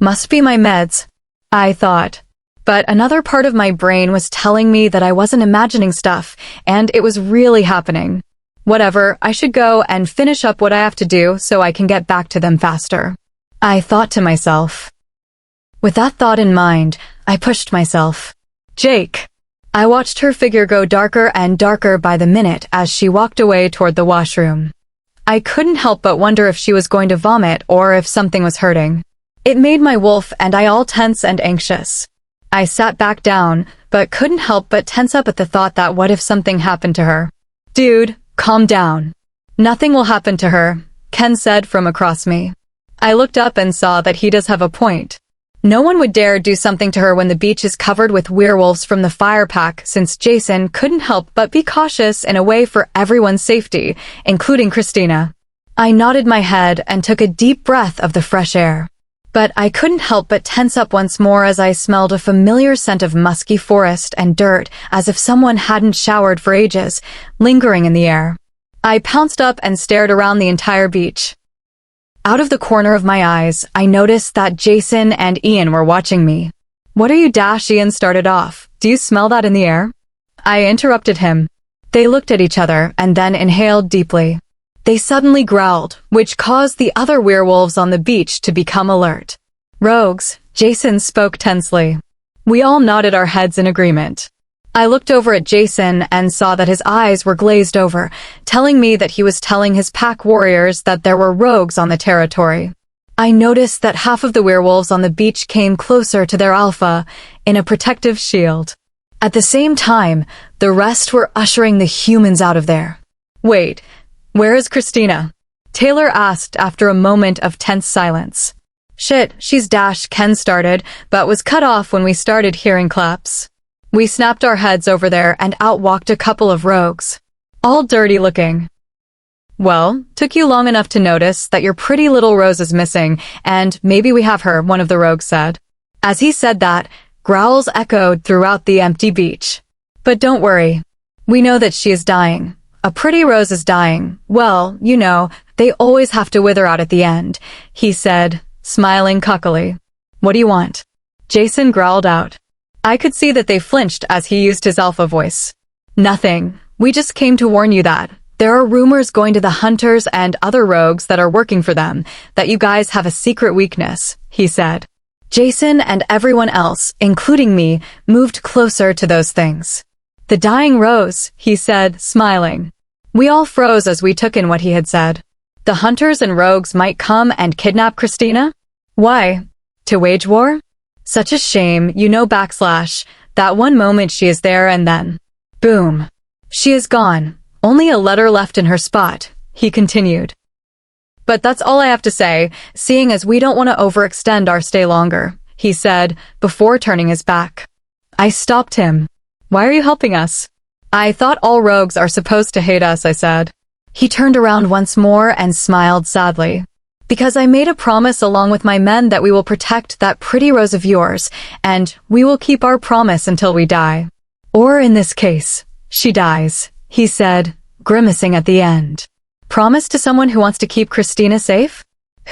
Must be my meds, I thought. But another part of my brain was telling me that I wasn't imagining stuff, and it was really happening. Whatever, I should go and finish up what I have to do so I can get back to them faster. I thought to myself. With that thought in mind, I pushed myself. "Jake." I watched her figure go darker and darker by the minute as she walked away toward the washroom. I couldn't help but wonder if she was going to vomit or if something was hurting. It made my wolf and I all tense and anxious. I sat back down, but couldn't help but tense up at the thought that what if something happened to her? "Dude, calm down. Nothing will happen to her," Ken said from across me. I looked up and saw that he does have a point. No one would dare do something to her when the beach is covered with werewolves from the fire pack, since Jason couldn't help but be cautious in a way for everyone's safety, including Christina. I nodded my head and took a deep breath of the fresh air. But I couldn't help but tense up once more as I smelled a familiar scent of musky forest and dirt, as if someone hadn't showered for ages, lingering in the air. I pounced up and stared around the entire beach. Out of the corner of my eyes, I noticed that Jason and Ian were watching me. "What are you?" Ian started off. "Do you smell that in the air?" I interrupted him. They looked at each other and then inhaled deeply. They suddenly growled, which caused the other werewolves on the beach to become alert. "Rogues," Jason spoke tensely. We all nodded our heads in agreement. I looked over at Jason and saw that his eyes were glazed over, telling me that he was telling his pack warriors that there were rogues on the territory. I noticed that half of the werewolves on the beach came closer to their alpha in a protective shield. At the same time, the rest were ushering the humans out of there. "Wait, where is Christina?" Taylor asked after a moment of tense silence. "Shit, she's Ken started, but was cut off when we started hearing claps." We snapped our heads over there and out walked a couple of rogues. All dirty looking. "Well, took you long enough to notice that your pretty little Rose is missing, and maybe we have her," one of the rogues said. As he said that, growls echoed throughout the empty beach. "But don't worry. We know that she is dying. A pretty rose is dying. Well, you know, they always have to wither out at the end," he said, smiling cockily. "What do you want?" Jason growled out. I could see that they flinched as he used his alpha voice. "Nothing. We just came to warn you that there are rumors going to the hunters and other rogues that are working for them, that you guys have a secret weakness," he said. Jason and everyone else, including me, moved closer to those things. "The dying rose," he said, smiling. We all froze as we took in what he had said. The hunters and rogues might come and kidnap Christina? Why? To wage war? Such a shame, you know, that one moment she is there and then, boom. She is gone. Only a letter left in her spot, he continued. "But that's all I have to say, seeing as we don't want to overextend our stay longer," he said, before turning his back. I stopped him. "Why are you helping us?" "I thought all rogues are supposed to hate us," I said. He turned around once more and smiled sadly. "Because I made a promise along with my men that we will protect that pretty rose of yours, and we will keep our promise until we die. Or in this case, she dies," he said, grimacing at the end. "Promise to someone who wants to keep Christina safe?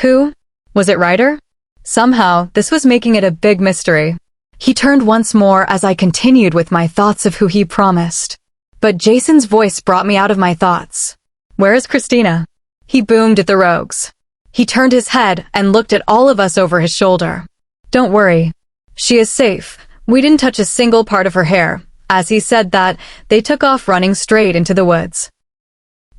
Who? Was it Ryder?" Somehow, this was making it a big mystery. He turned once more as I continued with my thoughts of who he promised. But Jason's voice brought me out of my thoughts. "Where is Christina?" He boomed at the rogues. He turned his head and looked at all of us over his shoulder. "Don't worry. She is safe. We didn't touch a single part of her hair." As he said that, they took off running straight into the woods.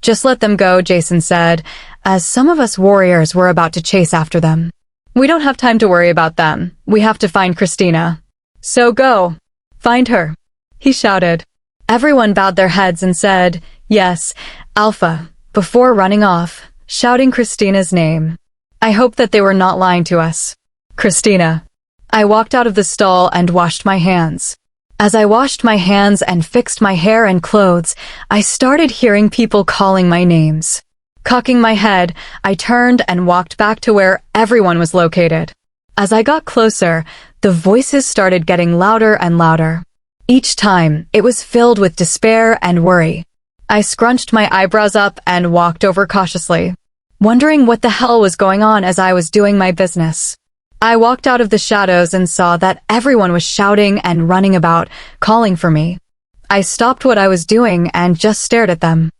"Just let them go," Jason said, as some of us warriors were about to chase after them. "We don't have time to worry about them. We have to find Christina. So go. Find her," he shouted. Everyone bowed their heads and said, "Yes, Alpha," before running off, shouting Christina's name. I hoped that they were not lying to us. Christina. I walked out of the stall and washed my hands. As I washed my hands and fixed my hair and clothes, I started hearing people calling my names. Cocking my head, I turned and walked back to where everyone was located. As I got closer, the voices started getting louder and louder. Each time, it was filled with despair and worry. I scrunched my eyebrows up and walked over cautiously, wondering what the hell was going on as I was doing my business. I walked out of the shadows and saw that everyone was shouting and running about, calling for me. I stopped what I was doing and just stared at them.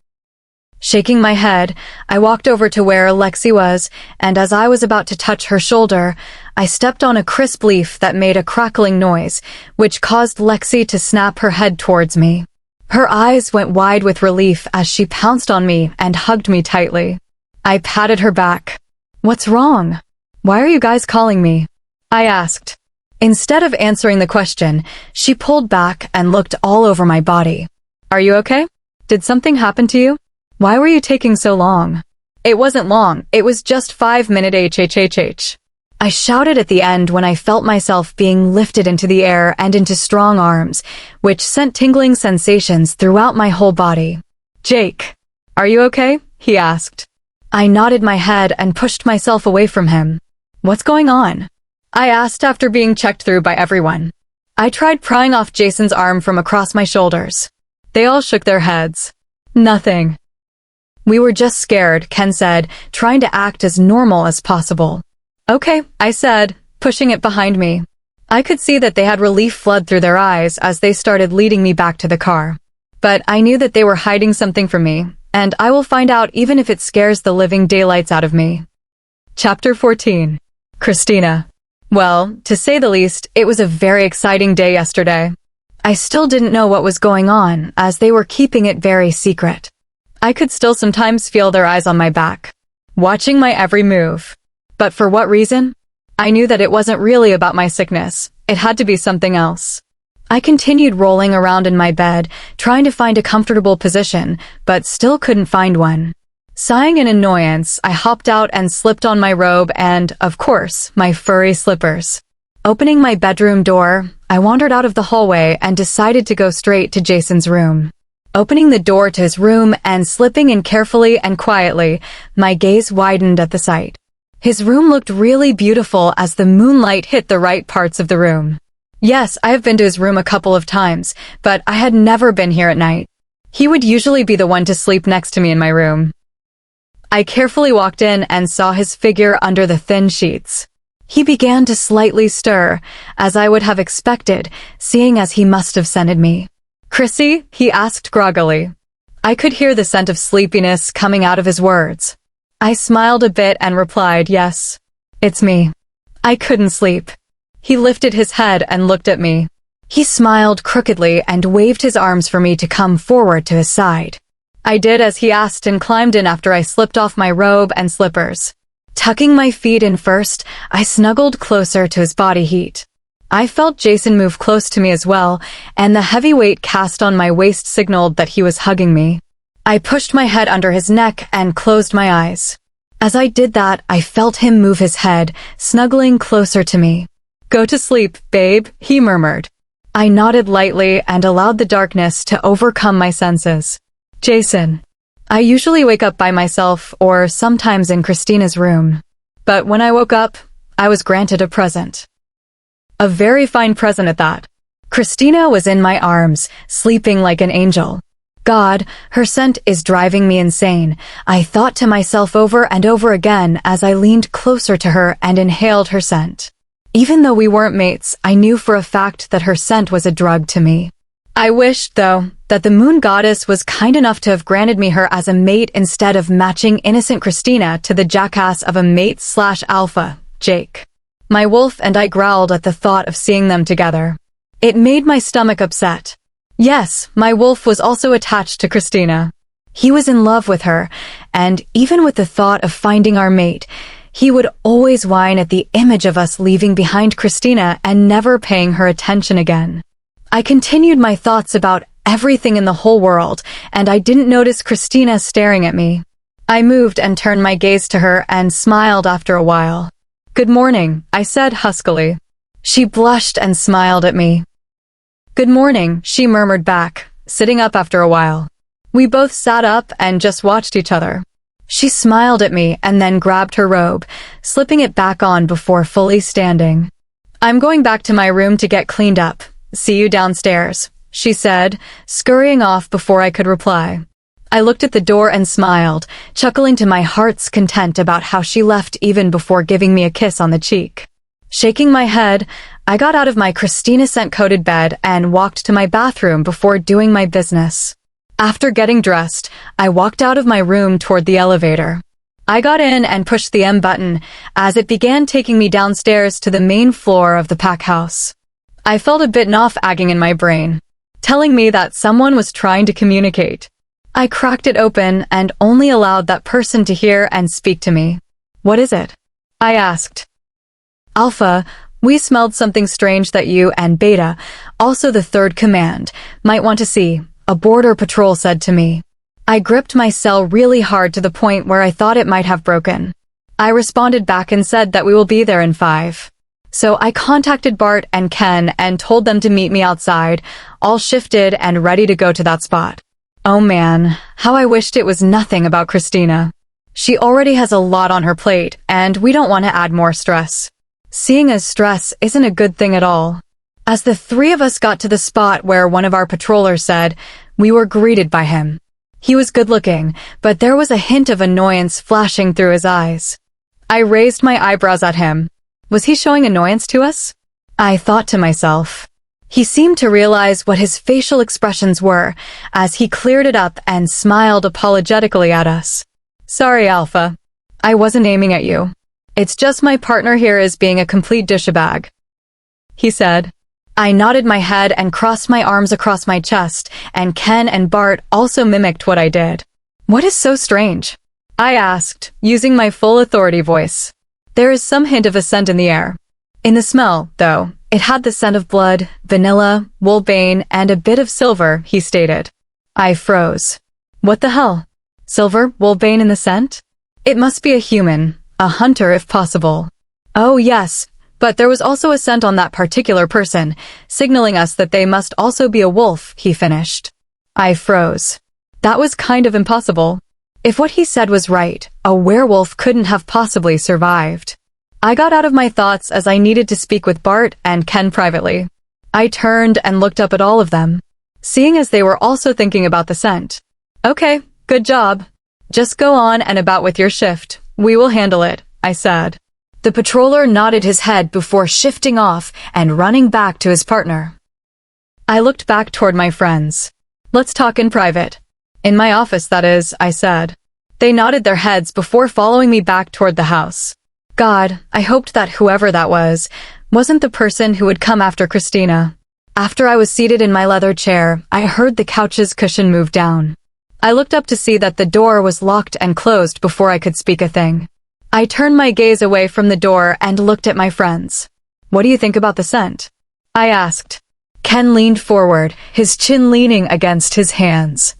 Shaking my head, I walked over to where Lexi was, and as I was about to touch her shoulder, I stepped on a crisp leaf that made a crackling noise, which caused Lexi to snap her head towards me. Her eyes went wide with relief as she pounced on me and hugged me tightly. I patted her back. "What's wrong? Why are you guys calling me?" I asked. Instead of answering the question, she pulled back and looked all over my body. "Are you okay? Did something happen to you? Why were you taking so long?" "It wasn't long, it was just 5 minutes hhhh. I shouted at the end when I felt myself being lifted into the air and into strong arms, which sent tingling sensations throughout my whole body. "Jake, are you okay?" he asked. I nodded my head and pushed myself away from him. "What's going on?" I asked after being checked through by everyone. I tried prying off Jason's arm from across my shoulders. They all shook their heads. "Nothing." "We were just scared," Ken said, trying to act as normal as possible. "Okay," I said, pushing it behind me. I could see that they had relief flood through their eyes as they started leading me back to the car. But I knew that they were hiding something from me, and I will find out even if it scares the living daylights out of me. Chapter 14. Christina. Well, to say the least, it was a very exciting day yesterday. I still didn't know what was going on, as they were keeping it very secret. I could still sometimes feel their eyes on my back, watching my every move. But for what reason? I knew that it wasn't really about my sickness. It had to be something else. I continued rolling around in my bed, trying to find a comfortable position, but still couldn't find one. Sighing in annoyance, I hopped out and slipped on my robe and, of course, my furry slippers. Opening my bedroom door, I wandered out of the hallway and decided to go straight to Jason's room. Opening the door to his room and slipping in carefully and quietly, my gaze widened at the sight. His room looked really beautiful as the moonlight hit the right parts of the room. Yes, I have been to his room a couple of times, but I had never been here at night. He would usually be the one to sleep next to me in my room. I carefully walked in and saw his figure under the thin sheets. He began to slightly stir, as I would have expected, seeing as he must have scented me. "Chrissy?" he asked groggily. I could hear the scent of sleepiness coming out of his words. I smiled a bit and replied, "Yes, it's me." I couldn't sleep. He lifted his head and looked at me. He smiled crookedly and waved his arms for me to come forward to his side. I did as he asked and climbed in after I slipped off my robe and slippers. Tucking my feet in first, I snuggled closer to his body heat. I felt Jason move close to me as well, and the heavy weight cast on my waist signaled that he was hugging me. I pushed my head under his neck and closed my eyes. As I did that, I felt him move his head, snuggling closer to me. "Go to sleep, babe," he murmured. I nodded lightly and allowed the darkness to overcome my senses. Jason. I usually wake up by myself or sometimes in Christina's room. But when I woke up, I was granted a present. A very fine present at that. Christina was in my arms, sleeping like an angel. God, her scent is driving me insane, I thought to myself over and over again as I leaned closer to her and inhaled her scent. Even though we weren't mates, I knew for a fact that her scent was a drug to me. I wished, though, that the moon goddess was kind enough to have granted me her as a mate instead of matching innocent Christina to the jackass of a mate/alpha, Jake. My wolf and I growled at the thought of seeing them together. It made my stomach upset. Yes, my wolf was also attached to Christina. He was in love with her, and even with the thought of finding our mate, he would always whine at the image of us leaving behind Christina and never paying her attention again. I continued my thoughts about everything in the whole world, and I didn't notice Christina staring at me. I moved and turned my gaze to her and smiled after a while. "Good morning," I said huskily. She blushed and smiled at me. "Good morning," she murmured back, sitting up after a while. We both sat up and just watched each other. She smiled at me and then grabbed her robe, slipping it back on before fully standing. "I'm going back to my room to get cleaned up. See you downstairs," she said, scurrying off before I could reply. I looked at the door and smiled, chuckling to my heart's content about how she left even before giving me a kiss on the cheek. Shaking my head, I got out of my Christina scent-coated bed and walked to my bathroom before doing my business. After getting dressed, I walked out of my room toward the elevator. I got in and pushed the M button as it began taking me downstairs to the main floor of the pack house. I felt a bit nagging in my brain, telling me that someone was trying to communicate. I cracked it open and only allowed that person to hear and speak to me. "What is it?" I asked. "Alpha, we smelled something strange that you and Beta, also the third command, might want to see," a border patrol said to me. I gripped my cell really hard to the point where I thought it might have broken. I responded back and said that we will be there in 5. So I contacted Bart and Ken and told them to meet me outside, all shifted and ready to go to that spot. Oh man, how I wished it was nothing about Christina. She already has a lot on her plate, and we don't want to add more stress. Seeing as stress isn't a good thing at all. As the 3 of us got to the spot where one of our patrollers said, we were greeted by him. He was good-looking, but there was a hint of annoyance flashing through his eyes. I raised my eyebrows at him. Was he showing annoyance to us? I thought to myself. He seemed to realize what his facial expressions were as he cleared it up and smiled apologetically at us. "Sorry, Alpha. I wasn't aiming at you. It's just my partner here is being a complete douchebag," he said. I nodded my head and crossed my arms across my chest, and Ken and Bart also mimicked what I did. "What is so strange?" I asked, using my full authority voice. There is some hint of a scent in the air. In the smell, though, it had the scent of blood, vanilla, wolfbane, and a bit of silver, he stated. I froze. What the hell? Silver, wolfbane in the scent? It must be a human, a hunter if possible. Oh yes, but there was also a scent on that particular person, signaling us that they must also be a wolf, he finished. I froze. That was kind of impossible. If what he said was right, a werewolf couldn't have possibly survived. I got out of my thoughts as I needed to speak with Bart and Ken privately. I turned and looked up at all of them, seeing as they were also thinking about the scent. Okay, good job. Just go on and about with your shift. We will handle it, I said. The patroller nodded his head before shifting off and running back to his partner. I looked back toward my friends. Let's talk in private. In my office, that is, I said. They nodded their heads before following me back toward the house. God, I hoped that whoever that was wasn't the person who would come after Christina. After I was seated in my leather chair, I heard the couch's cushion move down. I looked up to see that the door was locked and closed before I could speak a thing. I turned my gaze away from the door and looked at my friends. What do you think about the scent? I asked. Ken leaned forward, his chin leaning against his hands.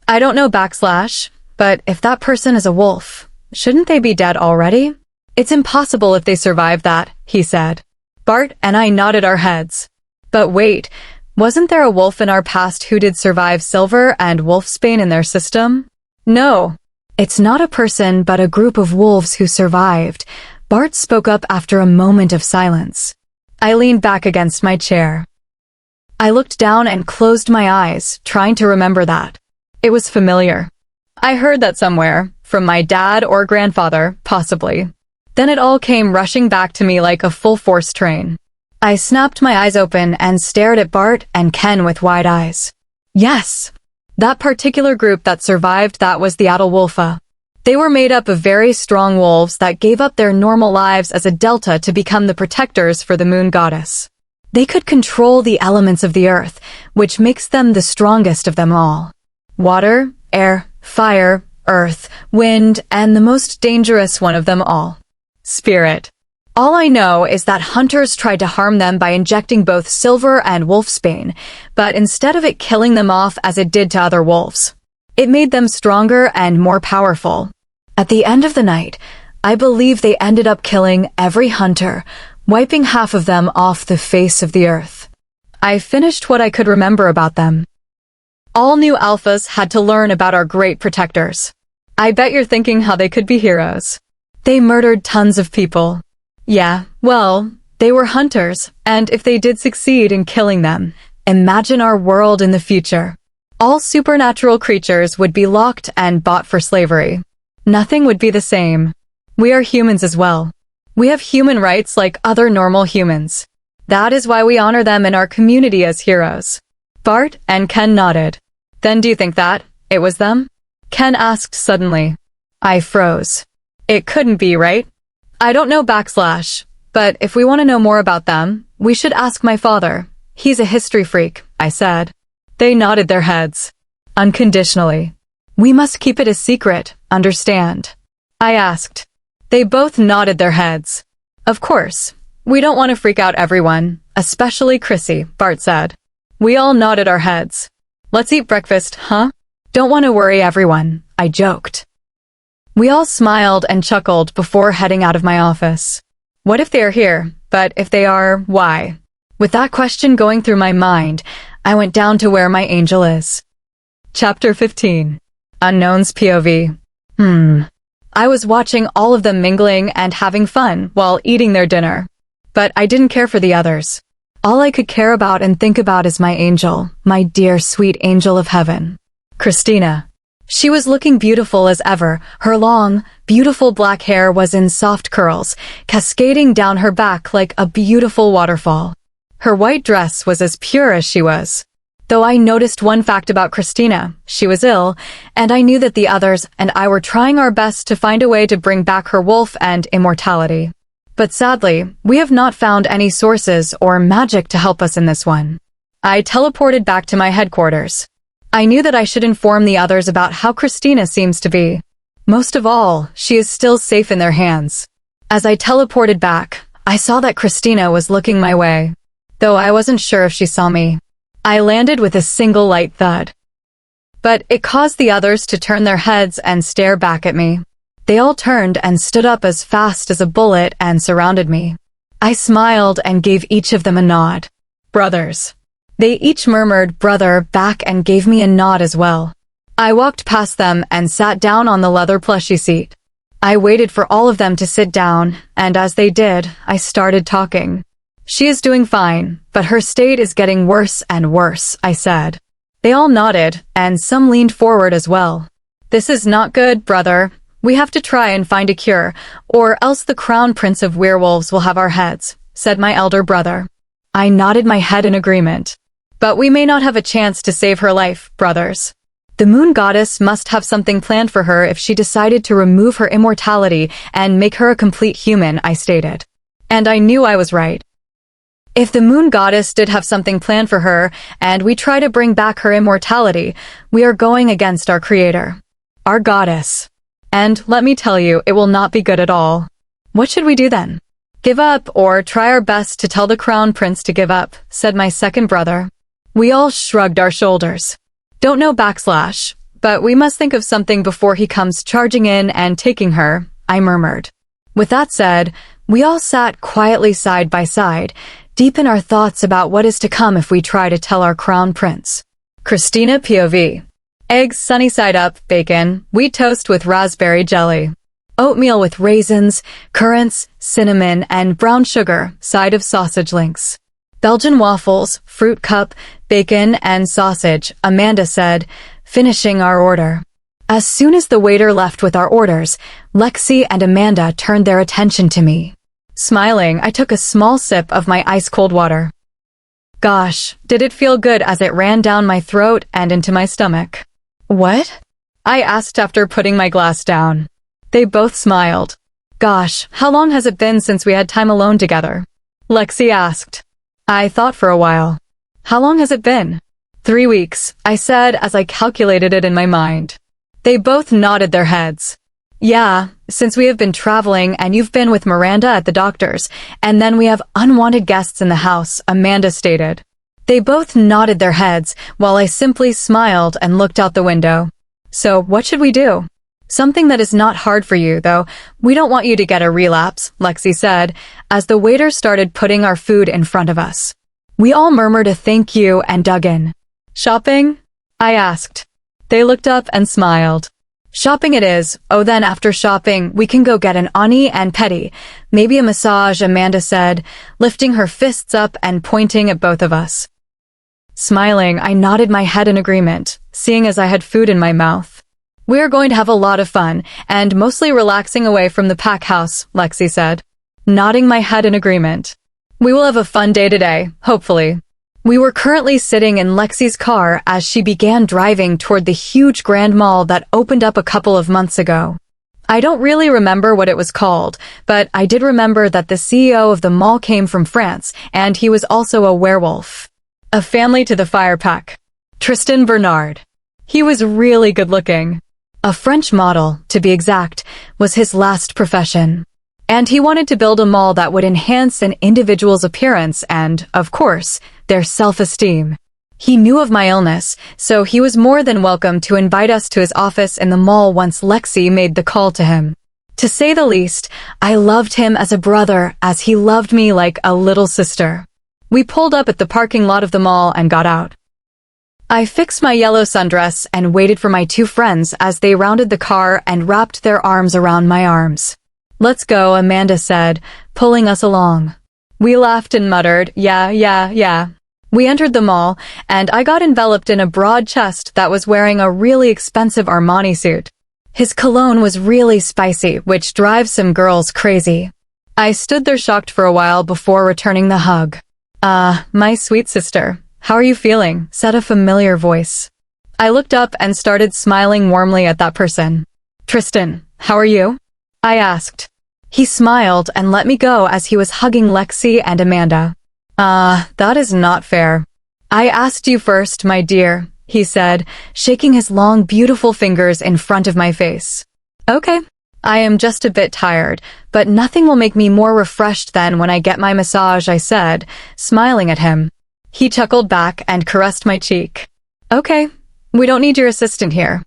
I don't know / but if that person is a wolf, shouldn't they be dead already? It's impossible if they survived that, he said. Bart and I nodded our heads. But wait, wasn't there a wolf in our past who did survive silver and wolfsbane in their system? No. It's not a person but a group of wolves who survived, Bart spoke up after a moment of silence. I leaned back against my chair. I looked down and closed my eyes, trying to remember that. It was familiar. I heard that somewhere, from my dad or grandfather, possibly. Then it all came rushing back to me like a full-force train. I snapped my eyes open and stared at Bart and Ken with wide eyes. Yes, that particular group that survived, that was the Audiobook. They were made up of very strong wolves that gave up their normal lives as a delta to become the protectors for the moon goddess. They could control the elements of the earth, which makes them the strongest of them all. Water, air, fire, earth, wind, and the most dangerous one of them all, spirit. All I know is that hunters tried to harm them by injecting both silver and wolfsbane, but instead of it killing them off as it did to other wolves, it made them stronger and more powerful. At the end of the night, I believe they ended up killing every hunter, wiping half of them off the face of the earth. I finished what I could remember about them. All new alphas had to learn about our great protectors. I bet you're thinking how they could be heroes. They murdered tons of people. Yeah, well, they were hunters, and if they did succeed in killing them, imagine our world in the future. All supernatural creatures would be locked and bought for slavery. Nothing would be the same. We are humans as well. We have human rights like other normal humans. That is why we honor them in our community as heroes. Bart and Ken nodded. Then do you think that it was them? Ken asked suddenly. I froze. It couldn't be, right? I don't know / but if we want to know more about them, we should ask my father. He's a history freak, I said. They nodded their heads. Unconditionally. We must keep it a secret, understand? I asked. They both nodded their heads. Of course. We don't want to freak out everyone, especially Chrissy, Bart said. We all nodded our heads. Let's eat breakfast, huh? Don't want to worry everyone, I joked. We all smiled and chuckled before heading out of my office. What if they are here? But if they are, why? With that question going through my mind, I went down to where my angel is. Chapter 15. Unknown's POV. I was watching all of them mingling and having fun while eating their dinner. But I didn't care for the others. All I could care about and think about is my angel, my dear sweet angel of heaven. Christina. She was looking beautiful as ever. Her long, beautiful black hair was in soft curls, cascading down her back like a beautiful waterfall. Her white dress was as pure as she was. Though I noticed one fact about Christina, she was ill, and I knew that the others and I were trying our best to find a way to bring back her wolf and immortality. But sadly, we have not found any sources or magic to help us in this one. I teleported back to my headquarters. I knew that I should inform the others about how Christina seems to be. Most of all, she is still safe in their hands. As I teleported back, I saw that Christina was looking my way, though I wasn't sure if she saw me. I landed with a single light thud. But it caused the others to turn their heads and stare back at me. They all turned and stood up as fast as a bullet and surrounded me. I smiled and gave each of them a nod. Brothers. They each murmured brother back and gave me a nod as well. I walked past them and sat down on the leather plushie seat. I waited for all of them to sit down, and as they did, I started talking. She is doing fine, but her state is getting worse and worse, I said. They all nodded, and some leaned forward as well. This is not good, brother. We have to try and find a cure, or else the crown prince of werewolves will have our heads, said my elder brother. I nodded my head in agreement. But we may not have a chance to save her life, brothers. The moon goddess must have something planned for her if she decided to remove her immortality and make her a complete human, I stated. And I knew I was right. If the moon goddess did have something planned for her, and we try to bring back her immortality, we are going against our creator, our goddess. And let me tell you, it will not be good at all. What should we do then? Give up or try our best to tell the crown prince to give up, said my second brother. We all shrugged our shoulders. Don't know / but we must think of something before he comes charging in and taking her, I murmured. With that said, we all sat quietly side by side, deep in our thoughts about what is to come if we try to tell our crown prince. Christina POV. Eggs sunny side up, bacon, wheat toast with raspberry jelly. Oatmeal with raisins, currants, cinnamon, and brown sugar, side of sausage links. Belgian waffles, fruit cup, bacon, and sausage, Amanda said, finishing our order. As soon as the waiter left with our orders, Lexi and Amanda turned their attention to me. Smiling, I took a small sip of my ice-cold water. Gosh, did it feel good as it ran down my throat and into my stomach. What? I asked after putting my glass down. They both smiled. Gosh, how long has it been since we had time alone together? Lexi asked. I thought for a while. How long has it been? 3 weeks, I said as I calculated it in my mind. They both nodded their heads. Yeah, since we have been traveling and you've been with Miranda at the doctor's, and then we have unwanted guests in the house, Amanda stated. They both nodded their heads while I simply smiled and looked out the window. So what should we do? Something that is not hard for you, though. We don't want you to get a relapse, Lexi said, as the waiter started putting our food in front of us. We all murmured a thank you and dug in. Shopping? I asked. They looked up and smiled. Shopping it is. Oh, then after shopping, we can go get an ani and pedi. Maybe a massage, Amanda said, lifting her fists up and pointing at both of us. Smiling, I nodded my head in agreement, seeing as I had food in my mouth. We are going to have a lot of fun, and mostly relaxing away from the pack house, Lexi said, nodding my head in agreement. We will have a fun day today, hopefully. We were currently sitting in Lexi's car as she began driving toward the huge grand mall that opened up a couple of months ago. I don't really remember what it was called, but I did remember that the CEO of the mall came from France, and he was also a werewolf. A family to the fire pack. Tristan Bernard. He was really good looking. A French model, to be exact, was his last profession. And he wanted to build a mall that would enhance an individual's appearance and, of course, their self-esteem. He knew of my illness, so he was more than welcome to invite us to his office in the mall once Lexi made the call to him. To say the least, I loved him as a brother as he loved me like a little sister. We pulled up at the parking lot of the mall and got out. I fixed my yellow sundress and waited for my two friends as they rounded the car and wrapped their arms around my arms. Let's go, Amanda said, pulling us along. We laughed and muttered, yeah. We entered the mall, and I got enveloped in a broad chest that was wearing a really expensive Armani suit. His cologne was really spicy, which drives some girls crazy. I stood there shocked for a while before returning the hug. My sweet sister, how are you feeling? Said a familiar voice. I looked up and started smiling warmly at that person. Tristan, how are you? I asked. He smiled and let me go as he was hugging Lexi and Amanda. That is not fair. I asked you first, my dear, he said, shaking his long, beautiful fingers in front of my face. Okay. I am just a bit tired, but nothing will make me more refreshed than when I get my massage, I said, smiling at him. He chuckled back and caressed my cheek. Okay, we don't need your assistant here.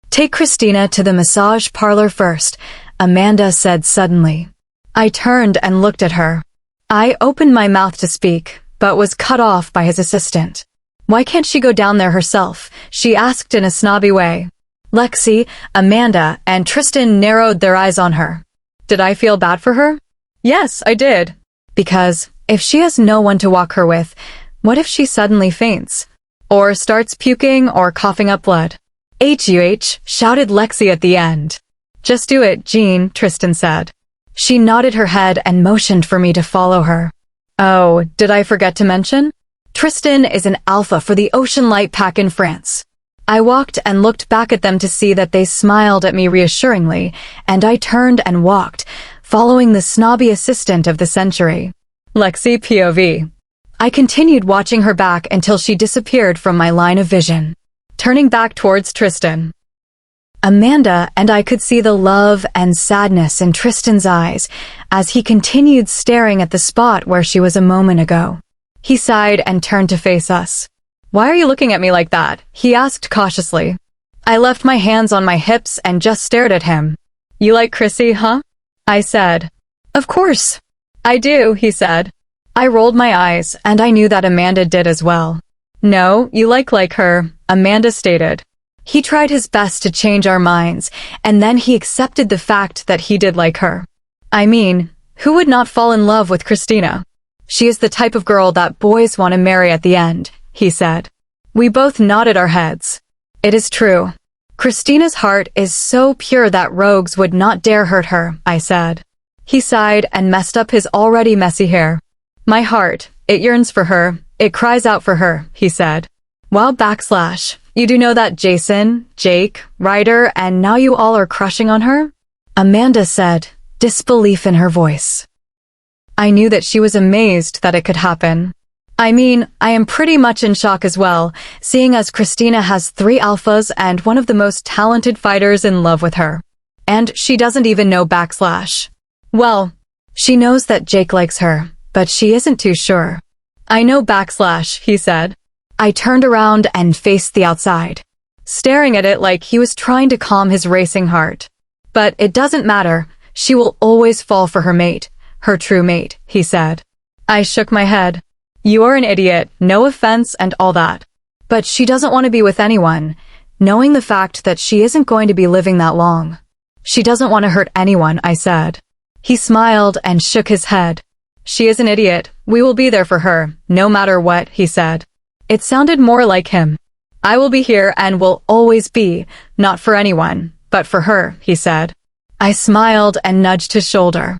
Take Christina to the massage parlor first, Amanda said suddenly. I turned and looked at her. I opened my mouth to speak, but was cut off by his assistant. Why can't she go down there herself? She asked in a snobby way. Lexi, Amanda, and Tristan narrowed their eyes on her. Did I feel bad for her? Yes, I did. Because if she has no one to walk her with, what if she suddenly faints? Or starts puking or coughing up blood? H-U-H, shouted Lexi at the end. Just do it, Jean, Tristan said. She nodded her head and motioned for me to follow her. Oh, did I forget to mention? Tristan is an alpha for the Ocean Light Pack in France. I walked and looked back at them to see that they smiled at me reassuringly, and I turned and walked, following the snobby assistant of the century. Lexi POV. I continued watching her back until she disappeared from my line of vision. Turning back towards Tristan. Amanda and I could see the love and sadness in Tristan's eyes as he continued staring at the spot where she was a moment ago. He sighed and turned to face us. Why are you looking at me like that? He asked cautiously. I left my hands on my hips and just stared at him. You like Chrissy, huh? I said. Of course. I do, he said. I rolled my eyes, and I knew that Amanda did as well. No, you like her, Amanda stated. He tried his best to change our minds, and then he accepted the fact that he did like her. I mean, who would not fall in love with Christina? She is the type of girl that boys want to marry at the end, he said. We both nodded our heads. It is true. Christina's heart is so pure that rogues would not dare hurt her, I said. He sighed and messed up his already messy hair. My heart, it yearns for her, it cries out for her, he said. Wow, you do know that Jason, Jake, Ryder, and now you all are crushing on her? Amanda said, disbelief in her voice. I knew that she was amazed that it could happen. I mean, I am pretty much in shock as well, seeing as Christina has 3 alphas and one of the most talented fighters in love with her. And she doesn't even know . Well, she knows that Jake likes her, but she isn't too sure. I know . He said. I turned around and faced the outside, staring at it like he was trying to calm his racing heart. But it doesn't matter, she will always fall for her mate, her true mate, he said. I shook my head. You are an idiot, no offense and all that. But she doesn't want to be with anyone, knowing the fact that she isn't going to be living that long. She doesn't want to hurt anyone, I said. He smiled and shook his head. She is an idiot, we will be there for her, no matter what, he said. It sounded more like him. I will be here and will always be, not for anyone, but for her, he said. I smiled and nudged his shoulder.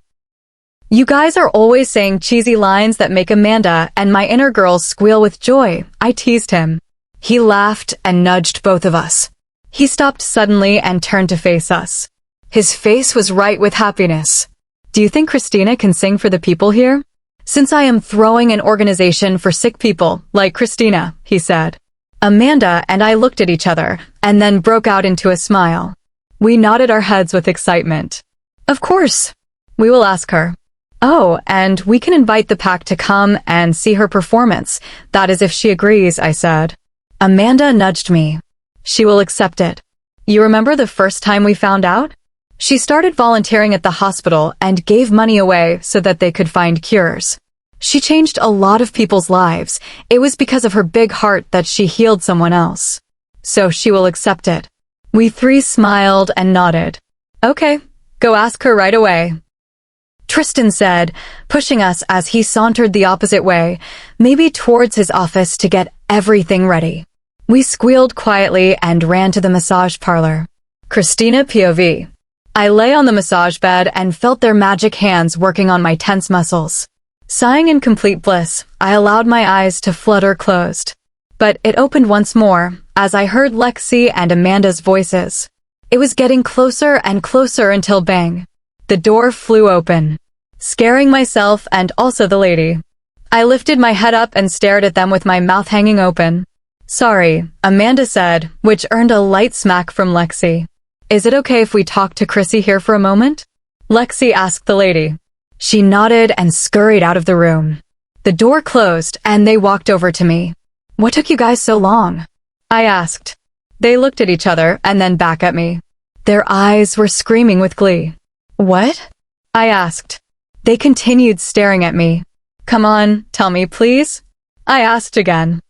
You guys are always saying cheesy lines that make Amanda and my inner girl squeal with joy, I teased him. He laughed and nudged both of us. He stopped suddenly and turned to face us. His face was bright with happiness. Do you think Christina can sing for the people here? Since I am throwing an organization for sick people, like Christina, he said. Amanda and I looked at each other, and then broke out into a smile. We nodded our heads with excitement. Of course. We will ask her. Oh, and we can invite the pack to come and see her performance. That is if she agrees, I said. Amanda nudged me. She will accept it. You remember the first time we found out? She started volunteering at the hospital and gave money away so that they could find cures. She changed a lot of people's lives. It was because of her big heart that she healed someone else. So she will accept it. We 3 smiled and nodded. Okay, go ask her right away. Tristan said, pushing us as he sauntered the opposite way, maybe towards his office to get everything ready. We squealed quietly and ran to the massage parlor. Christina POV. I lay on the massage bed and felt their magic hands working on my tense muscles. Sighing in complete bliss, I allowed my eyes to flutter closed. But it opened once more, as I heard Lexi and Amanda's voices. It was getting closer and closer until bang. The door flew open, scaring myself and also the lady. I lifted my head up and stared at them with my mouth hanging open. Sorry, Amanda said, which earned a light smack from Lexi. Is it okay if we talk to Chrissy here for a moment? Lexi asked the lady. She nodded and scurried out of the room. The door closed and they walked over to me. What took you guys so long? I asked. They looked at each other and then back at me. Their eyes were screaming with glee. What? I asked. They continued staring at me. Come on, tell me please? I asked again.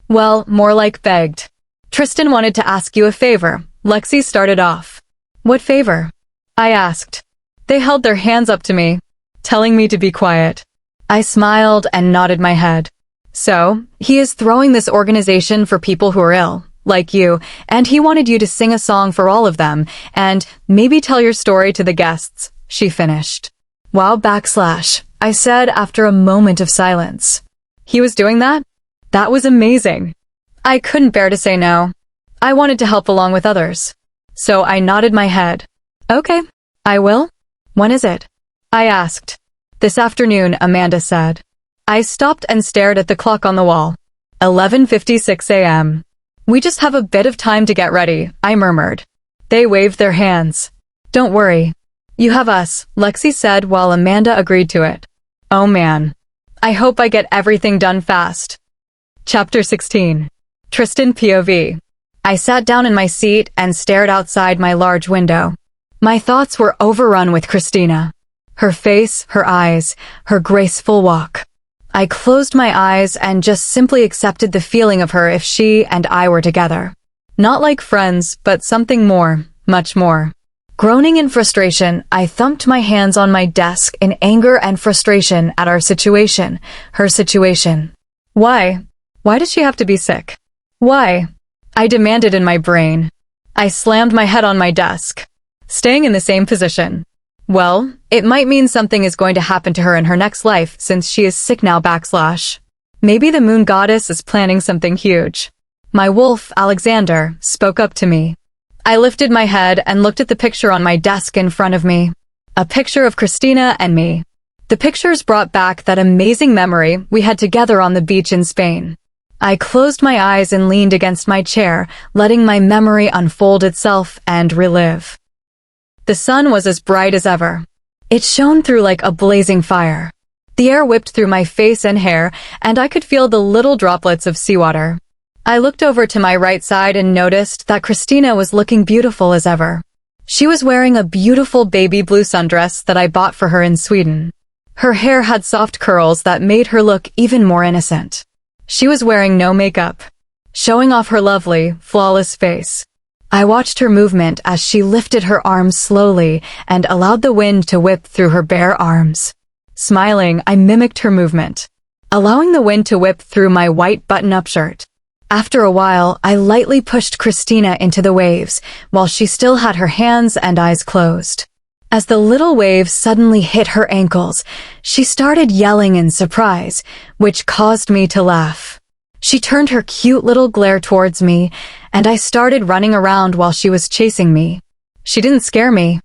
Well, more like begged. Tristan wanted to ask you a favor. Lexi started off. What favor? I asked. They held their hands up to me, telling me to be quiet. I smiled and nodded my head. So, he is throwing this organization for people who are ill, like you, and he wanted you to sing a song for all of them, and maybe tell your story to the guests, she finished. Wow, I said after a moment of silence. He was doing that? That was amazing. I couldn't bear to say no. I wanted to help along with others. So I nodded my head. Okay, I will. When is it? I asked. This afternoon, Amanda said. I stopped and stared at the clock on the wall. 11:56 a.m. We just have a bit of time to get ready, I murmured. They waved their hands. Don't worry. You have us, Lexi said while Amanda agreed to it. Oh man. I hope I get everything done fast. Chapter 16. Tristan POV. I sat down in my seat and stared outside my large window. My thoughts were overrun with Christina. Her face, her eyes, her graceful walk. I closed my eyes and just simply accepted the feeling of her if she and I were together. Not like friends, but something more, much more. Groaning in frustration, I thumped my hands on my desk in anger and frustration at our situation, her situation. Why? Why did she have to be sick? Why? I demanded in my brain. I slammed my head on my desk, staying in the same position. Well, it might mean something is going to happen to her in her next life since she is sick now /. Maybe the moon goddess is planning something huge. My wolf, Alexander, spoke up to me. I lifted my head and looked at the picture on my desk in front of me. A picture of Christina and me. The pictures brought back that amazing memory we had together on the beach in Spain. I closed my eyes and leaned against my chair, letting my memory unfold itself and relive. The sun was as bright as ever. It shone through like a blazing fire. The air whipped through my face and hair, and I could feel the little droplets of seawater. I looked over to my right side and noticed that Christina was looking beautiful as ever. She was wearing a beautiful baby blue sundress that I bought for her in Sweden. Her hair had soft curls that made her look even more innocent. She was wearing no makeup, showing off her lovely, flawless face. I watched her movement as she lifted her arms slowly and allowed the wind to whip through her bare arms. Smiling, I mimicked her movement, allowing the wind to whip through my white button-up shirt. After a while, I lightly pushed Christina into the waves while she still had her hands and eyes closed. As the little waves suddenly hit her ankles, she started yelling in surprise, which caused me to laugh. She turned her cute little glare towards me, and I started running around while she was chasing me. She didn't scare me.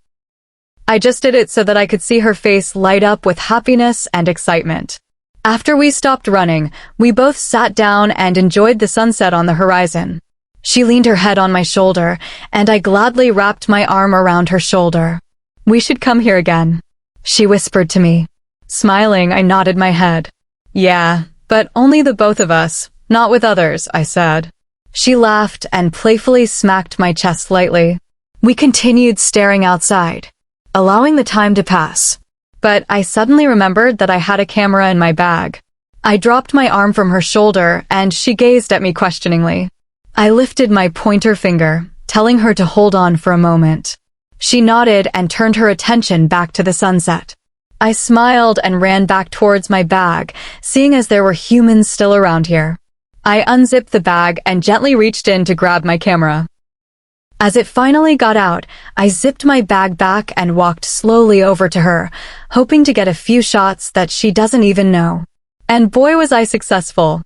I just did it so that I could see her face light up with happiness and excitement. After we stopped running, we both sat down and enjoyed the sunset on the horizon. She leaned her head on my shoulder, and I gladly wrapped my arm around her shoulder. "We should come here again," she whispered to me. Smiling, I nodded my head. "Yeah, but only the both of us. Not with others," I said. She laughed and playfully smacked my chest lightly. We continued staring outside, allowing the time to pass. But I suddenly remembered that I had a camera in my bag. I dropped my arm from her shoulder and she gazed at me questioningly. I lifted my pointer finger, telling her to hold on for a moment. She nodded and turned her attention back to the sunset. I smiled and ran back towards my bag, seeing as there were humans still around here. I unzipped the bag and gently reached in to grab my camera. As it finally got out, I zipped my bag back and walked slowly over to her, hoping to get a few shots that she doesn't even know. And boy was I successful.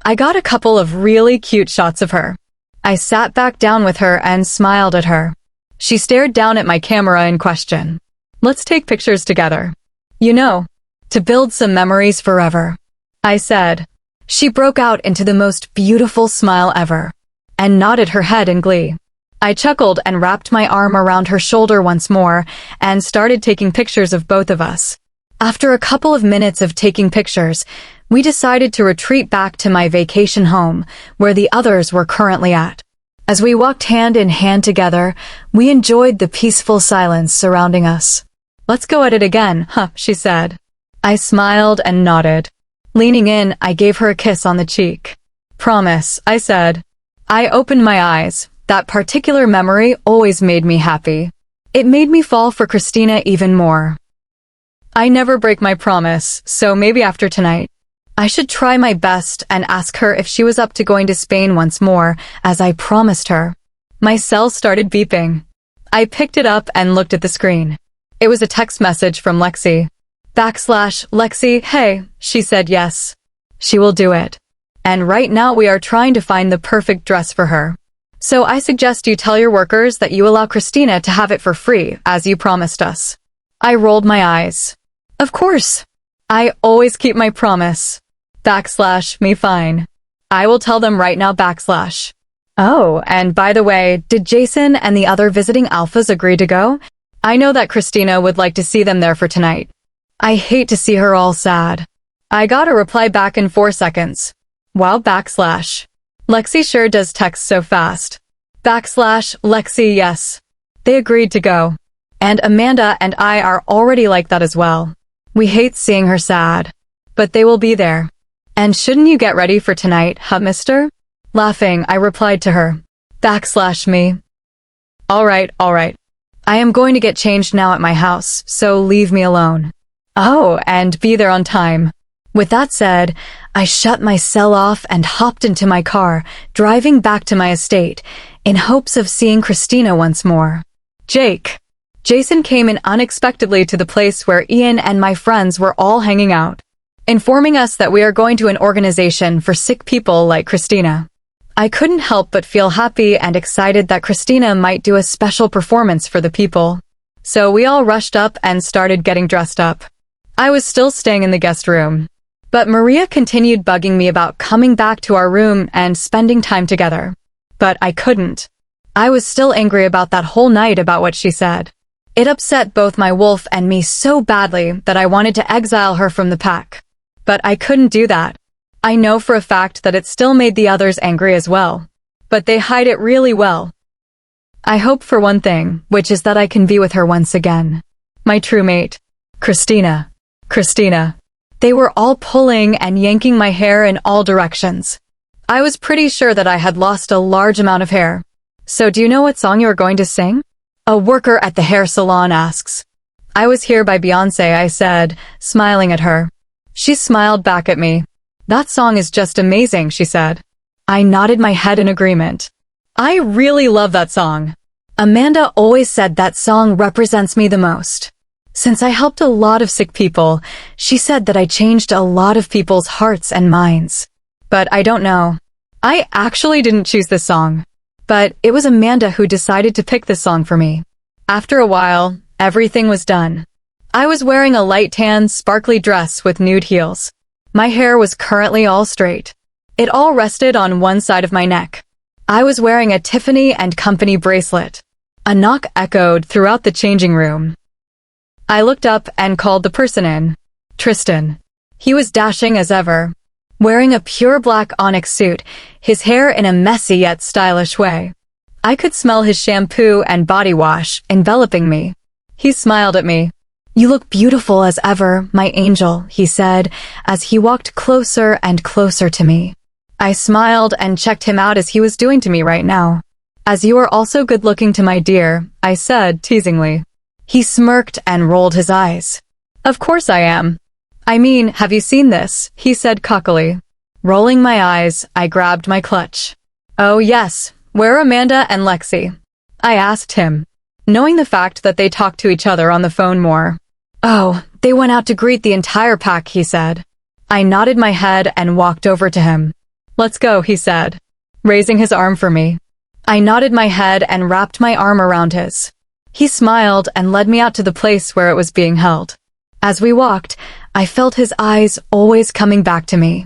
I got a couple of really cute shots of her. I sat back down with her and smiled at her. She stared down at my camera in question. "Let's take pictures together. You know, to build some memories forever," I said. She broke out into the most beautiful smile ever, and nodded her head in glee. I chuckled and wrapped my arm around her shoulder once more, and started taking pictures of both of us. After a couple of minutes of taking pictures, we decided to retreat back to my vacation home, where the others were currently at. As we walked hand in hand together, we enjoyed the peaceful silence surrounding us. "Let's go at it again, huh?" she said. I smiled and nodded. Leaning in, I gave her a kiss on the cheek. "Promise," I said. I opened my eyes. That particular memory always made me happy. It made me fall for Christina even more. I never break my promise, so maybe after tonight, I should try my best and ask her if she was up to going to Spain once more, as I promised her. My cell started beeping. I picked it up and looked at the screen. It was a text message from Lexi. /Lexi, hey, she said yes. She will do it. And right now we are trying to find the perfect dress for her. So I suggest you tell your workers that you allow Christina to have it for free, as you promised us. I rolled my eyes. Of course. I always keep my promise. /me fine. I will tell them right now /. Oh, and by the way, did Jason and the other visiting alphas agree to go? I know that Christina would like to see them there for tonight. I hate to see her all sad. I got a reply back in 4 seconds. Wow /. Lexi sure does text so fast. /Lexi, yes. They agreed to go. And Amanda and I are already like that as well. We hate seeing her sad. But they will be there. And shouldn't you get ready for tonight, huh, mister? Laughing, I replied to her. /me. All right. I am going to get changed now at my house, so leave me alone. Oh, and be there on time. With that said, I shut my cell off and hopped into my car, driving back to my estate, in hopes of seeing Christina once more. Jake. Jason came in unexpectedly to the place where Ian and my friends were all hanging out, informing us that we are going to an organization for sick people like Christina. I couldn't help but feel happy and excited that Christina might do a special performance for the people. So we all rushed up and started getting dressed up. I was still staying in the guest room, but Maria continued bugging me about coming back to our room and spending time together. But I couldn't. I was still angry about that whole night about what she said. It upset both my wolf and me so badly that I wanted to exile her from the pack. But I couldn't do that. I know for a fact that it still made the others angry as well. But they hide it really well. I hope for one thing, which is that I can be with her once again. My true mate. Christina. Christina. They were all pulling and yanking my hair in all directions. I was pretty sure that I had lost a large amount of hair. So do you know what song you are going to sing? A worker at the hair salon asks. I Was Here by Beyoncé, I said, smiling at her. She smiled back at me. That song is just amazing, she said. I nodded my head in agreement. I really love that song. Amanda always said that song represents me the most. Since I helped a lot of sick people, she said that I changed a lot of people's hearts and minds. But I don't know. I actually didn't choose this song. But it was Amanda who decided to pick this song for me. After a while, everything was done. I was wearing a light tan, sparkly dress with nude heels. My hair was currently all straight. It all rested on one side of my neck. I was wearing a Tiffany & Company bracelet. A knock echoed throughout the changing room. I looked up and called the person in. Tristan. He was dashing as ever, wearing a pure black onyx suit, his hair in a messy yet stylish way. I could smell his shampoo and body wash enveloping me. He smiled at me. You look beautiful as ever, my angel, he said, as he walked closer and closer to me. I smiled and checked him out as he was doing to me right now. As you are also good looking to my dear, I said teasingly. He smirked and rolled his eyes. Of course I am. I mean, have you seen this? He said cockily. Rolling my eyes, I grabbed my clutch. Oh yes, where are Amanda and Lexi? I asked him, knowing the fact that they talked to each other on the phone more. Oh, they went out to greet the entire pack, he said. I nodded my head and walked over to him. Let's go, he said, raising his arm for me. I nodded my head and wrapped my arm around his. He smiled and led me out to the place where it was being held. As we walked, I felt his eyes always coming back to me.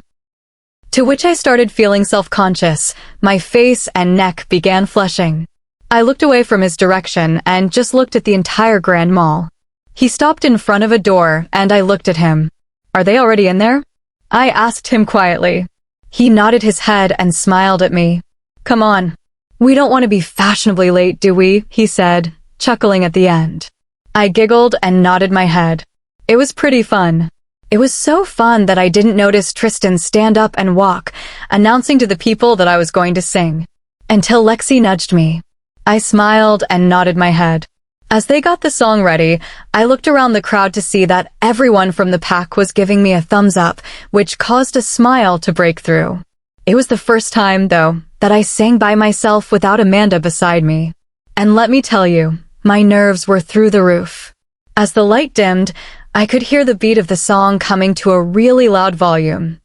To which I started feeling self-conscious. My face and neck began flushing. I looked away from his direction and just looked at the entire Grand Mall. He stopped in front of a door and I looked at him. Are they already in there? I asked him quietly. He nodded his head and smiled at me. Come on. We don't want to be fashionably late, do we? He said, chuckling at the end. I giggled and nodded my head. It was pretty fun. It was so fun that I didn't notice Tristan stand up and walk, announcing to the people that I was going to sing. Until Lexi nudged me. I smiled and nodded my head. As they got the song ready, I looked around the crowd to see that everyone from the pack was giving me a thumbs up, which caused a smile to break through. It was the first time, though, that I sang by myself without Amanda beside me. And let me tell you, my nerves were through the roof. As the light dimmed, I could hear the beat of the song coming to a really loud volume.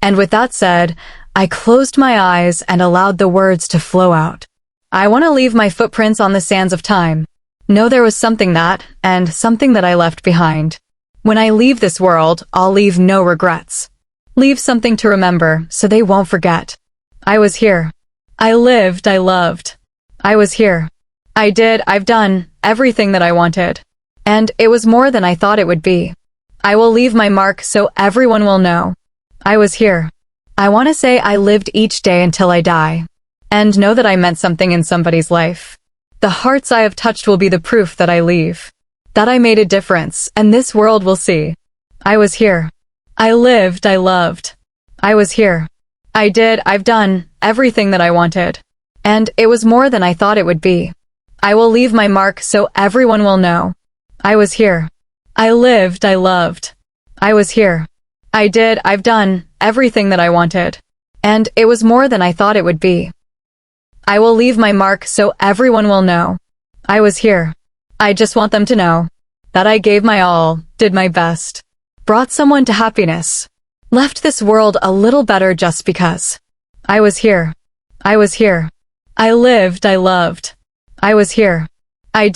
And with that said, I closed my eyes and allowed the words to flow out. I want to leave my footprints on the sands of time. Know there was something that I left behind. When I leave this world, I'll leave no regrets. Leave something to remember so they won't forget. I was here. I lived, I loved. I was here. I've done everything that I wanted. And it was more than I thought it would be. I will leave my mark so everyone will know. I was here. I want to say I lived each day until I die. And know that I meant something in somebody's life. The hearts I have touched will be the proof that I leave. That I made a difference, and this world will see. I was here. I lived, I loved. I was here. I've done everything that I wanted. And it was more than I thought it would be. I will leave my mark so everyone will know. I was here. I lived, I loved. I was here. I've done everything that I wanted. And it was more than I thought it would be. I will leave my mark so everyone will know. I was here. I just want them to know that I gave my all, did my best, brought someone to happiness, left this world a little better just because. I was here. I was here. I lived, I loved. I was here. I've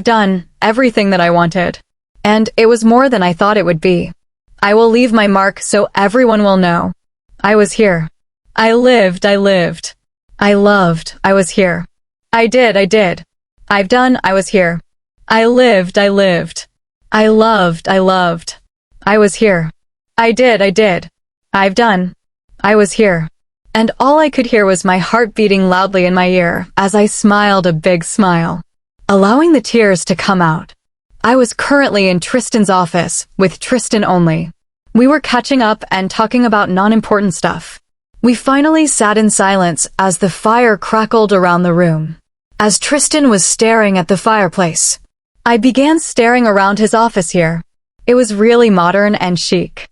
done everything that I wanted. And it was more than I thought it would be. I will leave my mark so everyone will know. I was here. I lived, I lived. I loved, I was here. I did. I've done, I was here. I lived, I lived. I loved, I loved. I was here. I did. I've done. I was here. And all I could hear was my heart beating loudly in my ear as I smiled a big smile, allowing the tears to come out. I was currently in Tristan's office, with Tristan only. We were catching up and talking about non-important stuff. We finally sat in silence as the fire crackled around the room. As Tristan was staring at the fireplace, I began staring around his office here. It was really modern and chic.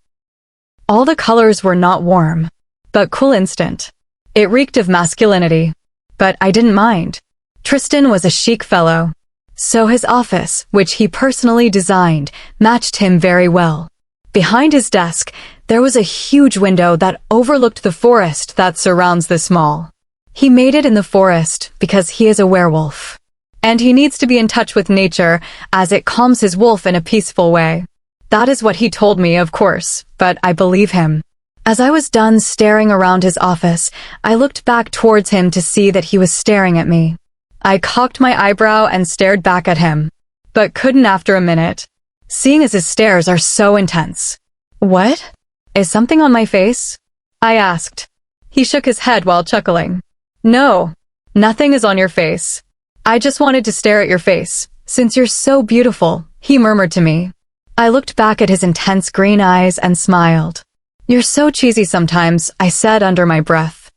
All the colors were not warm, but cool instant. It reeked of masculinity, but I didn't mind. Tristan was a chic fellow, so his office, which he personally designed, matched him very well. Behind his desk, there was a huge window that overlooked the forest that surrounds this mall. He made it in the forest because he is a werewolf, and he needs to be in touch with nature as it calms his wolf in a peaceful way. That is what he told me, of course, but I believe him. As I was done staring around his office, I looked back towards him to see that he was staring at me. I cocked my eyebrow and stared back at him, but couldn't after a minute, seeing as his stares are so intense. What? Is something on my face? I asked. He shook his head while chuckling. No, nothing is on your face. I just wanted to stare at your face, since you're so beautiful, he murmured to me. I looked back at his intense green eyes and smiled. You're so cheesy sometimes, I said under my breath.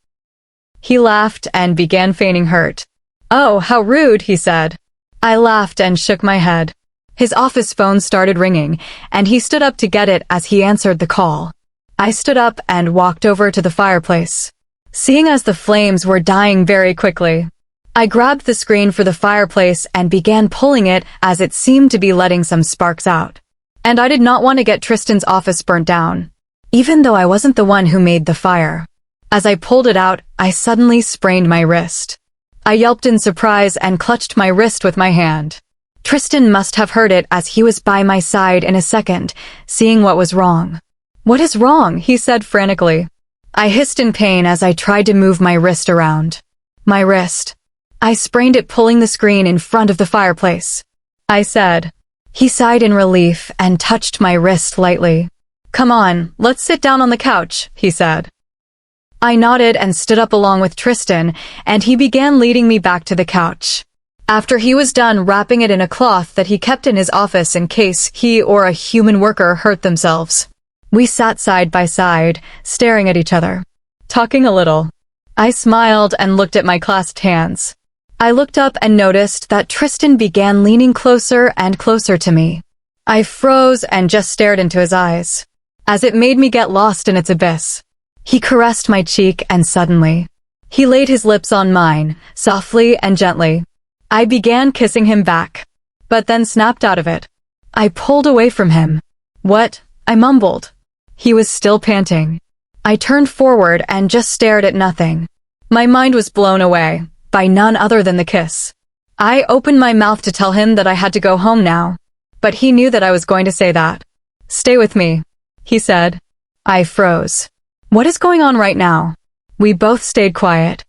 He laughed and began feigning hurt. Oh, how rude, he said. I laughed and shook my head. His office phone started ringing, and he stood up to get it as he answered the call. I stood up and walked over to the fireplace, seeing as the flames were dying very quickly. I grabbed the screen for the fireplace and began pulling it as it seemed to be letting some sparks out. And I did not want to get Tristan's office burnt down, even though I wasn't the one who made the fire. As I pulled it out, I suddenly sprained my wrist. I yelped in surprise and clutched my wrist with my hand. Tristan must have heard it as he was by my side in a second, seeing what was wrong. What is wrong? He said frantically. I hissed in pain as I tried to move my wrist around. My wrist. I sprained it pulling the screen in front of the fireplace. I said. He sighed in relief and touched my wrist lightly. Come on, let's sit down on the couch, he said. I nodded and stood up along with Tristan, and he began leading me back to the couch. After he was done wrapping it in a cloth that he kept in his office in case he or a human worker hurt themselves, we sat side by side, staring at each other, talking a little. I smiled and looked at my clasped hands. I looked up and noticed that Tristan began leaning closer and closer to me. I froze and just stared into his eyes, as it made me get lost in its abyss. He caressed my cheek and suddenly, he laid his lips on mine, softly and gently. I began kissing him back, but then snapped out of it. I pulled away from him. What? I mumbled. He was still panting. I turned forward and just stared at nothing. My mind was blown away by none other than the kiss. I opened my mouth to tell him that I had to go home now, but he knew that I was going to say that. Stay with me, he said. I froze. What is going on right now? We both stayed quiet.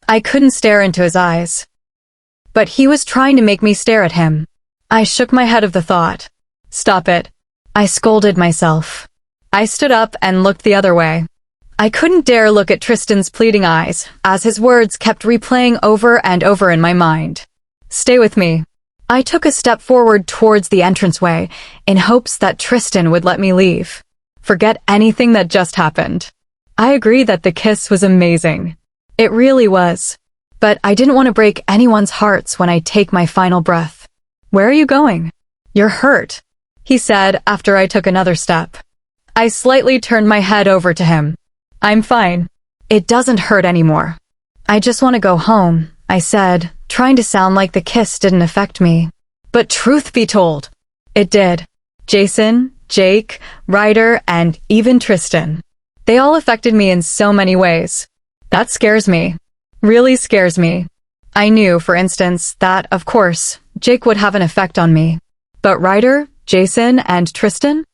I couldn't stare into his eyes, but he was trying to make me stare at him. I shook my head of the thought. Stop it. I scolded myself. I stood up and looked the other way. I couldn't dare look at Tristan's pleading eyes, as his words kept replaying over and over in my mind. Stay with me. I took a step forward towards the entranceway, in hopes that Tristan would let me leave. Forget anything that just happened. I agree that the kiss was amazing. It really was. But I didn't want to break anyone's hearts when I take my final breath. Where are you going? You're hurt, he said after I took another step. I slightly turned my head over to him. I'm fine. It doesn't hurt anymore. I just want to go home, I said, trying to sound like the kiss didn't affect me. But truth be told, it did. Jason, Jake, Ryder, and even Tristan. They all affected me in so many ways. That scares me. Really scares me. I knew, for instance, that, of course, Jake would have an effect on me. But Ryder, Jason, and Tristan?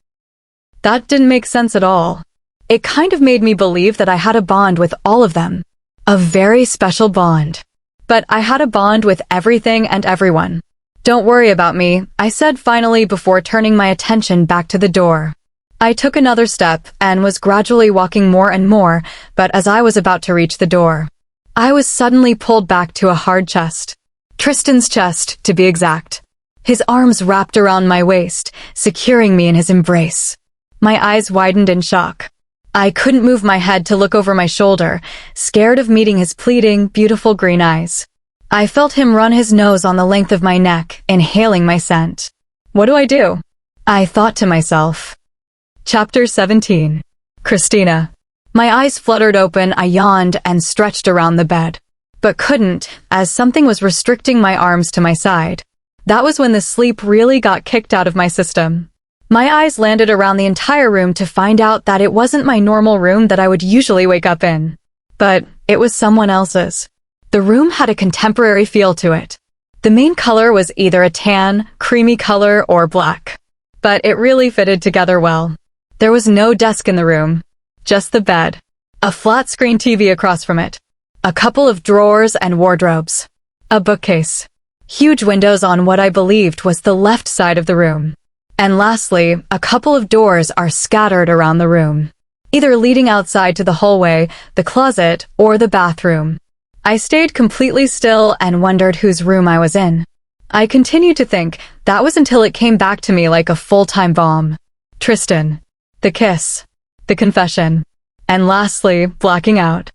That didn't make sense at all. It kind of made me believe that I had a bond with all of them. A very special bond. But I had a bond with everything and everyone. Don't worry about me, I said finally before turning my attention back to the door. I took another step and was gradually walking more and more, but as I was about to reach the door, I was suddenly pulled back to a hard chest. Tristan's chest, to be exact. His arms wrapped around my waist, securing me in his embrace. My eyes widened in shock. I couldn't move my head to look over my shoulder, scared of meeting his pleading, beautiful green eyes. I felt him run his nose on the length of my neck, inhaling my scent. What do I do? I thought to myself. Chapter 17. Christina. My eyes fluttered open, I yawned and stretched around the bed. But couldn't, as something was restricting my arms to my side. That was when the sleep really got kicked out of my system. My eyes landed around the entire room to find out that it wasn't my normal room that I would usually wake up in. But it was someone else's. The room had a contemporary feel to it. The main color was either a tan, creamy color, or black. But it really fitted together well. There was no desk in the room. Just the bed. A flat-screen TV across from it. A couple of drawers and wardrobes. A bookcase. Huge windows on what I believed was the left side of the room. And lastly, a couple of doors are scattered around the room, either leading outside to the hallway, the closet, or the bathroom. I stayed completely still and wondered whose room I was in. I continued to think. That was until it came back to me like a full-time bomb. Tristan. The kiss. The confession. And lastly, blacking out.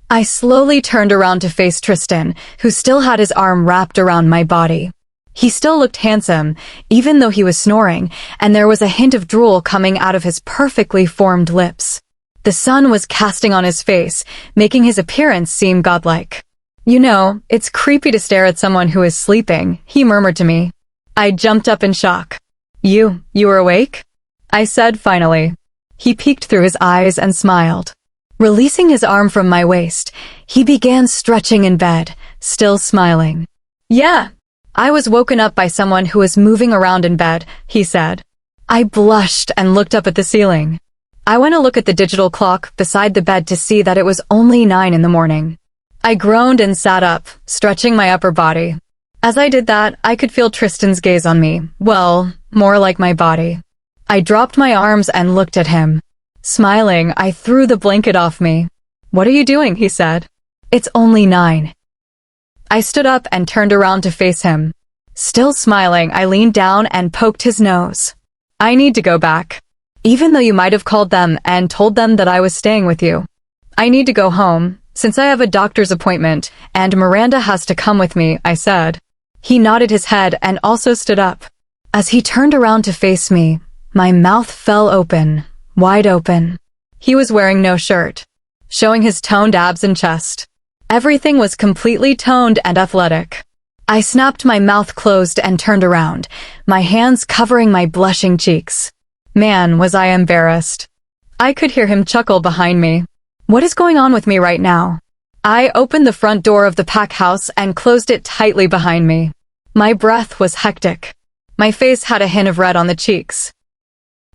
I slowly turned around to face Tristan, who still had his arm wrapped around my body. He still looked handsome, even though he was snoring, and there was a hint of drool coming out of his perfectly formed lips. The sun was casting on his face, making his appearance seem godlike. You know, it's creepy to stare at someone who is sleeping, he murmured to me. I jumped up in shock. You were awake? I said finally. He peeked through his eyes and smiled. Releasing his arm from my waist, he began stretching in bed, still smiling. Yeah. I was woken up by someone who was moving around in bed, he said. I blushed and looked up at the ceiling. I went to look at the digital clock beside the bed to see that it was only 9 in the morning. I groaned and sat up, stretching my upper body. As I did that, I could feel Tristan's gaze on me. Well, more like my body. I dropped my arms and looked at him. Smiling, I threw the blanket off me. What are you doing? He said. It's only 9. I stood up and turned around to face him. Still smiling, I leaned down and poked his nose. I need to go back. Even though you might have called them and told them that I was staying with you. I need to go home, since I have a doctor's appointment, and Miranda has to come with me, I said. He nodded his head and also stood up. As he turned around to face me, my mouth fell open, wide open. He was wearing no shirt, showing his toned abs and chest. Everything was completely toned and athletic. I snapped my mouth closed and turned around, my hands covering my blushing cheeks. Man, was I embarrassed. I could hear him chuckle behind me. What is going on with me right now? I opened the front door of the pack house and closed it tightly behind me. My breath was hectic. My face had a hint of red on the cheeks.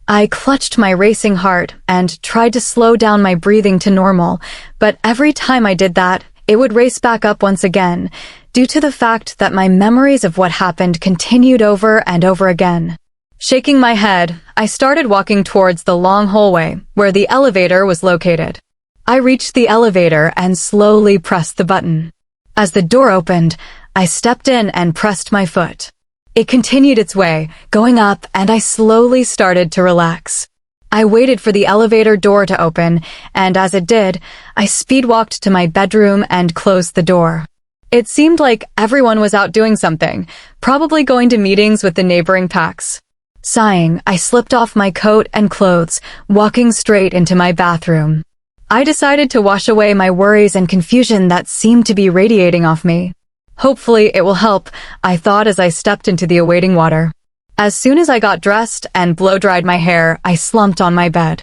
I clutched my racing heart and tried to slow down my breathing to normal, but every time I did that, it would race back up once again, due to the fact that my memories of what happened continued over and over again. Shaking my head, I started walking towards the long hallway where the elevator was located. I reached the elevator and slowly pressed the button. As the door opened, I stepped in and pressed my foot. It continued its way, going up, and I slowly started to relax. I waited for the elevator door to open, and as it did, I speed-walked to my bedroom and closed the door. It seemed like everyone was out doing something, probably going to meetings with the neighboring packs. Sighing, I slipped off my coat and clothes, walking straight into my bathroom. I decided to wash away my worries and confusion that seemed to be radiating off me. Hopefully it will help, I thought as I stepped into the awaiting water. As soon as I got dressed and blow-dried my hair, I slumped on my bed.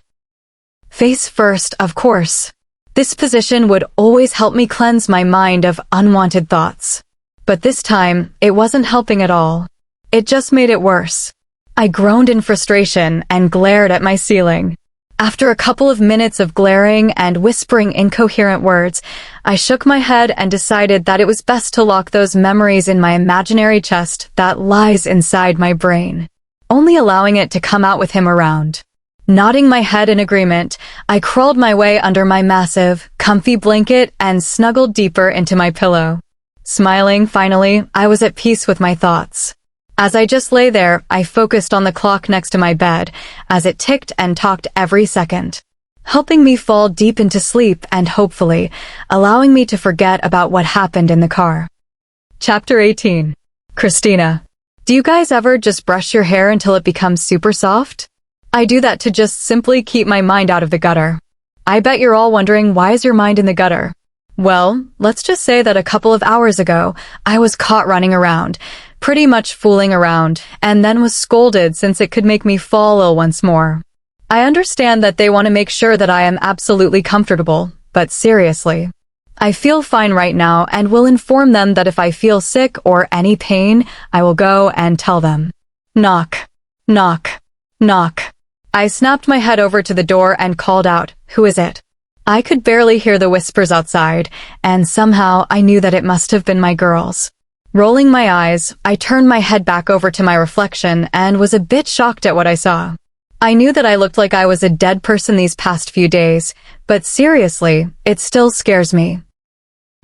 Face first, of course. This position would always help me cleanse my mind of unwanted thoughts. But this time, it wasn't helping at all. It just made it worse. I groaned in frustration and glared at my ceiling. After a couple of minutes of glaring and whispering incoherent words, I shook my head and decided that it was best to lock those memories in my imaginary chest that lies inside my brain, only allowing it to come out with him around. Nodding my head in agreement, I crawled my way under my massive, comfy blanket and snuggled deeper into my pillow. Smiling, finally, I was at peace with my thoughts. As I just lay there, I focused on the clock next to my bed, as it ticked and talked every second, helping me fall deep into sleep and hopefully allowing me to forget about what happened in the car. Chapter 18. Christina. Do you guys ever just brush your hair until it becomes super soft? I do that to just simply keep my mind out of the gutter. I bet you're all wondering, why is your mind in the gutter? Well, let's just say that a couple of hours ago, I was caught running around, pretty much fooling around, and then was scolded since it could make me fall ill once more. I understand that they want to make sure that I am absolutely comfortable, but seriously. I feel fine right now and will inform them that if I feel sick or any pain, I will go and tell them. Knock. Knock. Knock. I snapped my head over to the door and called out, "Who is it?" I could barely hear the whispers outside, and somehow I knew that it must have been my girls. Rolling my eyes, I turned my head back over to my reflection and was a bit shocked at what I saw. I knew that I looked like I was a dead person these past few days, but seriously, it still scares me.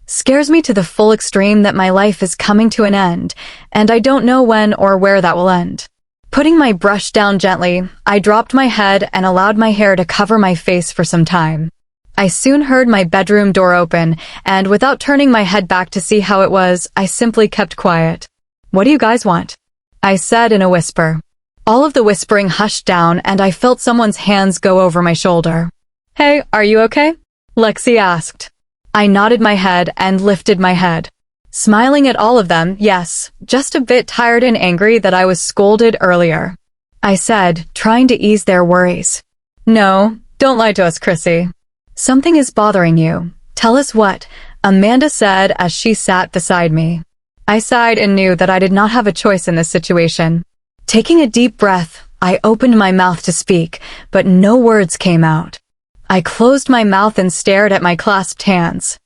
Scares me to the full extreme that my life is coming to an end, and I don't know when or where that will end. Putting my brush down gently, I dropped my head and allowed my hair to cover my face for some time. I soon heard my bedroom door open, and without turning my head back to see how it was, I simply kept quiet. "What do you guys want?" I said in a whisper. All of the whispering hushed down, and I felt someone's hands go over my shoulder. "Hey, are you okay?" Lexi asked. I nodded my head and lifted my head. Smiling at all of them, yes, just a bit tired and angry that I was scolded earlier. I said, trying to ease their worries. "No, don't lie to us, Chrissy. Something is bothering you. Tell us what," Amanda said as she sat beside me. I sighed and knew that I did not have a choice in this situation. Taking a deep breath, I opened my mouth to speak, but no words came out. I closed my mouth and stared at my clasped hands.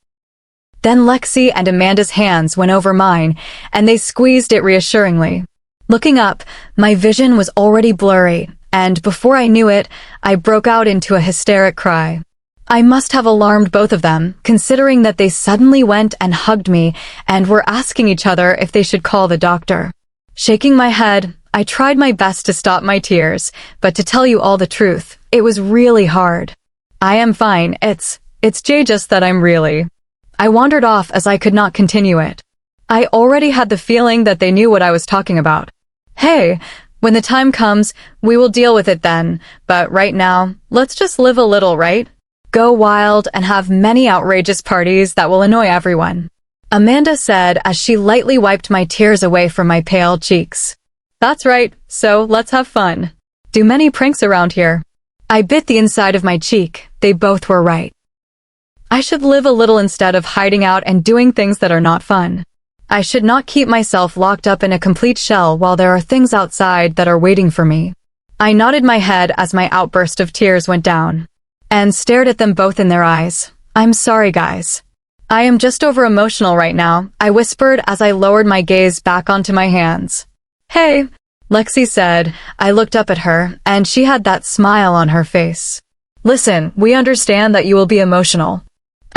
Then Lexi and Amanda's hands went over mine, and they squeezed it reassuringly. Looking up, my vision was already blurry, and before I knew it, I broke out into a hysteric cry. I must have alarmed both of them, considering that they suddenly went and hugged me and were asking each other if they should call the doctor. Shaking my head, I tried my best to stop my tears, but to tell you all the truth, it was really hard. I am fine, it's just that I'm really. I wandered off as I could not continue it. I already had the feeling that they knew what I was talking about. Hey, when the time comes, we will deal with it then, but right now, let's just live a little, right? Go wild and have many outrageous parties that will annoy everyone," Amanda said as she lightly wiped my tears away from my pale cheeks. "That's right, so let's have fun. Do many pranks around here." I bit the inside of my cheek. They both were right. I should live a little instead of hiding out and doing things that are not fun. I should not keep myself locked up in a complete shell while there are things outside that are waiting for me. I nodded my head as my outburst of tears went down, and stared at them both in their eyes. "I'm sorry, guys. I am just over emotional right now," I whispered as I lowered my gaze back onto my hands. "Hey," Lexi said. I looked up at her, and she had that smile on her face. "Listen, we understand that you will be emotional.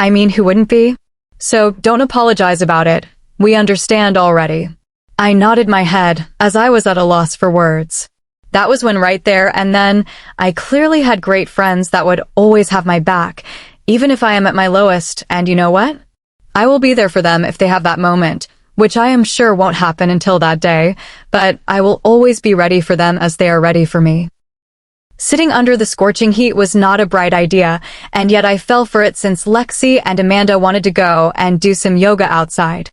I mean, who wouldn't be? So don't apologize about it. We understand already." I nodded my head as I was at a loss for words. That was when right there and then, I clearly had great friends that would always have my back, even if I am at my lowest, and you know what? I will be there for them if they have that moment, which I am sure won't happen until that day, but I will always be ready for them as they are ready for me. Sitting under the scorching heat was not a bright idea, and yet I fell for it since Lexi and Amanda wanted to go and do some yoga outside.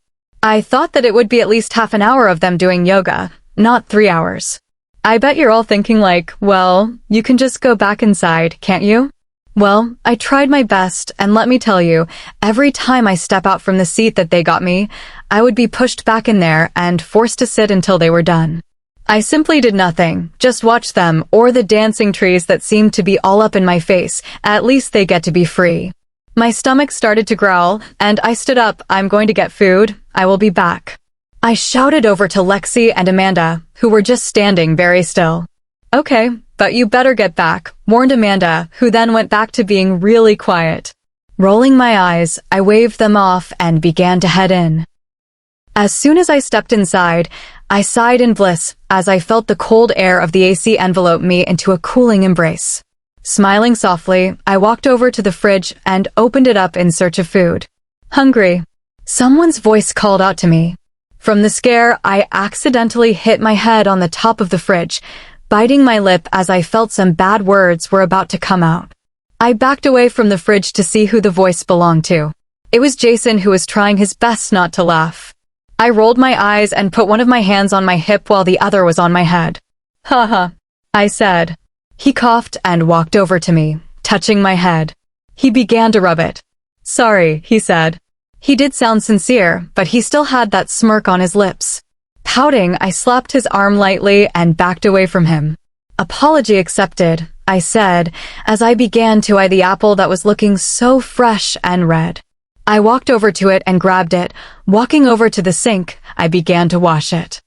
I thought that it would be at least half an hour of them doing yoga, not 3 hours. I bet you're all thinking like, well, you can just go back inside, can't you? Well, I tried my best, and let me tell you, every time I step out from the seat that they got me, I would be pushed back in there and forced to sit until they were done. I simply did nothing, just watched them or the dancing trees that seemed to be all up in my face. At least they get to be free. My stomach started to growl, and I stood up. I'm going to get food. I will be back. I shouted over to Lexi and Amanda, who were just standing very still. Okay, but you better get back, warned Amanda, who then went back to being really quiet. Rolling my eyes, I waved them off and began to head in. As soon as I stepped inside, I sighed in bliss as I felt the cold air of the AC envelope me into a cooling embrace. Smiling softly, I walked over to the fridge and opened it up in search of food. Hungry. Someone's voice called out to me. From the scare, I accidentally hit my head on the top of the fridge, biting my lip as I felt some bad words were about to come out. I backed away from the fridge to see who the voice belonged to. It was Jason, who was trying his best not to laugh. I rolled my eyes and put one of my hands on my hip while the other was on my head. Haha, I said. He coughed and walked over to me, touching my head. He began to rub it. Sorry, he said. He did sound sincere, but he still had that smirk on his lips. Pouting, I slapped his arm lightly and backed away from him. Apology accepted, I said, as I began to eye the apple that was looking so fresh and red. I walked over to it and grabbed it. Walking over to the sink, I began to wash it.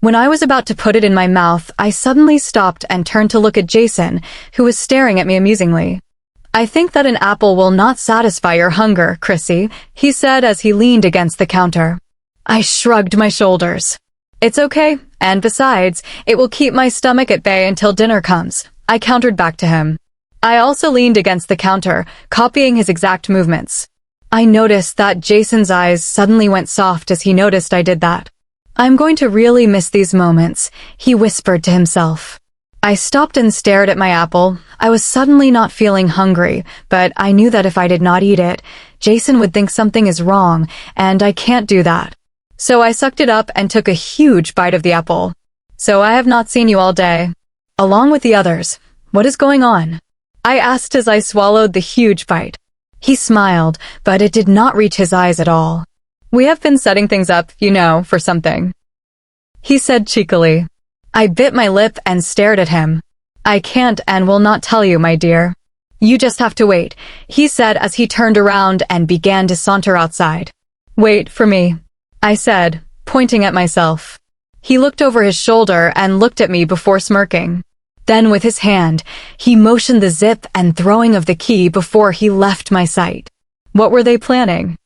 When I was about to put it in my mouth, I suddenly stopped and turned to look at Jason, who was staring at me amusingly. I think that an apple will not satisfy your hunger, Chrissy, he said as he leaned against the counter. I shrugged my shoulders. It's okay, and besides, it will keep my stomach at bay until dinner comes, I countered back to him. I also leaned against the counter, copying his exact movements. I noticed that Jason's eyes suddenly went soft as he noticed I did that. I'm going to really miss these moments, he whispered to himself. I stopped and stared at my apple. I was suddenly not feeling hungry, but I knew that if I did not eat it, Jason would think something is wrong, and I can't do that. So I sucked it up and took a huge bite of the apple. So I have not seen you all day. Along with the others. What is going on? I asked as I swallowed the huge bite. He smiled, but it did not reach his eyes at all. We have been setting things up, you know, for something, he said cheekily. I bit my lip and stared at him. I can't and will not tell you, my dear. You just have to wait, he said as he turned around and began to saunter outside. Wait for me, I said, pointing at myself. He looked over his shoulder and looked at me before smirking. Then with his hand, he motioned the zip and throwing of the key before he left my sight. What were they planning?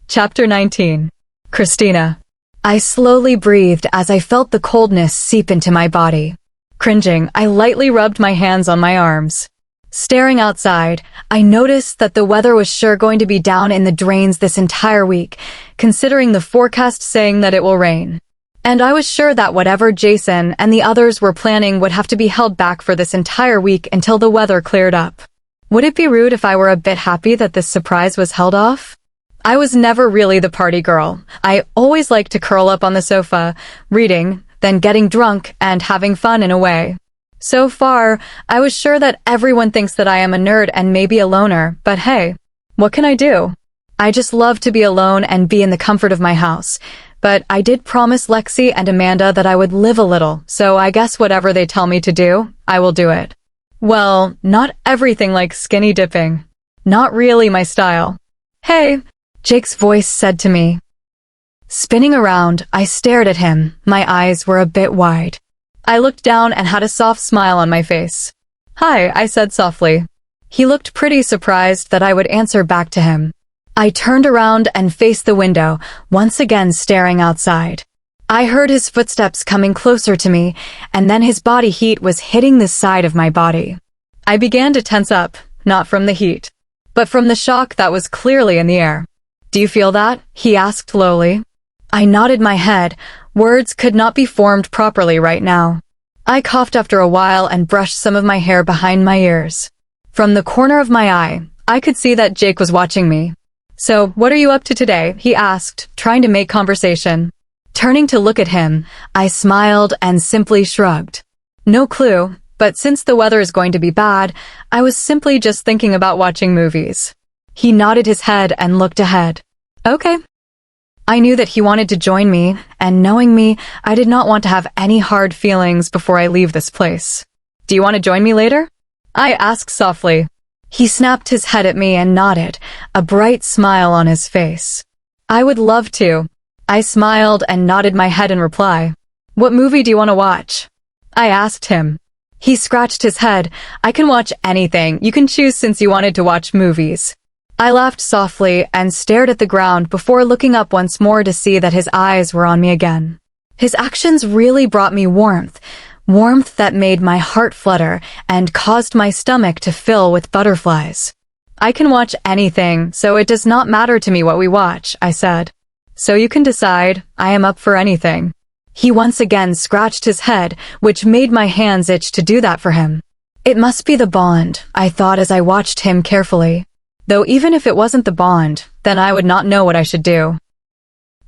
Chapter 19. Christina. I slowly breathed as I felt the coldness seep into my body. Cringing, I lightly rubbed my hands on my arms. Staring outside, I noticed that the weather was sure going to be down in the drains this entire week, considering the forecast saying that it will rain. And I was sure that whatever Jason and the others were planning would have to be held back for this entire week until the weather cleared up. Would it be rude if I were a bit happy that this surprise was held off? I was never really the party girl. I always liked to curl up on the sofa, reading, then getting drunk and having fun in a way. So far, I was sure that everyone thinks that I am a nerd and maybe a loner, but hey, what can I do? I just love to be alone and be in the comfort of my house. But I did promise Lexi and Amanda that I would live a little, so I guess whatever they tell me to do, I will do it. Well, not everything like skinny dipping. Not really my style. Hey, Jake's voice said to me. Spinning around, I stared at him. My eyes were a bit wide. I looked down and had a soft smile on my face. Hi, I said softly. He looked pretty surprised that I would answer back to him. I turned around and faced the window, once again staring outside. I heard his footsteps coming closer to me, and then his body heat was hitting the side of my body. I began to tense up, not from the heat, but from the shock that was clearly in the air. Do you feel that? He asked lowly. I nodded my head. Words could not be formed properly right now. I coughed after a while and brushed some of my hair behind my ears. From the corner of my eye, I could see that Jake was watching me. "So, what are you up to today?" he asked, trying to make conversation. Turning to look at him, I smiled and simply shrugged. No clue, but since the weather is going to be bad, I was simply just thinking about watching movies. He nodded his head and looked ahead. Okay. I knew that he wanted to join me, and knowing me, I did not want to have any hard feelings before I leave this place. "Do you want to join me later?" I asked softly. He snapped his head at me and nodded, a bright smile on his face. "I would love to." I smiled and nodded my head in reply. "What movie do you want to watch?" I asked him. He scratched his head. "I can watch anything. You can choose since you wanted to watch movies." I laughed softly and stared at the ground before looking up once more to see that his eyes were on me again. His actions really brought me warmth that made my heart flutter and caused my stomach to fill with butterflies. "I can watch anything, so it does not matter to me what we watch," I said. "So you can decide. I am up for anything." He once again scratched his head, which made my hands itch to do that for him. It must be the bond, I thought as I watched him carefully. Though even if it wasn't the bond, then I would not know what I should do.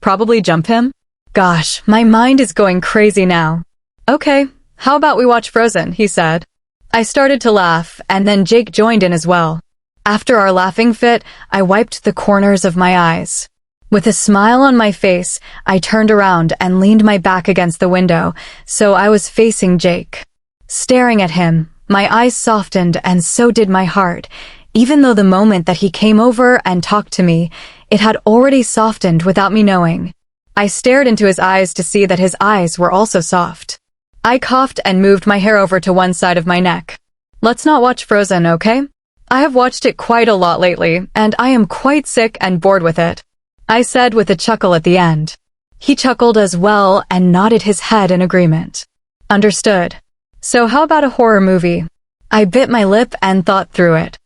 Probably jump him? Gosh, my mind is going crazy now. "Okay, how about we watch Frozen?" he said. I started to laugh, and then Jake joined in as well. After our laughing fit, I wiped the corners of my eyes. With a smile on my face, I turned around and leaned my back against the window, so I was facing Jake. Staring at him, my eyes softened and so did my heart. Even though the moment that he came over and talked to me, it had already softened without me knowing. I stared into his eyes to see that his eyes were also soft. I coughed and moved my hair over to one side of my neck. "Let's not watch Frozen, okay? I have watched it quite a lot lately, and I am quite sick and bored with it," I said with a chuckle at the end. He chuckled as well and nodded his head in agreement. "Understood. So how about a horror movie?" I bit my lip and thought through it.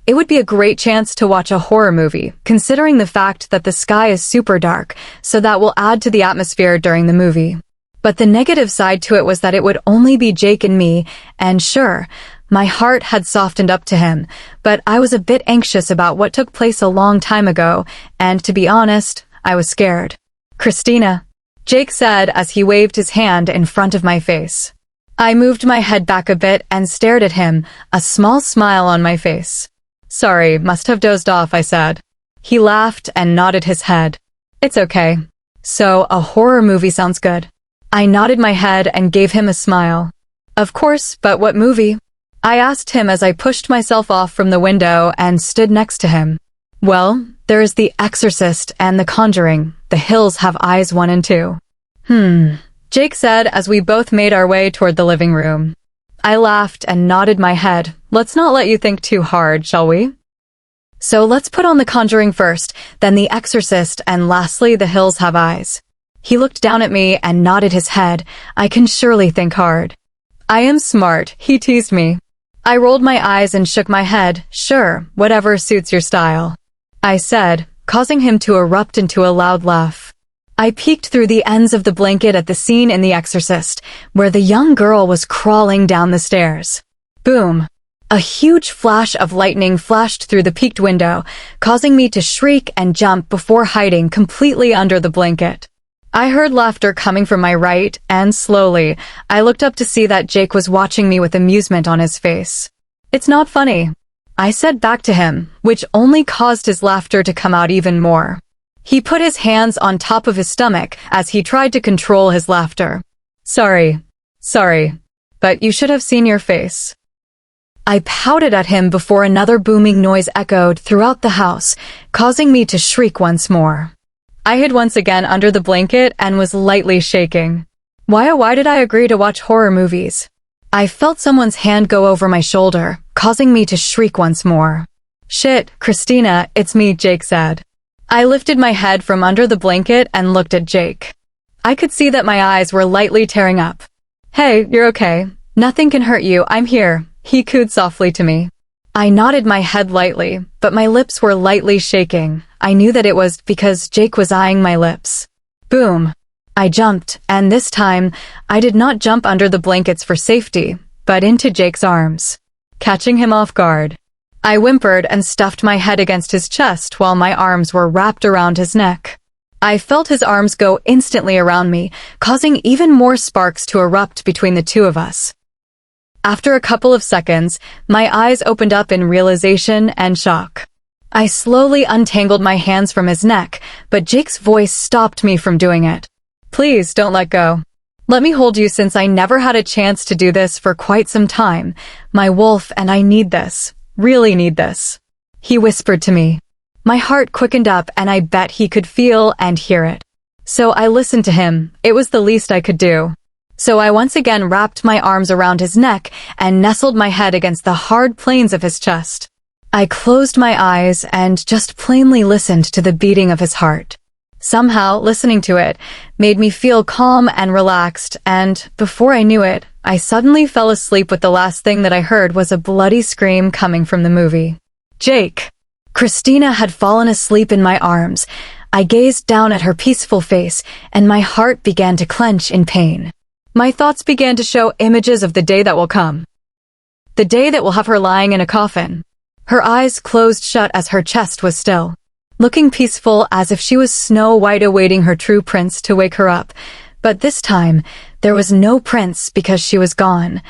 It would be a great chance to watch a horror movie, considering the fact that the sky is super dark, so that will add to the atmosphere during the movie. But the negative side to it was that it would only be Jake and me, and sure, my heart had softened up to him, but I was a bit anxious about what took place a long time ago, and to be honest, I was scared. "Christina," Jake said as he waved his hand in front of my face. I moved my head back a bit and stared at him, a small smile on my face. "Sorry, must have dozed off," I said. He laughed and nodded his head. "It's okay. So, a horror movie sounds good." I nodded my head and gave him a smile. "Of course, but what movie?" I asked him as I pushed myself off from the window and stood next to him. "Well, there is The Exorcist and The Conjuring. The Hills Have Eyes 1 and 2. Jake said as we both made our way toward the living room. I laughed and nodded my head. "Let's not let you think too hard, shall we? So let's put on The Conjuring first, then The Exorcist, and lastly The Hills Have Eyes." He looked down at me and nodded his head. "I can surely think hard." "I am smart," he teased me. I rolled my eyes and shook my head. "Sure, whatever suits your style," I said, causing him to erupt into a loud laugh. I peeked through the ends of the blanket at the scene in The Exorcist, where the young girl was crawling down the stairs. Boom! A huge flash of lightning flashed through the peaked window, causing me to shriek and jump before hiding completely under the blanket. I heard laughter coming from my right, and slowly, I looked up to see that Jake was watching me with amusement on his face. "It's not funny," I said back to him, which only caused his laughter to come out even more. He put his hands on top of his stomach as he tried to control his laughter. Sorry, but you should have seen your face." I pouted at him before another booming noise echoed throughout the house, causing me to shriek once more. I hid once again under the blanket and was lightly shaking. Why did I agree to watch horror movies? I felt someone's hand go over my shoulder, causing me to shriek once more. "Shit, Christina, it's me," Jake said. I lifted my head from under the blanket and looked at Jake. I could see that my eyes were lightly tearing up. "Hey, you're okay. Nothing can hurt you, I'm here," he cooed softly to me. I nodded my head lightly, but my lips were lightly shaking. I knew that it was because Jake was eyeing my lips. Boom! I jumped, and this time, I did not jump under the blankets for safety, but into Jake's arms, catching him off guard. I whimpered and stuffed my head against his chest while my arms were wrapped around his neck. I felt his arms go instantly around me, causing even more sparks to erupt between the two of us. After a couple of seconds, my eyes opened up in realization and shock. I slowly untangled my hands from his neck, but Jake's voice stopped me from doing it. Please don't let go. Let me hold you since I never had a chance to do this for quite some time. My wolf and I need this. Really need this. He whispered to me. My heart quickened up and I bet he could feel and hear it. So I listened to him. It was the least I could do. So I once again wrapped my arms around his neck and nestled my head against the hard planes of his chest. I closed my eyes and just plainly listened to the beating of his heart. Somehow, listening to it made me feel calm and relaxed, and before I knew it, I suddenly fell asleep with the last thing that I heard was a bloody scream coming from the movie. Jake! Christina had fallen asleep in my arms. I gazed down at her peaceful face, and my heart began to clench in pain. My thoughts began to show images of the day that will come. The day that will have her lying in a coffin. Her eyes closed shut as her chest was still, looking peaceful as if she was Snow White awaiting her true prince to wake her up. But this time, there was no prince because she was gone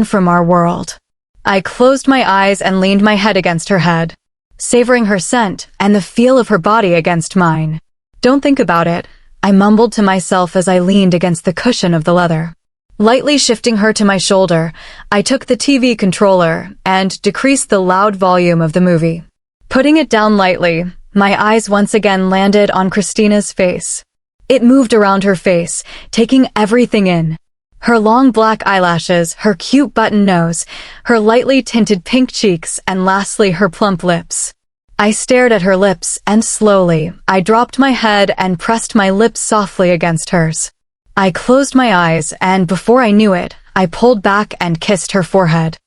from our world. I closed my eyes and leaned my head against her head, savoring her scent and the feel of her body against mine. Don't think about it, I mumbled to myself as I leaned against the cushion of the leather. Lightly shifting her to my shoulder, I took the TV controller and decreased the loud volume of the movie. Putting it down lightly, my eyes once again landed on Christina's face. It moved around her face, taking everything in. Her long black eyelashes, her cute button nose, her lightly tinted pink cheeks, and lastly her plump lips. I stared at her lips, and slowly, I dropped my head and pressed my lips softly against hers. I closed my eyes, and before I knew it, I pulled back and kissed her forehead.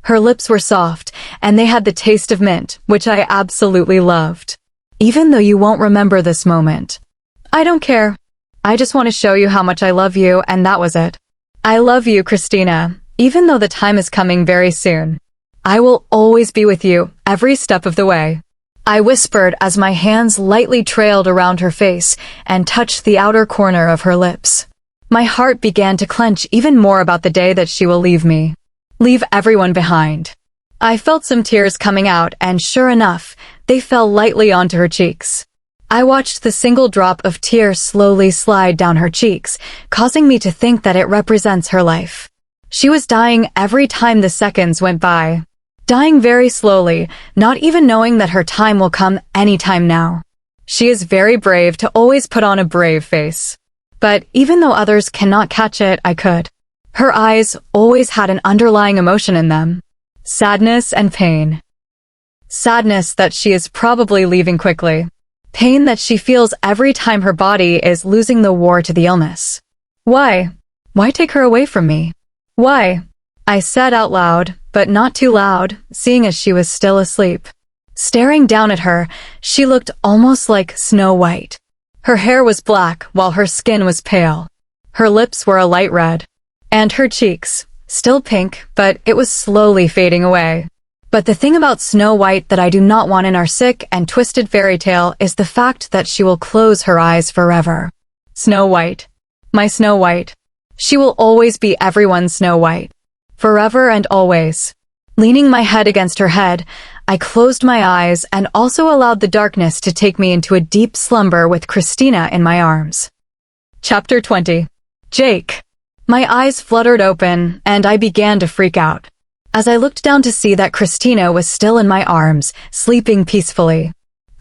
Her lips were soft, and they had the taste of mint, which I absolutely loved. Even though you won't remember this moment. I don't care. I just want to show you how much I love you, and that was it. I love you, Christina, even though the time is coming very soon. I will always be with you, every step of the way. I whispered as my hands lightly trailed around her face and touched the outer corner of her lips. My heart began to clench even more about the day that she will leave me. Leave everyone behind. I felt some tears coming out, and sure enough, they fell lightly onto her cheeks. I watched the single drop of tear slowly slide down her cheeks, causing me to think that it represents her life. She was dying every time the seconds went by. Dying very slowly, not even knowing that her time will come anytime now. She is very brave to always put on a brave face. But even though others cannot catch it, I could. Her eyes always had an underlying emotion in them. Sadness and pain. Sadness that she is probably leaving quickly. Pain that she feels every time her body is losing the war to the illness. Why? Why take her away from me? Why? I said out loud, but not too loud, seeing as she was still asleep. Staring down at her, she looked almost like Snow White. Her hair was black while her skin was pale. Her lips were a light red. And her cheeks, still pink, but it was slowly fading away. But the thing about Snow White that I do not want in our sick and twisted fairy tale is the fact that she will close her eyes forever. Snow White. My Snow White. She will always be everyone's Snow White. Forever and always. Leaning my head against her head, I closed my eyes and also allowed the darkness to take me into a deep slumber with Christina in my arms. Chapter 20. Jake. My eyes fluttered open, and I began to freak out. As I looked down to see that Christina was still in my arms, sleeping peacefully.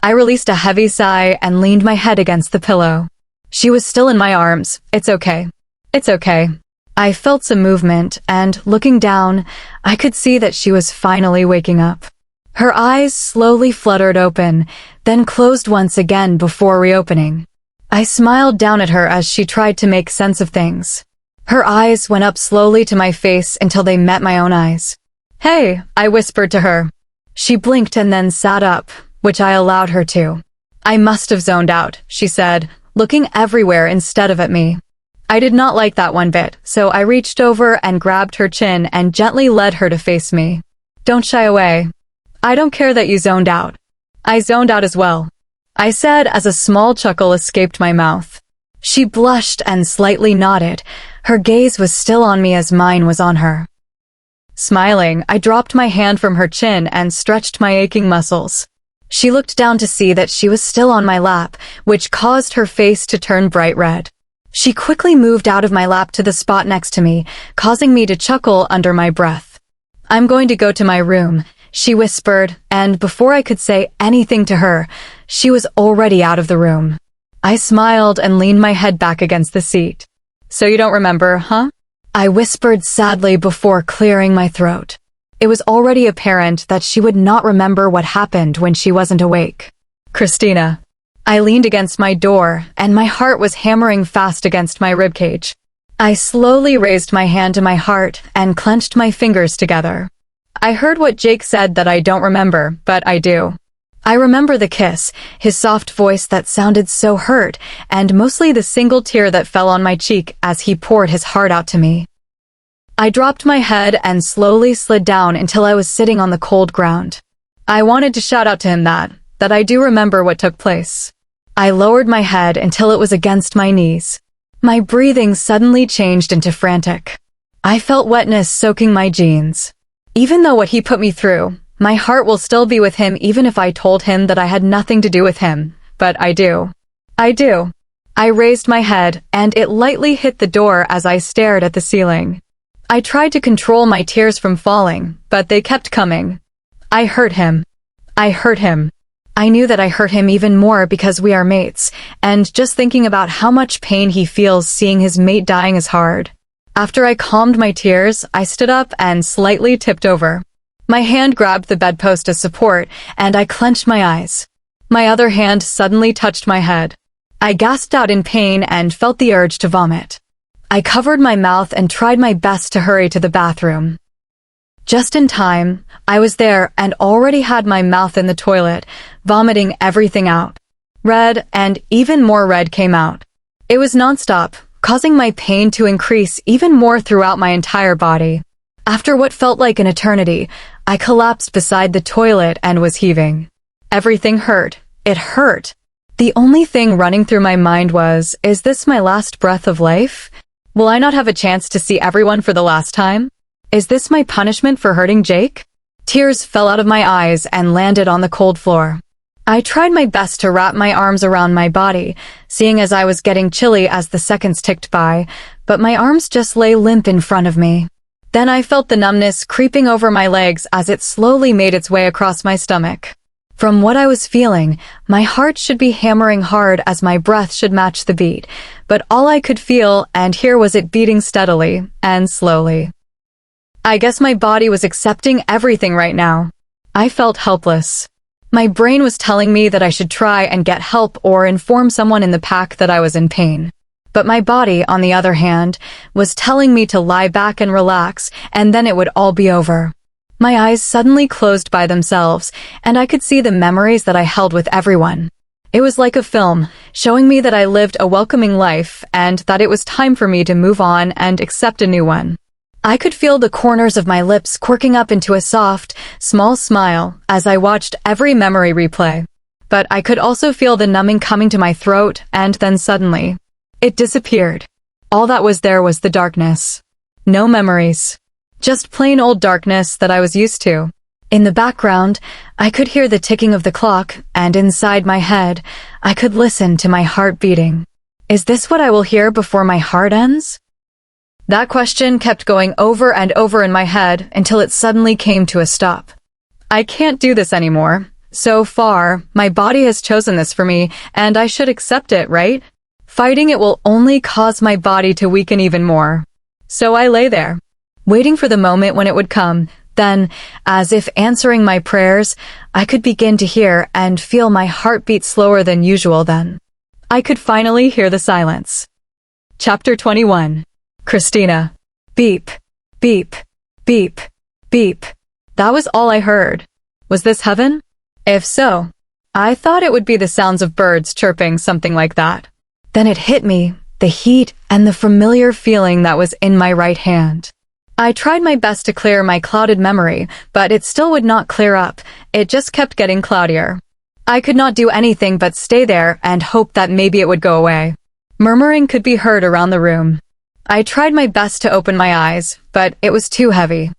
I released a heavy sigh and leaned my head against the pillow. She was still in my arms. It's okay. It's okay. I felt some movement, and looking down, I could see that she was finally waking up. Her eyes slowly fluttered open, then closed once again before reopening. I smiled down at her as she tried to make sense of things. Her eyes went up slowly to my face until they met my own eyes. Hey, I whispered to her. She blinked and then sat up, which I allowed her to. I must have zoned out, she said, looking everywhere instead of at me. I did not like that one bit, so I reached over and grabbed her chin and gently led her to face me. Don't shy away. I don't care that you zoned out. I zoned out as well, I said as a small chuckle escaped my mouth. She blushed and slightly nodded. Her gaze was still on me as mine was on her. Smiling, I dropped my hand from her chin and stretched my aching muscles. She looked down to see that she was still on my lap, which caused her face to turn bright red. She quickly moved out of my lap to the spot next to me, causing me to chuckle under my breath. I'm going to go to my room, she whispered, and before I could say anything to her, she was already out of the room. I smiled and leaned my head back against the seat. So you don't remember, huh? I whispered sadly before clearing my throat. It was already apparent that she would not remember what happened when she wasn't awake. Christina. I leaned against my door, and my heart was hammering fast against my ribcage. I slowly raised my hand to my heart and clenched my fingers together. I heard what Jake said that I don't remember, but I do. I remember the kiss, his soft voice that sounded so hurt, and mostly the single tear that fell on my cheek as he poured his heart out to me. I dropped my head and slowly slid down until I was sitting on the cold ground. I wanted to shout out to him that I do remember what took place. I lowered my head until it was against my knees. My breathing suddenly changed into frantic. I felt wetness soaking my jeans. Even though what he put me through, my heart will still be with him even if I told him that I had nothing to do with him, but I do. I do. I raised my head, and it lightly hit the door as I stared at the ceiling. I tried to control my tears from falling, but they kept coming. I hurt him. I hurt him. I knew that I hurt him even more because we are mates, and just thinking about how much pain he feels seeing his mate dying is hard. After I calmed my tears, I stood up and slightly tipped over. My hand grabbed the bedpost as support, and I clenched my eyes. My other hand suddenly touched my head. I gasped out in pain and felt the urge to vomit. I covered my mouth and tried my best to hurry to the bathroom. Just in time, I was there and already had my mouth in the toilet, vomiting everything out. Red and even more red came out. It was nonstop, causing my pain to increase even more throughout my entire body. After what felt like an eternity, I collapsed beside the toilet and was heaving. Everything hurt. It hurt. The only thing running through my mind was, is this my last breath of life? Will I not have a chance to see everyone for the last time? Is this my punishment for hurting Jake? Tears fell out of my eyes and landed on the cold floor. I tried my best to wrap my arms around my body, seeing as I was getting chilly as the seconds ticked by, but my arms just lay limp in front of me. Then I felt the numbness creeping over my legs as it slowly made its way across my stomach. From what I was feeling, my heart should be hammering hard as my breath should match the beat, but all I could feel and hear was it beating steadily and slowly. I guess my body was accepting everything right now. I felt helpless. My brain was telling me that I should try and get help or inform someone in the pack that I was in pain. But my body, on the other hand, was telling me to lie back and relax, and then it would all be over. My eyes suddenly closed by themselves, and I could see the memories that I held with everyone. It was like a film, showing me that I lived a welcoming life and that it was time for me to move on and accept a new one. I could feel the corners of my lips quirking up into a soft, small smile as I watched every memory replay. But I could also feel the numbing coming to my throat, and then suddenly, it disappeared. All that was there was the darkness. No memories. Just plain old darkness that I was used to. In the background, I could hear the ticking of the clock, and inside my head, I could listen to my heart beating. Is this what I will hear before my heart ends? That question kept going over and over in my head until it suddenly came to a stop. I can't do this anymore. So far, my body has chosen this for me, and I should accept it, right? Fighting it will only cause my body to weaken even more. So I lay there, waiting for the moment when it would come. Then, as if answering my prayers, I could begin to hear and feel my heart beat slower than usual then. I could finally hear the silence. Chapter 21. Christina. Beep, beep, beep, beep. That was all I heard. Was this heaven? If so, I thought it would be the sounds of birds chirping, something like that. Then it hit me, the heat and the familiar feeling that was in my right hand. I tried my best to clear my clouded memory, but it still would not clear up. It just kept getting cloudier. I could not do anything but stay there and hope that maybe it would go away. Murmuring could be heard around the room. I tried my best to open my eyes, but it was too heavy.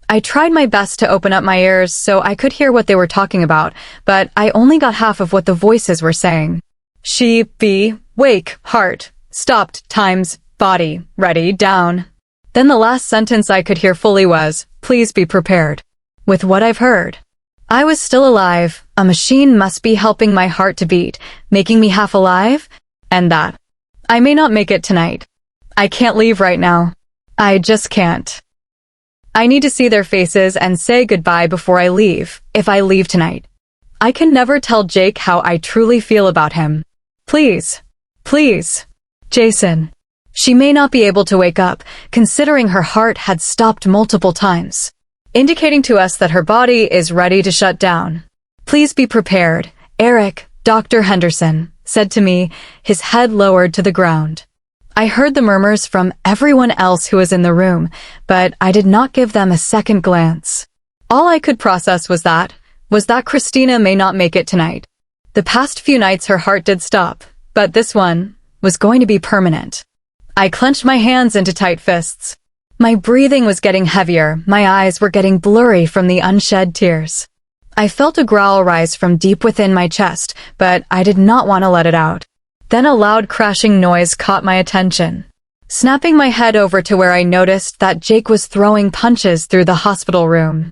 I tried my best to open up my ears so I could hear what they were talking about, but I only got half of what the voices were saying. She, be, wake, heart, stopped, times, body, ready, down. Then the last sentence I could hear fully was, please be prepared. With what I've heard, I was still alive. A machine must be helping my heart to beat, making me half alive, and that I may not make it tonight. I can't leave right now. I just can't. I need to see their faces and say goodbye before I leave, if I leave tonight. I can never tell Jake how I truly feel about him. Please. Please. Jason. She may not be able to wake up, considering her heart had stopped multiple times, indicating to us that her body is ready to shut down. Please be prepared, Eric, Dr. Henderson, said to me, his head lowered to the ground. I heard the murmurs from everyone else who was in the room, but I did not give them a second glance. All I could process was that Christina may not make it tonight. The past few nights her heart did stop, but this one was going to be permanent. I clenched my hands into tight fists. My breathing was getting heavier, my eyes were getting blurry from the unshed tears. I felt a growl rise from deep within my chest, but I did not want to let it out. Then a loud crashing noise caught my attention. Snapping my head over to where I noticed that Jake was throwing punches through the hospital room.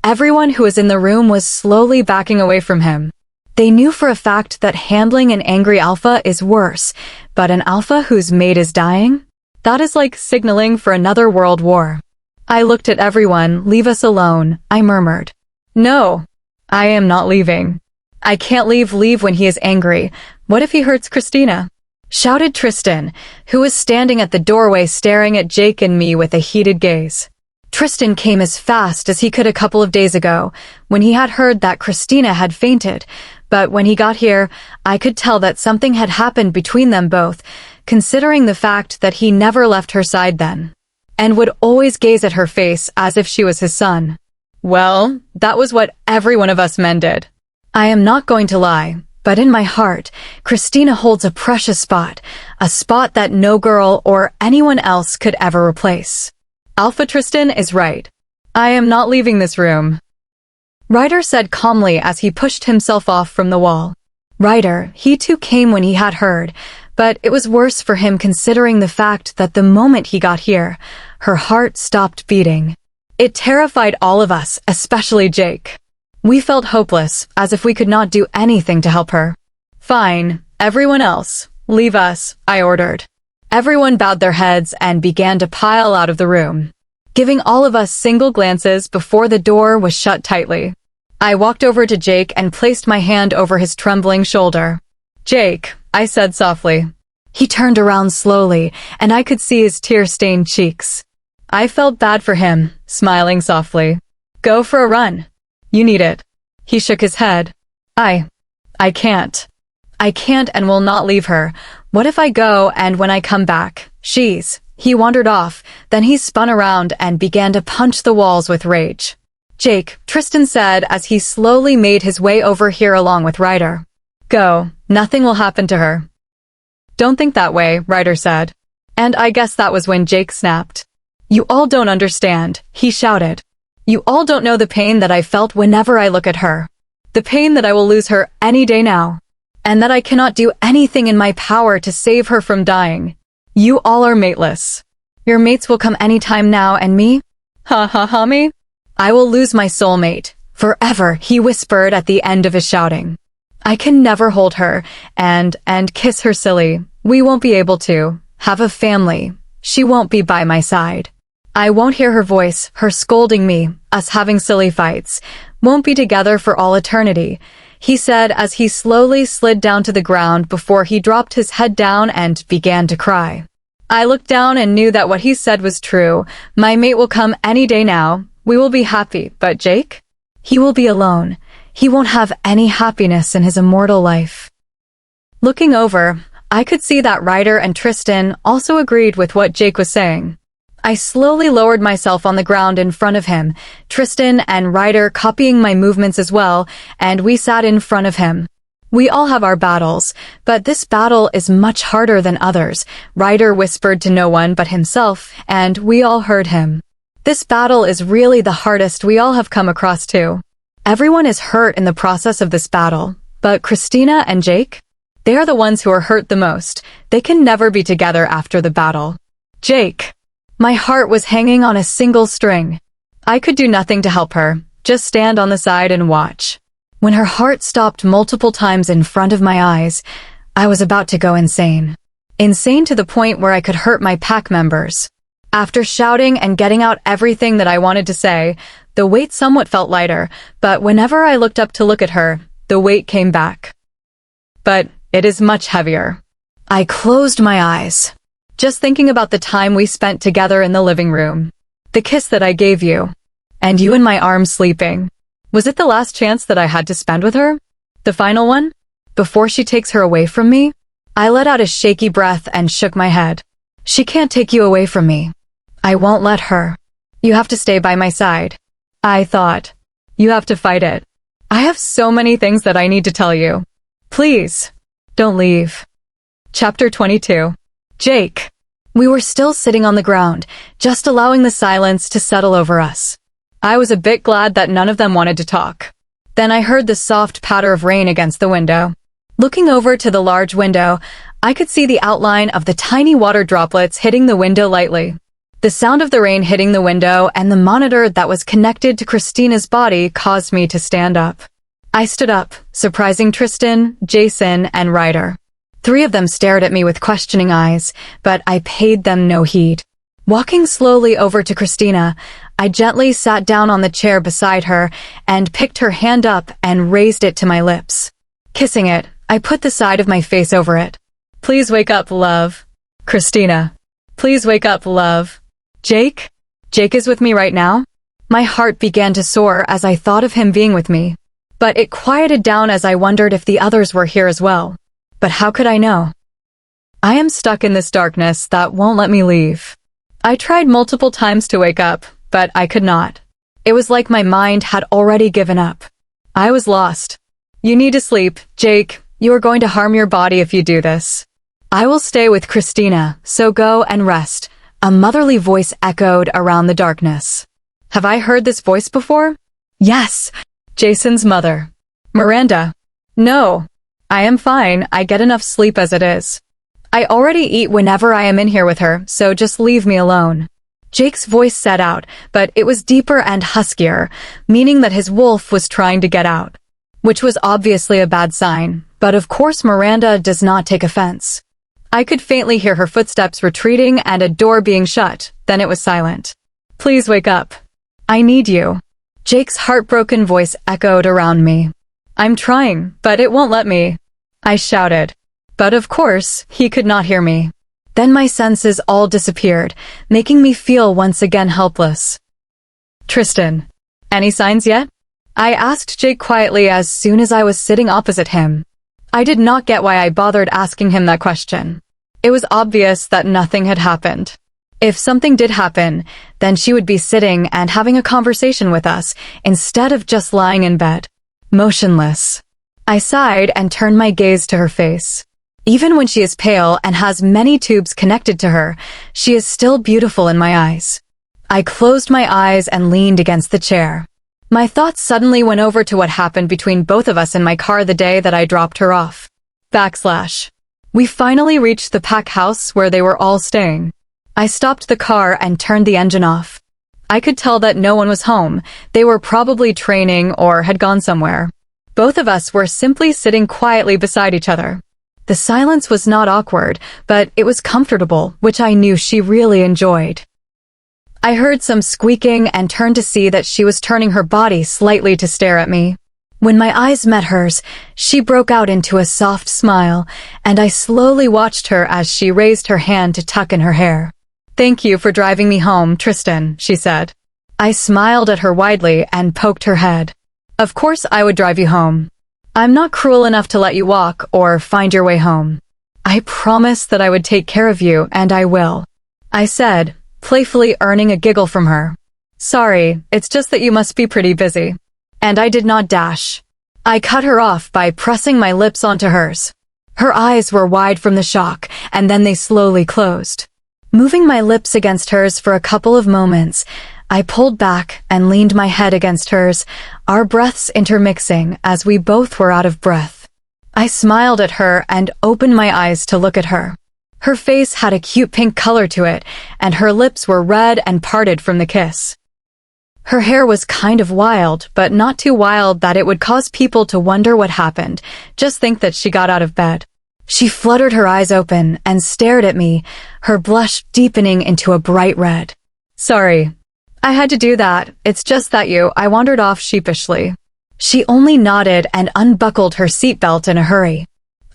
Everyone who was in the room was slowly backing away from him. They knew for a fact that handling an angry alpha is worse, but an alpha whose mate is dying? That is like signaling for another world war. I looked at everyone. Leave us alone, I murmured. No, I am not leaving. I can't leave when he is angry. What if he hurts Christina? Shouted Tristan, who was standing at the doorway staring at Jake and me with a heated gaze. Tristan came as fast as he could a couple of days ago, when he had heard that Christina had fainted, but when he got here, I could tell that something had happened between them both, considering the fact that he never left her side then, and would always gaze at her face as if she was his son. Well, that was what every one of us men did. I am not going to lie, but in my heart, Christina holds a precious spot, a spot that no girl or anyone else could ever replace. Alpha Tristan is right. I am not leaving this room. Ryder said calmly as he pushed himself off from the wall. Ryder, he too came when he had heard, but it was worse for him considering the fact that the moment he got here, her heart stopped beating. It terrified all of us, especially Jake. We felt hopeless, as if we could not do anything to help her. Fine, everyone else, leave us, I ordered. Everyone bowed their heads and began to pile out of the room, giving all of us single glances before the door was shut tightly. I walked over to Jake and placed my hand over his trembling shoulder. Jake, I said softly. He turned around slowly, and I could see his tear-stained cheeks. I felt bad for him, smiling softly. Go for a run. You need it. He shook his head. I can't. I can't and will not leave her. What if I go and when I come back, He wandered off, then he spun around and began to punch the walls with rage. Jake, Tristan said as he slowly made his way over here along with Ryder. Go, nothing will happen to her. Don't think that way, Ryder said. And I guess that was when Jake snapped. You all don't understand, he shouted. You all don't know the pain that I felt whenever I look at her. The pain that I will lose her any day now. And that I cannot do anything in my power to save her from dying. You all are mateless. Your mates will come anytime now and me? Me? I will lose my soulmate. Forever, he whispered at the end of his shouting. I can never hold her and kiss her silly. We won't be able to have a family. She won't be by my side. I won't hear her voice, her scolding me, us having silly fights. Won't be together for all eternity, he said as he slowly slid down to the ground before he dropped his head down and began to cry. I looked down and knew that what he said was true. My mate will come any day now. We will be happy, but Jake? He will be alone. He won't have any happiness in his immortal life. Looking over, I could see that Ryder and Tristan also agreed with what Jake was saying. I slowly lowered myself on the ground in front of him, Tristan and Ryder copying my movements as well, and we sat in front of him. We all have our battles, but this battle is much harder than others, Ryder whispered to no one but himself, and we all heard him. This battle is really the hardest we all have come across too. Everyone is hurt in the process of this battle, but Christina and Jake? They are the ones who are hurt the most. They can never be together after the battle. Jake. My heart was hanging on a single string. I could do nothing to help her, just stand on the side and watch. When her heart stopped multiple times in front of my eyes, I was about to go insane. Insane to the point where I could hurt my pack members. After shouting and getting out everything that I wanted to say, the weight somewhat felt lighter, but whenever I looked up to look at her, the weight came back. But it is much heavier. I closed my eyes, just thinking about the time we spent together in the living room. The kiss that I gave you. And you in my arms sleeping. Was it the last chance that I had to spend with her? The final one? Before she takes her away from me? I let out a shaky breath and shook my head. She can't take you away from me. I won't let her. You have to stay by my side. I thought. You have to fight it. I have so many things that I need to tell you. Please, don't leave. Chapter 22. Jake. We were still sitting on the ground, just allowing the silence to settle over us. I was a bit glad that none of them wanted to talk. Then I heard the soft patter of rain against the window. Looking over to the large window, I could see the outline of the tiny water droplets hitting the window lightly. The sound of the rain hitting the window and the monitor that was connected to Christina's body caused me to stand up. I stood up, surprising Tristan, Jason, and Ryder. 3 of them stared at me with questioning eyes, but I paid them no heed. Walking slowly over to Christina, I gently sat down on the chair beside her and picked her hand up and raised it to my lips. Kissing it, I put the side of my face over it. Please wake up, love. Christina. Please wake up, love. Jake? Jake is with me right now? My heart began to soar as I thought of him being with me. But it quieted down as I wondered if the others were here as well. But how could I know? I am stuck in this darkness that won't let me leave. I tried multiple times to wake up, but I could not. It was like my mind had already given up. I was lost. You need to sleep, Jake. You are going to harm your body if you do this. I will stay with Christina, so go and rest. A motherly voice echoed around the darkness. Have I heard this voice before? Yes. Jason's mother. Miranda. No. I am fine. I get enough sleep as it is. I already eat whenever I am in here with her, so just leave me alone. Jake's voice said out, but it was deeper and huskier, meaning that his wolf was trying to get out. Which was obviously a bad sign, but of course Miranda does not take offense. I could faintly hear her footsteps retreating and a door being shut, then it was silent. Please wake up. I need you. Jake's heartbroken voice echoed around me. I'm trying, but it won't let me. I shouted. But of course, he could not hear me. Then my senses all disappeared, making me feel once again helpless. Tristan. Any signs yet? I asked Jake quietly as soon as I was sitting opposite him. I did not get why I bothered asking him that question. It was obvious that nothing had happened. If something did happen, then she would be sitting and having a conversation with us, instead of just lying in bed, motionless. I sighed and turned my gaze to her face. Even when she is pale and has many tubes connected to her, she is still beautiful in my eyes. I closed my eyes and leaned against the chair. My thoughts suddenly went over to what happened between both of us in my car the day that I dropped her off. We finally reached the pack house where they were all staying. I stopped the car and turned the engine off. I could tell that no one was home. They were probably training or had gone somewhere. Both of us were simply sitting quietly beside each other. The silence was not awkward, but it was comfortable, which I knew she really enjoyed. I heard some squeaking and turned to see that she was turning her body slightly to stare at me. When my eyes met hers, she broke out into a soft smile, and I slowly watched her as she raised her hand to tuck in her hair. Thank you for driving me home, Tristan, she said. I smiled at her widely and poked her head. Of course I would drive you home. I'm not cruel enough to let you walk or find your way home. I promised that I would take care of you, and I will. I said, playfully earning a giggle from her. "Sorry, it's just that you must be pretty busy." And I did not dash. I cut her off by pressing my lips onto hers. Her eyes were wide from the shock, and then they slowly closed. Moving my lips against hers for a couple of moments, I pulled back and leaned my head against hers, our breaths intermixing as we both were out of breath. I smiled at her and opened my eyes to look at her. Her face had a cute pink color to it, and her lips were red and parted from the kiss. Her hair was kind of wild, but not too wild that it would cause people to wonder what happened. Just think that she got out of bed. She fluttered her eyes open and stared at me, her blush deepening into a bright red. "Sorry. I had to do that. It's just that I wandered off sheepishly." She only nodded and unbuckled her seatbelt in a hurry.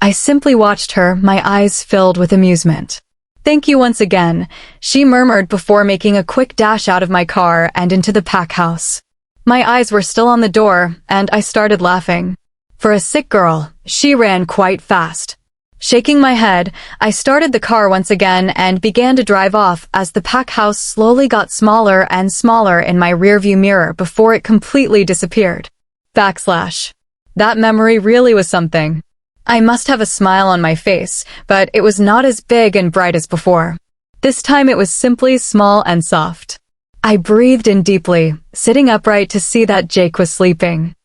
I simply watched her, my eyes filled with amusement. "Thank you once again," she murmured before making a quick dash out of my car and into the pack house. My eyes were still on the door, and I started laughing. For a sick girl, she ran quite fast. Shaking my head, I started the car once again and began to drive off as the pack house slowly got smaller and smaller in my rearview mirror before it completely disappeared. That memory really was something. I must have a smile on my face, but it was not as big and bright as before. This time it was simply small and soft. I breathed in deeply, sitting upright to see that Jake was sleeping.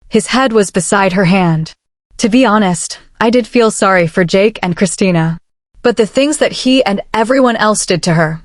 His head was beside her hand. To be honest, I did feel sorry for Jake and Christina. But the things that he and everyone else did to her,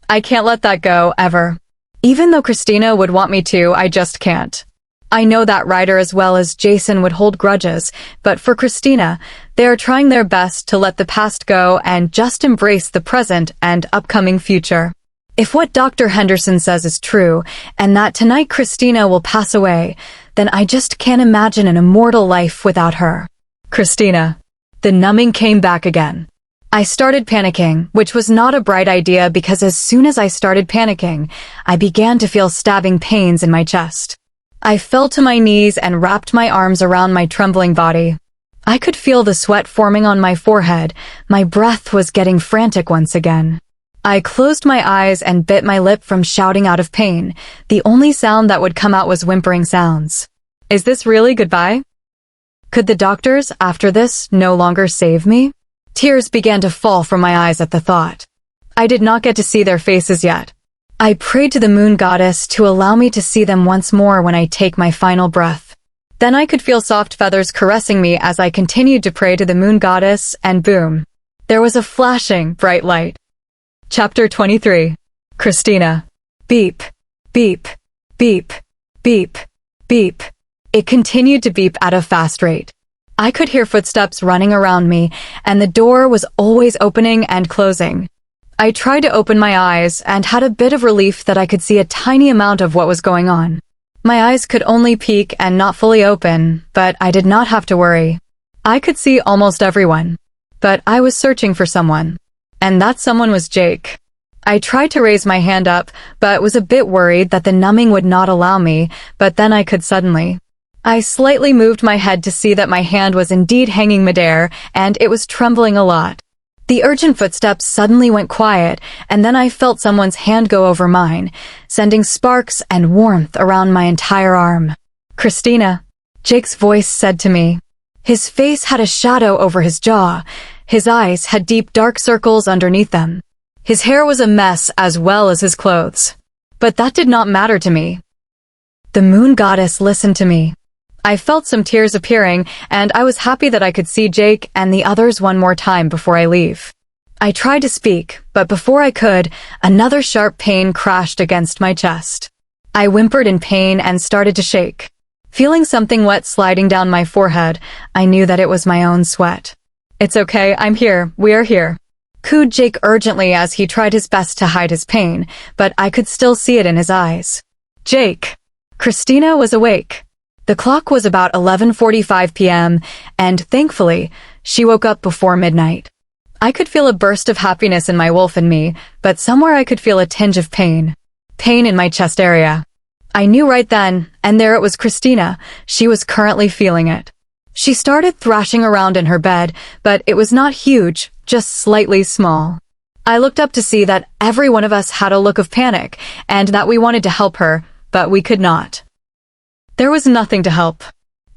I can't let that go, ever. Even though Christina would want me to, I just can't. I know that Ryder as well as Jason would hold grudges, but for Christina, they are trying their best to let the past go and just embrace the present and upcoming future. If what Dr. Henderson says is true, and that tonight Christina will pass away, then I just can't imagine an immortal life without her. Christina. The numbing came back again. I started panicking, which was not a bright idea because as soon as I started panicking, I began to feel stabbing pains in my chest. I fell to my knees and wrapped my arms around my trembling body. I could feel the sweat forming on my forehead. My breath was getting frantic once again. I closed my eyes and bit my lip from shouting out of pain. The only sound that would come out was whimpering sounds. Is this really goodbye? Could the doctors, after this, no longer save me? Tears began to fall from my eyes at the thought. I did not get to see their faces yet. I prayed to the moon goddess to allow me to see them once more when I take my final breath. Then I could feel soft feathers caressing me as I continued to pray to the moon goddess, and boom. There was a flashing, bright light. Chapter 23. Christina. Beep. Beep. Beep. Beep. Beep. It continued to beep at a fast rate. I could hear footsteps running around me, and the door was always opening and closing. I tried to open my eyes and had a bit of relief that I could see a tiny amount of what was going on. My eyes could only peek and not fully open, but I did not have to worry. I could see almost everyone. But I was searching for someone. And that someone was Jake. I tried to raise my hand up, but was a bit worried that the numbing would not allow me, but then I could suddenly. I slightly moved my head to see that my hand was indeed hanging midair, and it was trembling a lot. The urgent footsteps suddenly went quiet, and then I felt someone's hand go over mine, sending sparks and warmth around my entire arm. Christina, Jake's voice said to me. His face had a shadow over his jaw. His eyes had deep dark circles underneath them. His hair was a mess as well as his clothes. But that did not matter to me. The moon goddess listened to me. I felt some tears appearing, and I was happy that I could see Jake and the others one more time before I leave. I tried to speak, but before I could, another sharp pain crashed against my chest. I whimpered in pain and started to shake. Feeling something wet sliding down my forehead, I knew that it was my own sweat. It's okay, I'm here, we are here. Cooed Jake urgently as he tried his best to hide his pain, but I could still see it in his eyes. Jake! Christina was awake. The clock was about 11:45 p.m., and thankfully, she woke up before midnight. I could feel a burst of happiness in my wolf in me, but somewhere I could feel a tinge of pain. Pain in my chest area. I knew right then, and there it was Christina. She was currently feeling it. She started thrashing around in her bed, but it was not huge, just slightly small. I looked up to see that every one of us had a look of panic and that we wanted to help her, but we could not. There was nothing to help.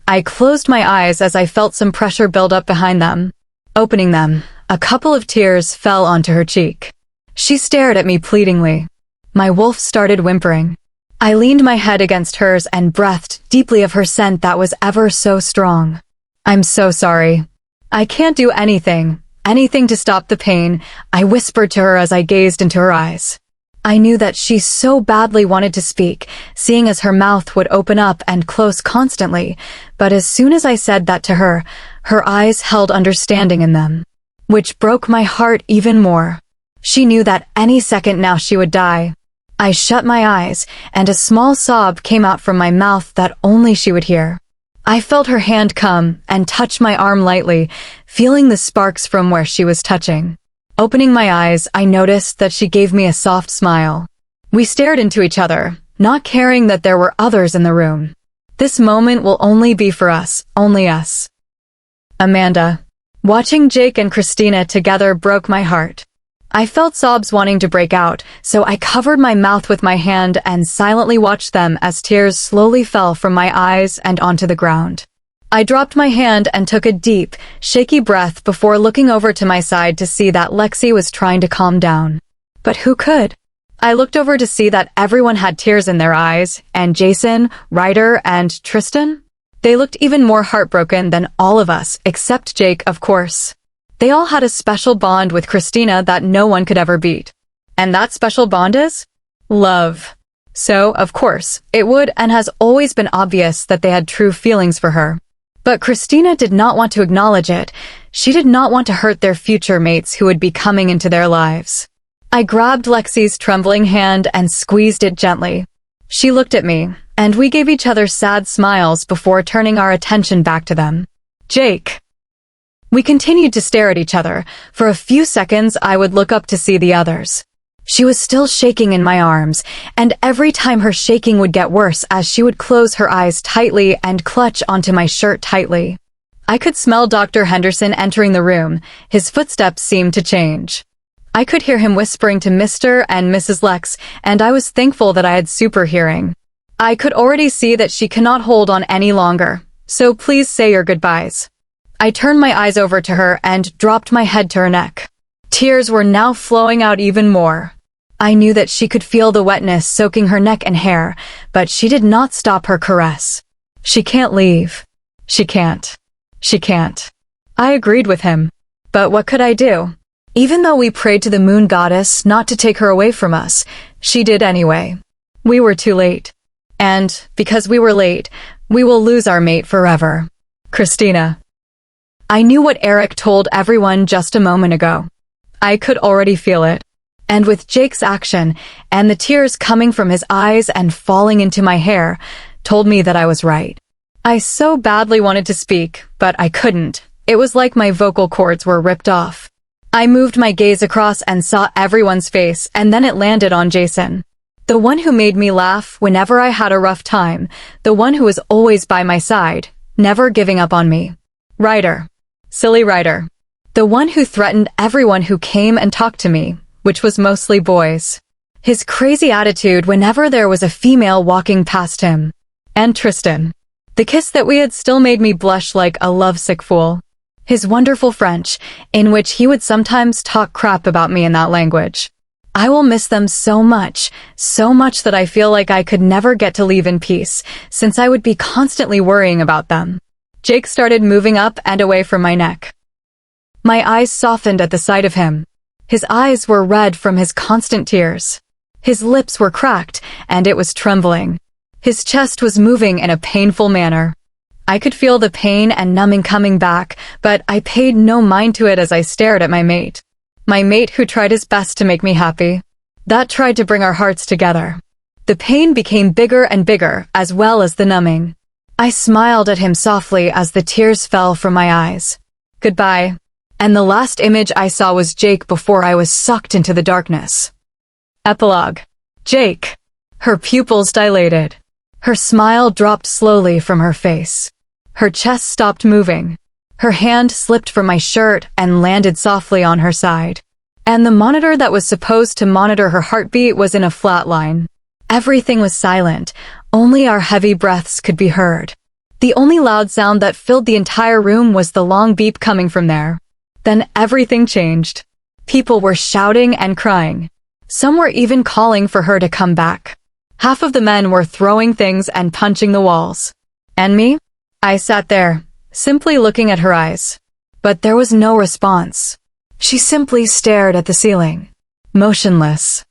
I closed my eyes as I felt some pressure build up behind them. Opening them, a couple of tears fell onto her cheek. She stared at me pleadingly. My wolf started whimpering. I leaned my head against hers and breathed deeply of her scent that was ever so strong. "I'm so sorry. I can't do anything to stop the pain," I whispered to her as I gazed into her eyes. I knew that she so badly wanted to speak, seeing as her mouth would open up and close constantly, but as soon as I said that to her, her eyes held understanding in them, which broke my heart even more. She knew that any second now she would die. I shut my eyes, and a small sob came out from my mouth that only she would hear. I felt her hand come and touch my arm lightly, feeling the sparks from where she was touching. Opening my eyes, I noticed that she gave me a soft smile. We stared into each other, not caring that there were others in the room. This moment will only be for us, only us. Amanda. Watching Jake and Christina together broke my heart. I felt sobs wanting to break out, so I covered my mouth with my hand and silently watched them as tears slowly fell from my eyes and onto the ground. I dropped my hand and took a deep, shaky breath before looking over to my side to see that Lexi was trying to calm down. But who could? I looked over to see that everyone had tears in their eyes, and Jason, Ryder, and Tristan? They looked even more heartbroken than all of us, except Jake, of course. They all had a special bond with Christina that no one could ever beat. And that special bond is? Love. So, of course, it would and has always been obvious that they had true feelings for her. But Christina did not want to acknowledge it. She did not want to hurt their future mates who would be coming into their lives. I grabbed Lexi's trembling hand and squeezed it gently. She looked at me, and we gave each other sad smiles before turning our attention back to them. Jake. We continued to stare at each other. For a few seconds, I would look up to see the others. She was still shaking in my arms, and every time her shaking would get worse as she would close her eyes tightly and clutch onto my shirt tightly. I could smell Dr. Henderson entering the room. His footsteps seemed to change. I could hear him whispering to Mr. and Mrs. Lex, and I was thankful that I had super hearing. I could already see that she cannot hold on any longer, so please say your goodbyes. I turned my eyes over to her and dropped my head to her neck. Tears were now flowing out even more. I knew that she could feel the wetness soaking her neck and hair, but she did not stop her caress. She can't leave. She can't. She can't. I agreed with him. But what could I do? Even though we prayed to the moon goddess not to take her away from us, she did anyway. We were too late. And, because we were late, we will lose our mate forever. Christina. I knew what Eric told everyone just a moment ago. I could already feel it. And with Jake's action, and the tears coming from his eyes and falling into my hair, told me that I was right. I so badly wanted to speak, but I couldn't. It was like my vocal cords were ripped off. I moved my gaze across and saw everyone's face, and then it landed on Jason. The one who made me laugh whenever I had a rough time, the one who was always by my side, never giving up on me. Ryder. Silly Ryder. The one who threatened everyone who came and talked to me, which was mostly boys. His crazy attitude whenever there was a female walking past him. And Tristan. The kiss that we had still made me blush like a lovesick fool. His wonderful French, in which he would sometimes talk crap about me in that language. I will miss them so much that I feel like I could never get to leave in peace, since I would be constantly worrying about them. Jake started moving up and away from my neck. My eyes softened at the sight of him. His eyes were red from his constant tears. His lips were cracked, and it was trembling. His chest was moving in a painful manner. I could feel the pain and numbing coming back, but I paid no mind to it as I stared at my mate. My mate who tried his best to make me happy. That tried to bring our hearts together. The pain became bigger and bigger, as well as the numbing. I smiled at him softly as the tears fell from my eyes. Goodbye. And the last image I saw was Jake before I was sucked into the darkness. Epilogue. Jake. Her pupils dilated. Her smile dropped slowly from her face. Her chest stopped moving. Her hand slipped from my shirt and landed softly on her side. And the monitor that was supposed to monitor her heartbeat was in a flat line. Everything was silent. Only our heavy breaths could be heard. The only loud sound that filled the entire room was the long beep coming from there. Then everything changed. People were shouting and crying. Some were even calling for her to come back. Half of the men were throwing things and punching the walls. And me? I sat there, simply looking at her eyes. But there was no response. She simply stared at the ceiling, motionless.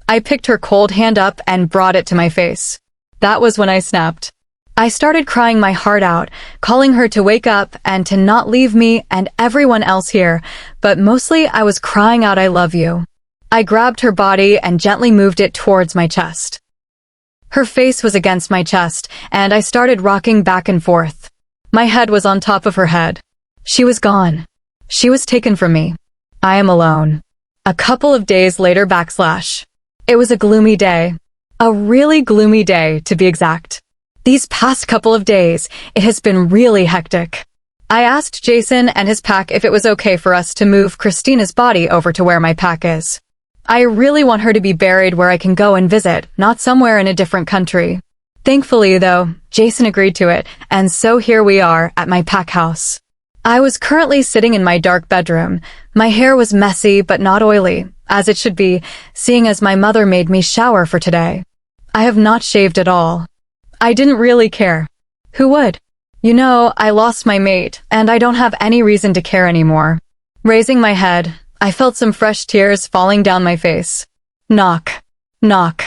I picked her cold hand up and brought it to my face. That was when I snapped. I started crying my heart out, calling her to wake up and to not leave me and everyone else here, but mostly I was crying out, "I love you." I grabbed her body and gently moved it towards my chest. Her face was against my chest, and I started rocking back and forth. My head was on top of her head. She was gone. She was taken from me. I am alone. A couple of days later /. It was a gloomy day. A really gloomy day, to be exact. These past couple of days, it has been really hectic. I asked Jason and his pack if it was okay for us to move Christina's body over to where my pack is. I really want her to be buried where I can go and visit, not somewhere in a different country. Thankfully, though, Jason agreed to it, and so here we are at my pack house. I was currently sitting in my dark bedroom. My hair was messy but not oily, as it should be, seeing as my mother made me shower for today. I have not shaved at all. I didn't really care. Who would? You know, I lost my mate, and I don't have any reason to care anymore. Raising my head, I felt some fresh tears falling down my face. Knock. Knock.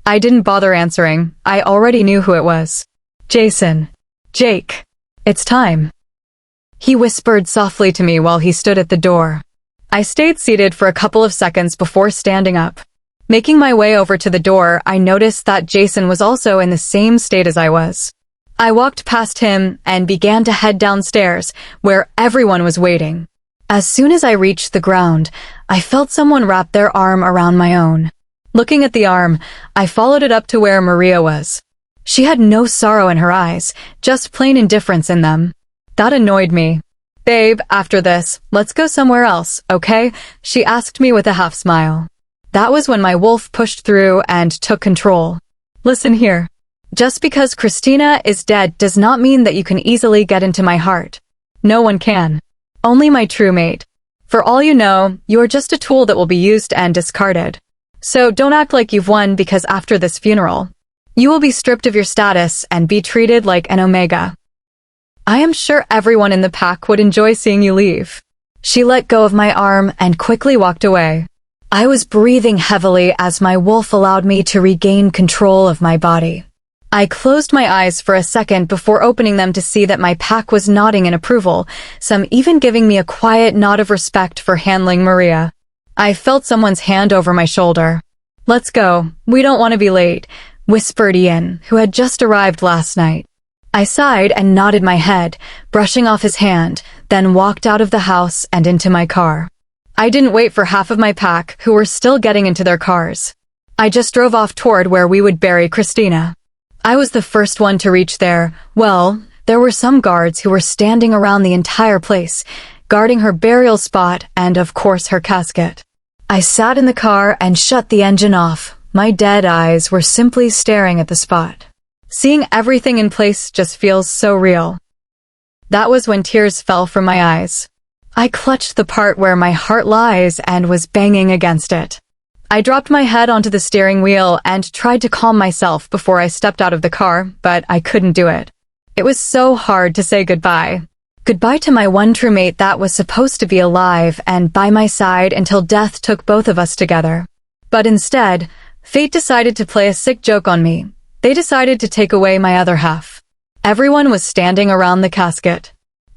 I didn't bother answering. I already knew who it was. Jason. Jake. It's time. He whispered softly to me while he stood at the door. I stayed seated for a couple of seconds before standing up. Making my way over to the door, I noticed that Jason was also in the same state as I was. I walked past him and began to head downstairs, where everyone was waiting. As soon as I reached the ground, I felt someone wrap their arm around my own. Looking at the arm, I followed it up to where Maria was. She had no sorrow in her eyes, just plain indifference in them. That annoyed me. "Babe, after this, let's go somewhere else, okay?" she asked me with a half smile. That was when my wolf pushed through and took control. Listen here. Just because Christina is dead does not mean that you can easily get into my heart. No one can. Only my true mate. For all you know, you are just a tool that will be used and discarded. So don't act like you've won, because after this funeral, you will be stripped of your status and be treated like an omega. I am sure everyone in the pack would enjoy seeing you leave. She let go of my arm and quickly walked away. I was breathing heavily as my wolf allowed me to regain control of my body. I closed my eyes for a second before opening them to see that my pack was nodding in approval, some even giving me a quiet nod of respect for handling Maria. I felt someone's hand over my shoulder. "Let's go, we don't want to be late," whispered Ian, who had just arrived last night. I sighed and nodded my head, brushing off his hand, then walked out of the house and into my car. I didn't wait for half of my pack, who were still getting into their cars. I just drove off toward where we would bury Christina. I was the first one to reach there. Well, there were some guards who were standing around the entire place, guarding her burial spot and, of course, her casket. I sat in the car and shut the engine off. My dead eyes were simply staring at the spot. Seeing everything in place just feels so real. That was when tears fell from my eyes. I clutched the part where my heart lies and was banging against it. I dropped my head onto the steering wheel and tried to calm myself before I stepped out of the car, but I couldn't do it. It was so hard to say goodbye. Goodbye to my one true mate that was supposed to be alive and by my side until death took both of us together. But instead, fate decided to play a sick joke on me. They decided to take away my other half. Everyone was standing around the casket.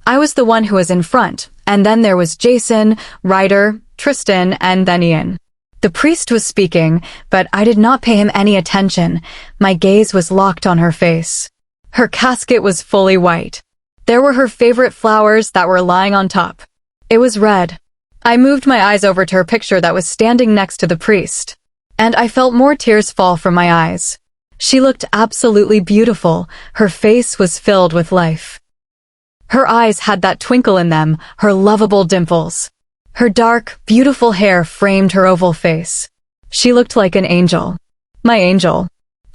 I was the one who was in front, and then there was Jason, Ryder, Tristan, and then Ian. The priest was speaking, but I did not pay him any attention. My gaze was locked on her face. Her casket was fully white. There were her favorite flowers that were lying on top. It was red. I moved my eyes over to her picture that was standing next to the priest, and I felt more tears fall from my eyes. She looked absolutely beautiful. Her face was filled with life. Her eyes had that twinkle in them, her lovable dimples. Her dark, beautiful hair framed her oval face. She looked like an angel. My angel.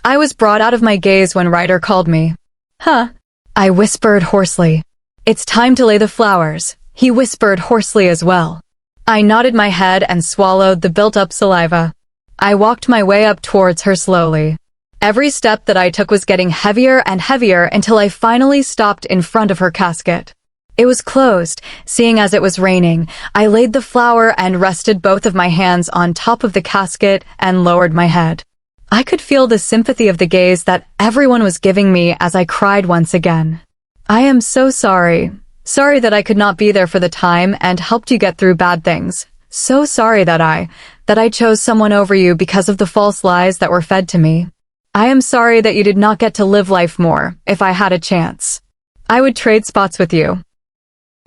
I was brought out of my gaze when Ryder called me. Huh? I whispered hoarsely. It's time to lay the flowers, he whispered hoarsely as well. I nodded my head and swallowed the built-up saliva. I walked my way up towards her slowly. Every step that I took was getting heavier and heavier until I finally stopped in front of her casket. It was closed. Seeing as it was raining, I laid the flower and rested both of my hands on top of the casket and lowered my head. I could feel the sympathy of the gaze that everyone was giving me as I cried once again. I am so sorry. Sorry that I could not be there for the time and helped you get through bad things. So sorry that I chose someone over you because of the false lies that were fed to me. I am sorry that you did not get to live life more if I had a chance. I would trade spots with you,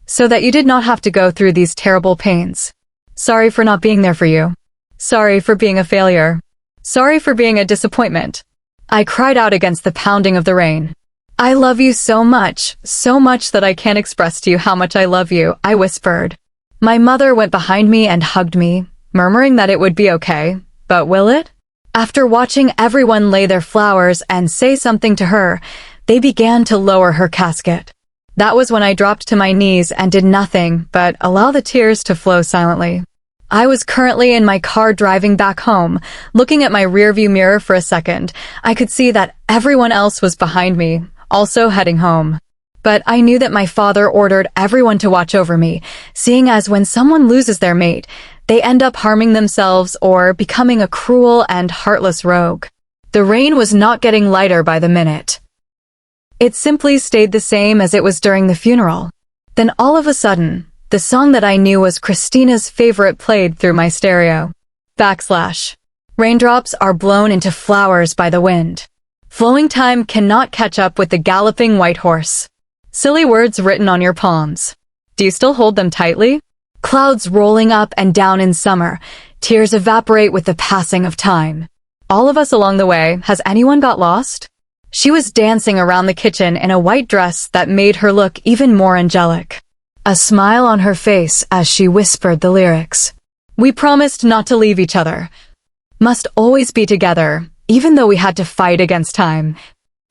so that you did not have to go through these terrible pains. Sorry for not being there for you. Sorry for being a failure. Sorry for being a disappointment. I cried out against the pounding of the rain. I love you so much that I can't express to you how much I love you, I whispered. My mother went behind me and hugged me, murmuring that it would be okay, but will it? After watching everyone lay their flowers and say something to her, they began to lower her casket. That was when I dropped to my knees and did nothing but allow the tears to flow silently. I was currently in my car driving back home. Looking at my rearview mirror for a second, I could see that everyone else was behind me, also heading home. But I knew that my father ordered everyone to watch over me, seeing as when someone loses their mate, they end up harming themselves or becoming a cruel and heartless rogue. The rain was not getting lighter by the minute. It simply stayed the same as it was during the funeral. Then all of a sudden, the song that I knew was Christina's favorite played through my stereo. / Raindrops are blown into flowers by the wind. Flowing time cannot catch up with the galloping white horse. Silly words written on your palms. Do you still hold them tightly? Clouds rolling up and down in summer. Tears evaporate with the passing of time. All of us along the way, has anyone got lost? She was dancing around the kitchen in a white dress that made her look even more angelic. A smile on her face as she whispered the lyrics. We promised not to leave each other. Must always be together, even though we had to fight against time.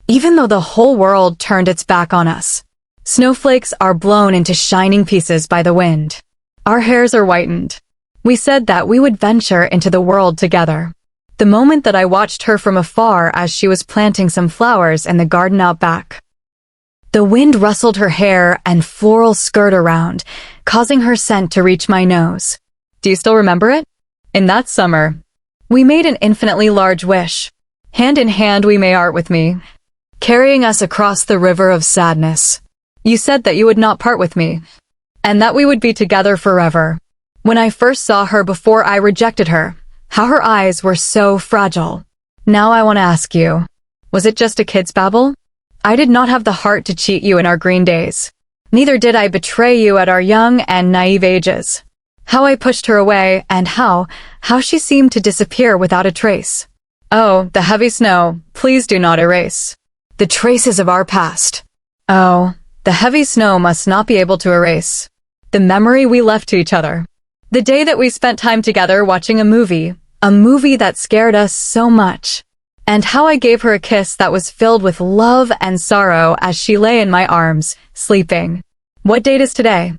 Even though the whole world turned its back on us. Snowflakes are blown into shining pieces by the wind. Our hairs are whitened. We said that we would venture into the world together. The moment that I watched her from afar as she was planting some flowers in the garden out back. The wind rustled her hair and floral skirt around, causing her scent to reach my nose. Do you still remember it? In that summer, we made an infinitely large wish. Hand in hand we may art with me, carrying us across the river of sadness. You said that you would not part with me, and that we would be together forever. When I first saw her before I rejected her, how her eyes were so fragile. Now I want to ask you, was it just a kid's babble? I did not have the heart to cheat you in our green days. Neither did I betray you at our young and naive ages. How I pushed her away and how she seemed to disappear without a trace. Oh, the heavy snow, please do not erase the traces of our past. Oh, the heavy snow must not be able to erase the memory we left to each other. The day that we spent time together watching a movie that scared us so much. And how I gave her a kiss that was filled with love and sorrow as she lay in my arms, sleeping. What date is today?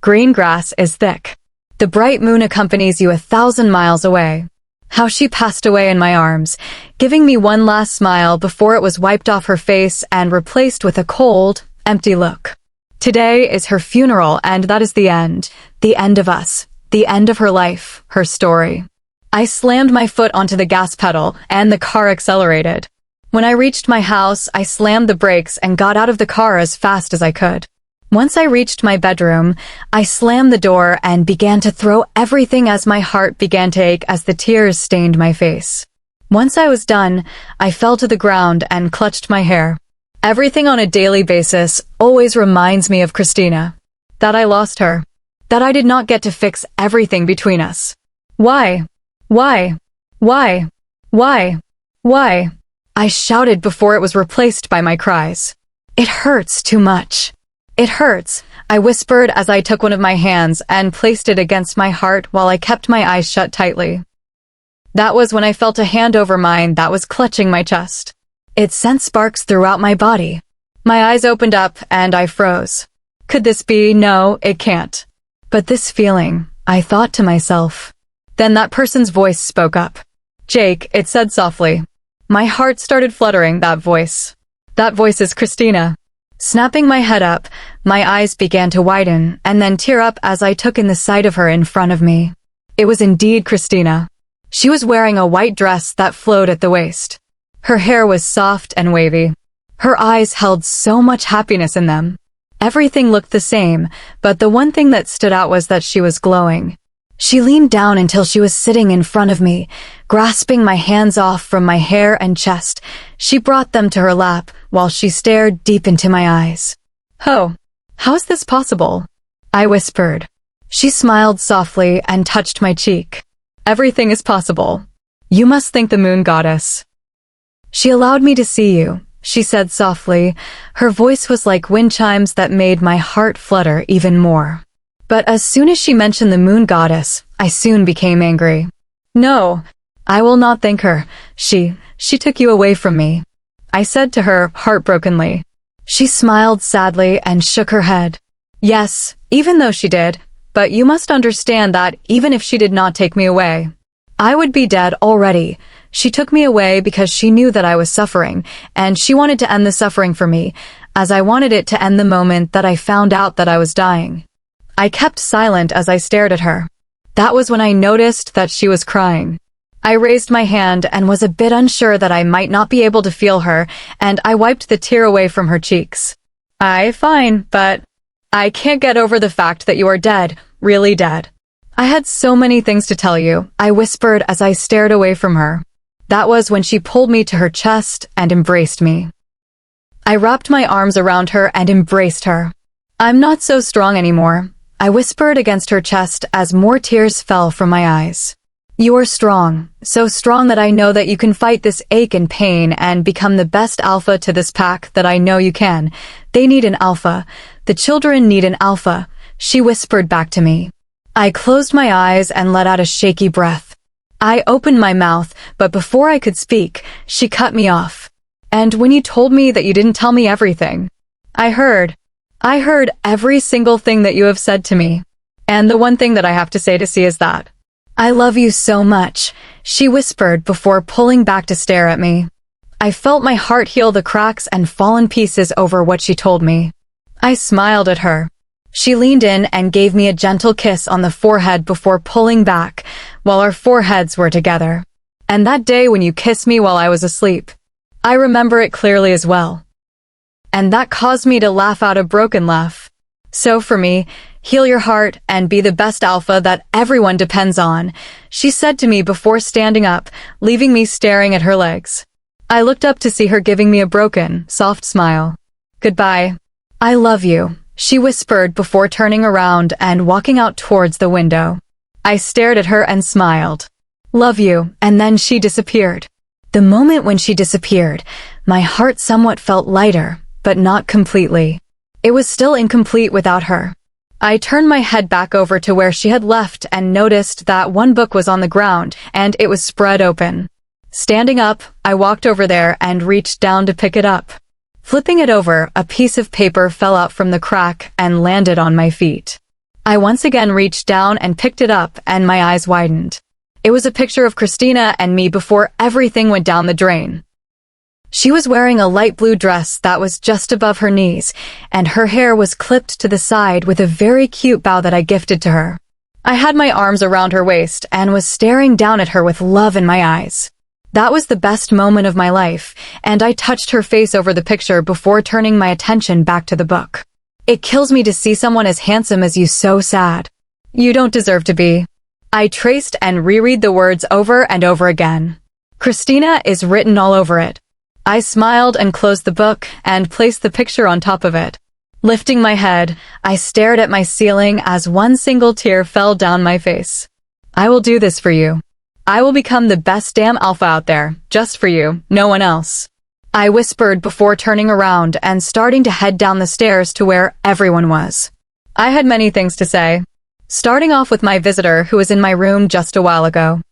Green grass is thick. The bright moon accompanies you 1,000 miles away. How she passed away in my arms, giving me one last smile before it was wiped off her face and replaced with a cold, empty look. Today is her funeral, and that is the end of us, the end of her life, her story. I slammed my foot onto the gas pedal, and the car accelerated. When I reached my house, I slammed the brakes and got out of the car as fast as I could. Once I reached my bedroom, I slammed the door and began to throw everything as my heart began to ache as the tears stained my face. Once I was done, I fell to the ground and clutched my hair. Everything on a daily basis always reminds me of Christina. That I lost her. That I did not get to fix everything between us. Why? Why? Why? Why? Why? I shouted before it was replaced by my cries. It hurts too much. "It hurts," I whispered as I took one of my hands and placed it against my heart while I kept my eyes shut tightly. That was when I felt a hand over mine that was clutching my chest. It sent sparks throughout my body. My eyes opened up and I froze. Could this be? No, it can't. But this feeling, I thought to myself. Then that person's voice spoke up. "Jake," it said softly. My heart started fluttering, that voice. "That voice is Christina." Snapping my head up, my eyes began to widen and then tear up as I took in the sight of her in front of me. It was indeed Christina. She was wearing a white dress that flowed at the waist. Her hair was soft and wavy. Her eyes held so much happiness in them. Everything looked the same, but the one thing that stood out was that she was glowing. She leaned down until she was sitting in front of me, grasping my hands off from my hair and chest. She brought them to her lap while she stared deep into my eyes. "Oh, how is this possible?" I whispered. She smiled softly and touched my cheek. "Everything is possible. You must thank the moon goddess." "She allowed me to see you," she said softly. Her voice was like wind chimes that made my heart flutter even more. But as soon as she mentioned the moon goddess, I soon became angry. "No, I will not thank her. She took you away from me," I said to her heartbrokenly. She smiled sadly and shook her head. "Yes, even though she did, but you must understand that even if she did not take me away, I would be dead already. She took me away because she knew that I was suffering, and she wanted to end the suffering for me, as I wanted it to end the moment that I found out that I was dying." I kept silent as I stared at her. That was when I noticed that she was crying. I raised my hand and was a bit unsure that I might not be able to feel her, and I wiped the tear away from her cheeks. Fine, but I can't get over the fact that you are dead, really dead." "I had so many things to tell you," I whispered as I stared away from her. That was when she pulled me to her chest and embraced me. I wrapped my arms around her and embraced her. "I'm not so strong anymore," I whispered against her chest as more tears fell from my eyes. "You are strong, so strong that I know that you can fight this ache and pain and become the best alpha to this pack that I know you can. They need an alpha. The children need an alpha," she whispered back to me. I closed my eyes and let out a shaky breath. I opened my mouth, but before I could speak, she cut me off. "And when you told me that you didn't tell me everything, I heard every single thing that you have said to me. And the one thing that I have to say to see is that I love you so much," she whispered before pulling back to stare at me. I felt my heart heal the cracks and fall in pieces over what she told me. I smiled at her. She leaned in and gave me a gentle kiss on the forehead before pulling back, while our foreheads were together. And that day when you kissed me while I was asleep, I remember it clearly as well. And that caused me to laugh out a broken laugh. "So for me, heal your heart and be the best alpha that everyone depends on," she said to me before standing up, leaving me staring at her legs. I looked up to see her giving me a broken, soft smile. "Goodbye. I love you," she whispered before turning around and walking out towards the window. I stared at her and smiled. "Love you," and then she disappeared. The moment when she disappeared, my heart somewhat felt lighter, but not completely. It was still incomplete without her. I turned my head back over to where she had left and noticed that one book was on the ground and it was spread open. Standing up, I walked over there and reached down to pick it up. Flipping it over, a piece of paper fell out from the crack and landed on my feet. I once again reached down and picked it up, and my eyes widened. It was a picture of Christina and me before everything went down the drain. She was wearing a light blue dress that was just above her knees, and her hair was clipped to the side with a very cute bow that I gifted to her. I had my arms around her waist and was staring down at her with love in my eyes. That was the best moment of my life, and I touched her face over the picture before turning my attention back to the book. "It kills me to see someone as handsome as you so sad. You don't deserve to be." I traced and reread the words over and over again. "Christina" is written all over it. I smiled and closed the book and placed the picture on top of it. Lifting my head, I stared at my ceiling as one single tear fell down my face. "I will do this for you. I will become the best damn alpha out there, just for you, no one else." I whispered before turning around and starting to head down the stairs to where everyone was. I had many things to say, starting off with my visitor who was in my room just a while ago.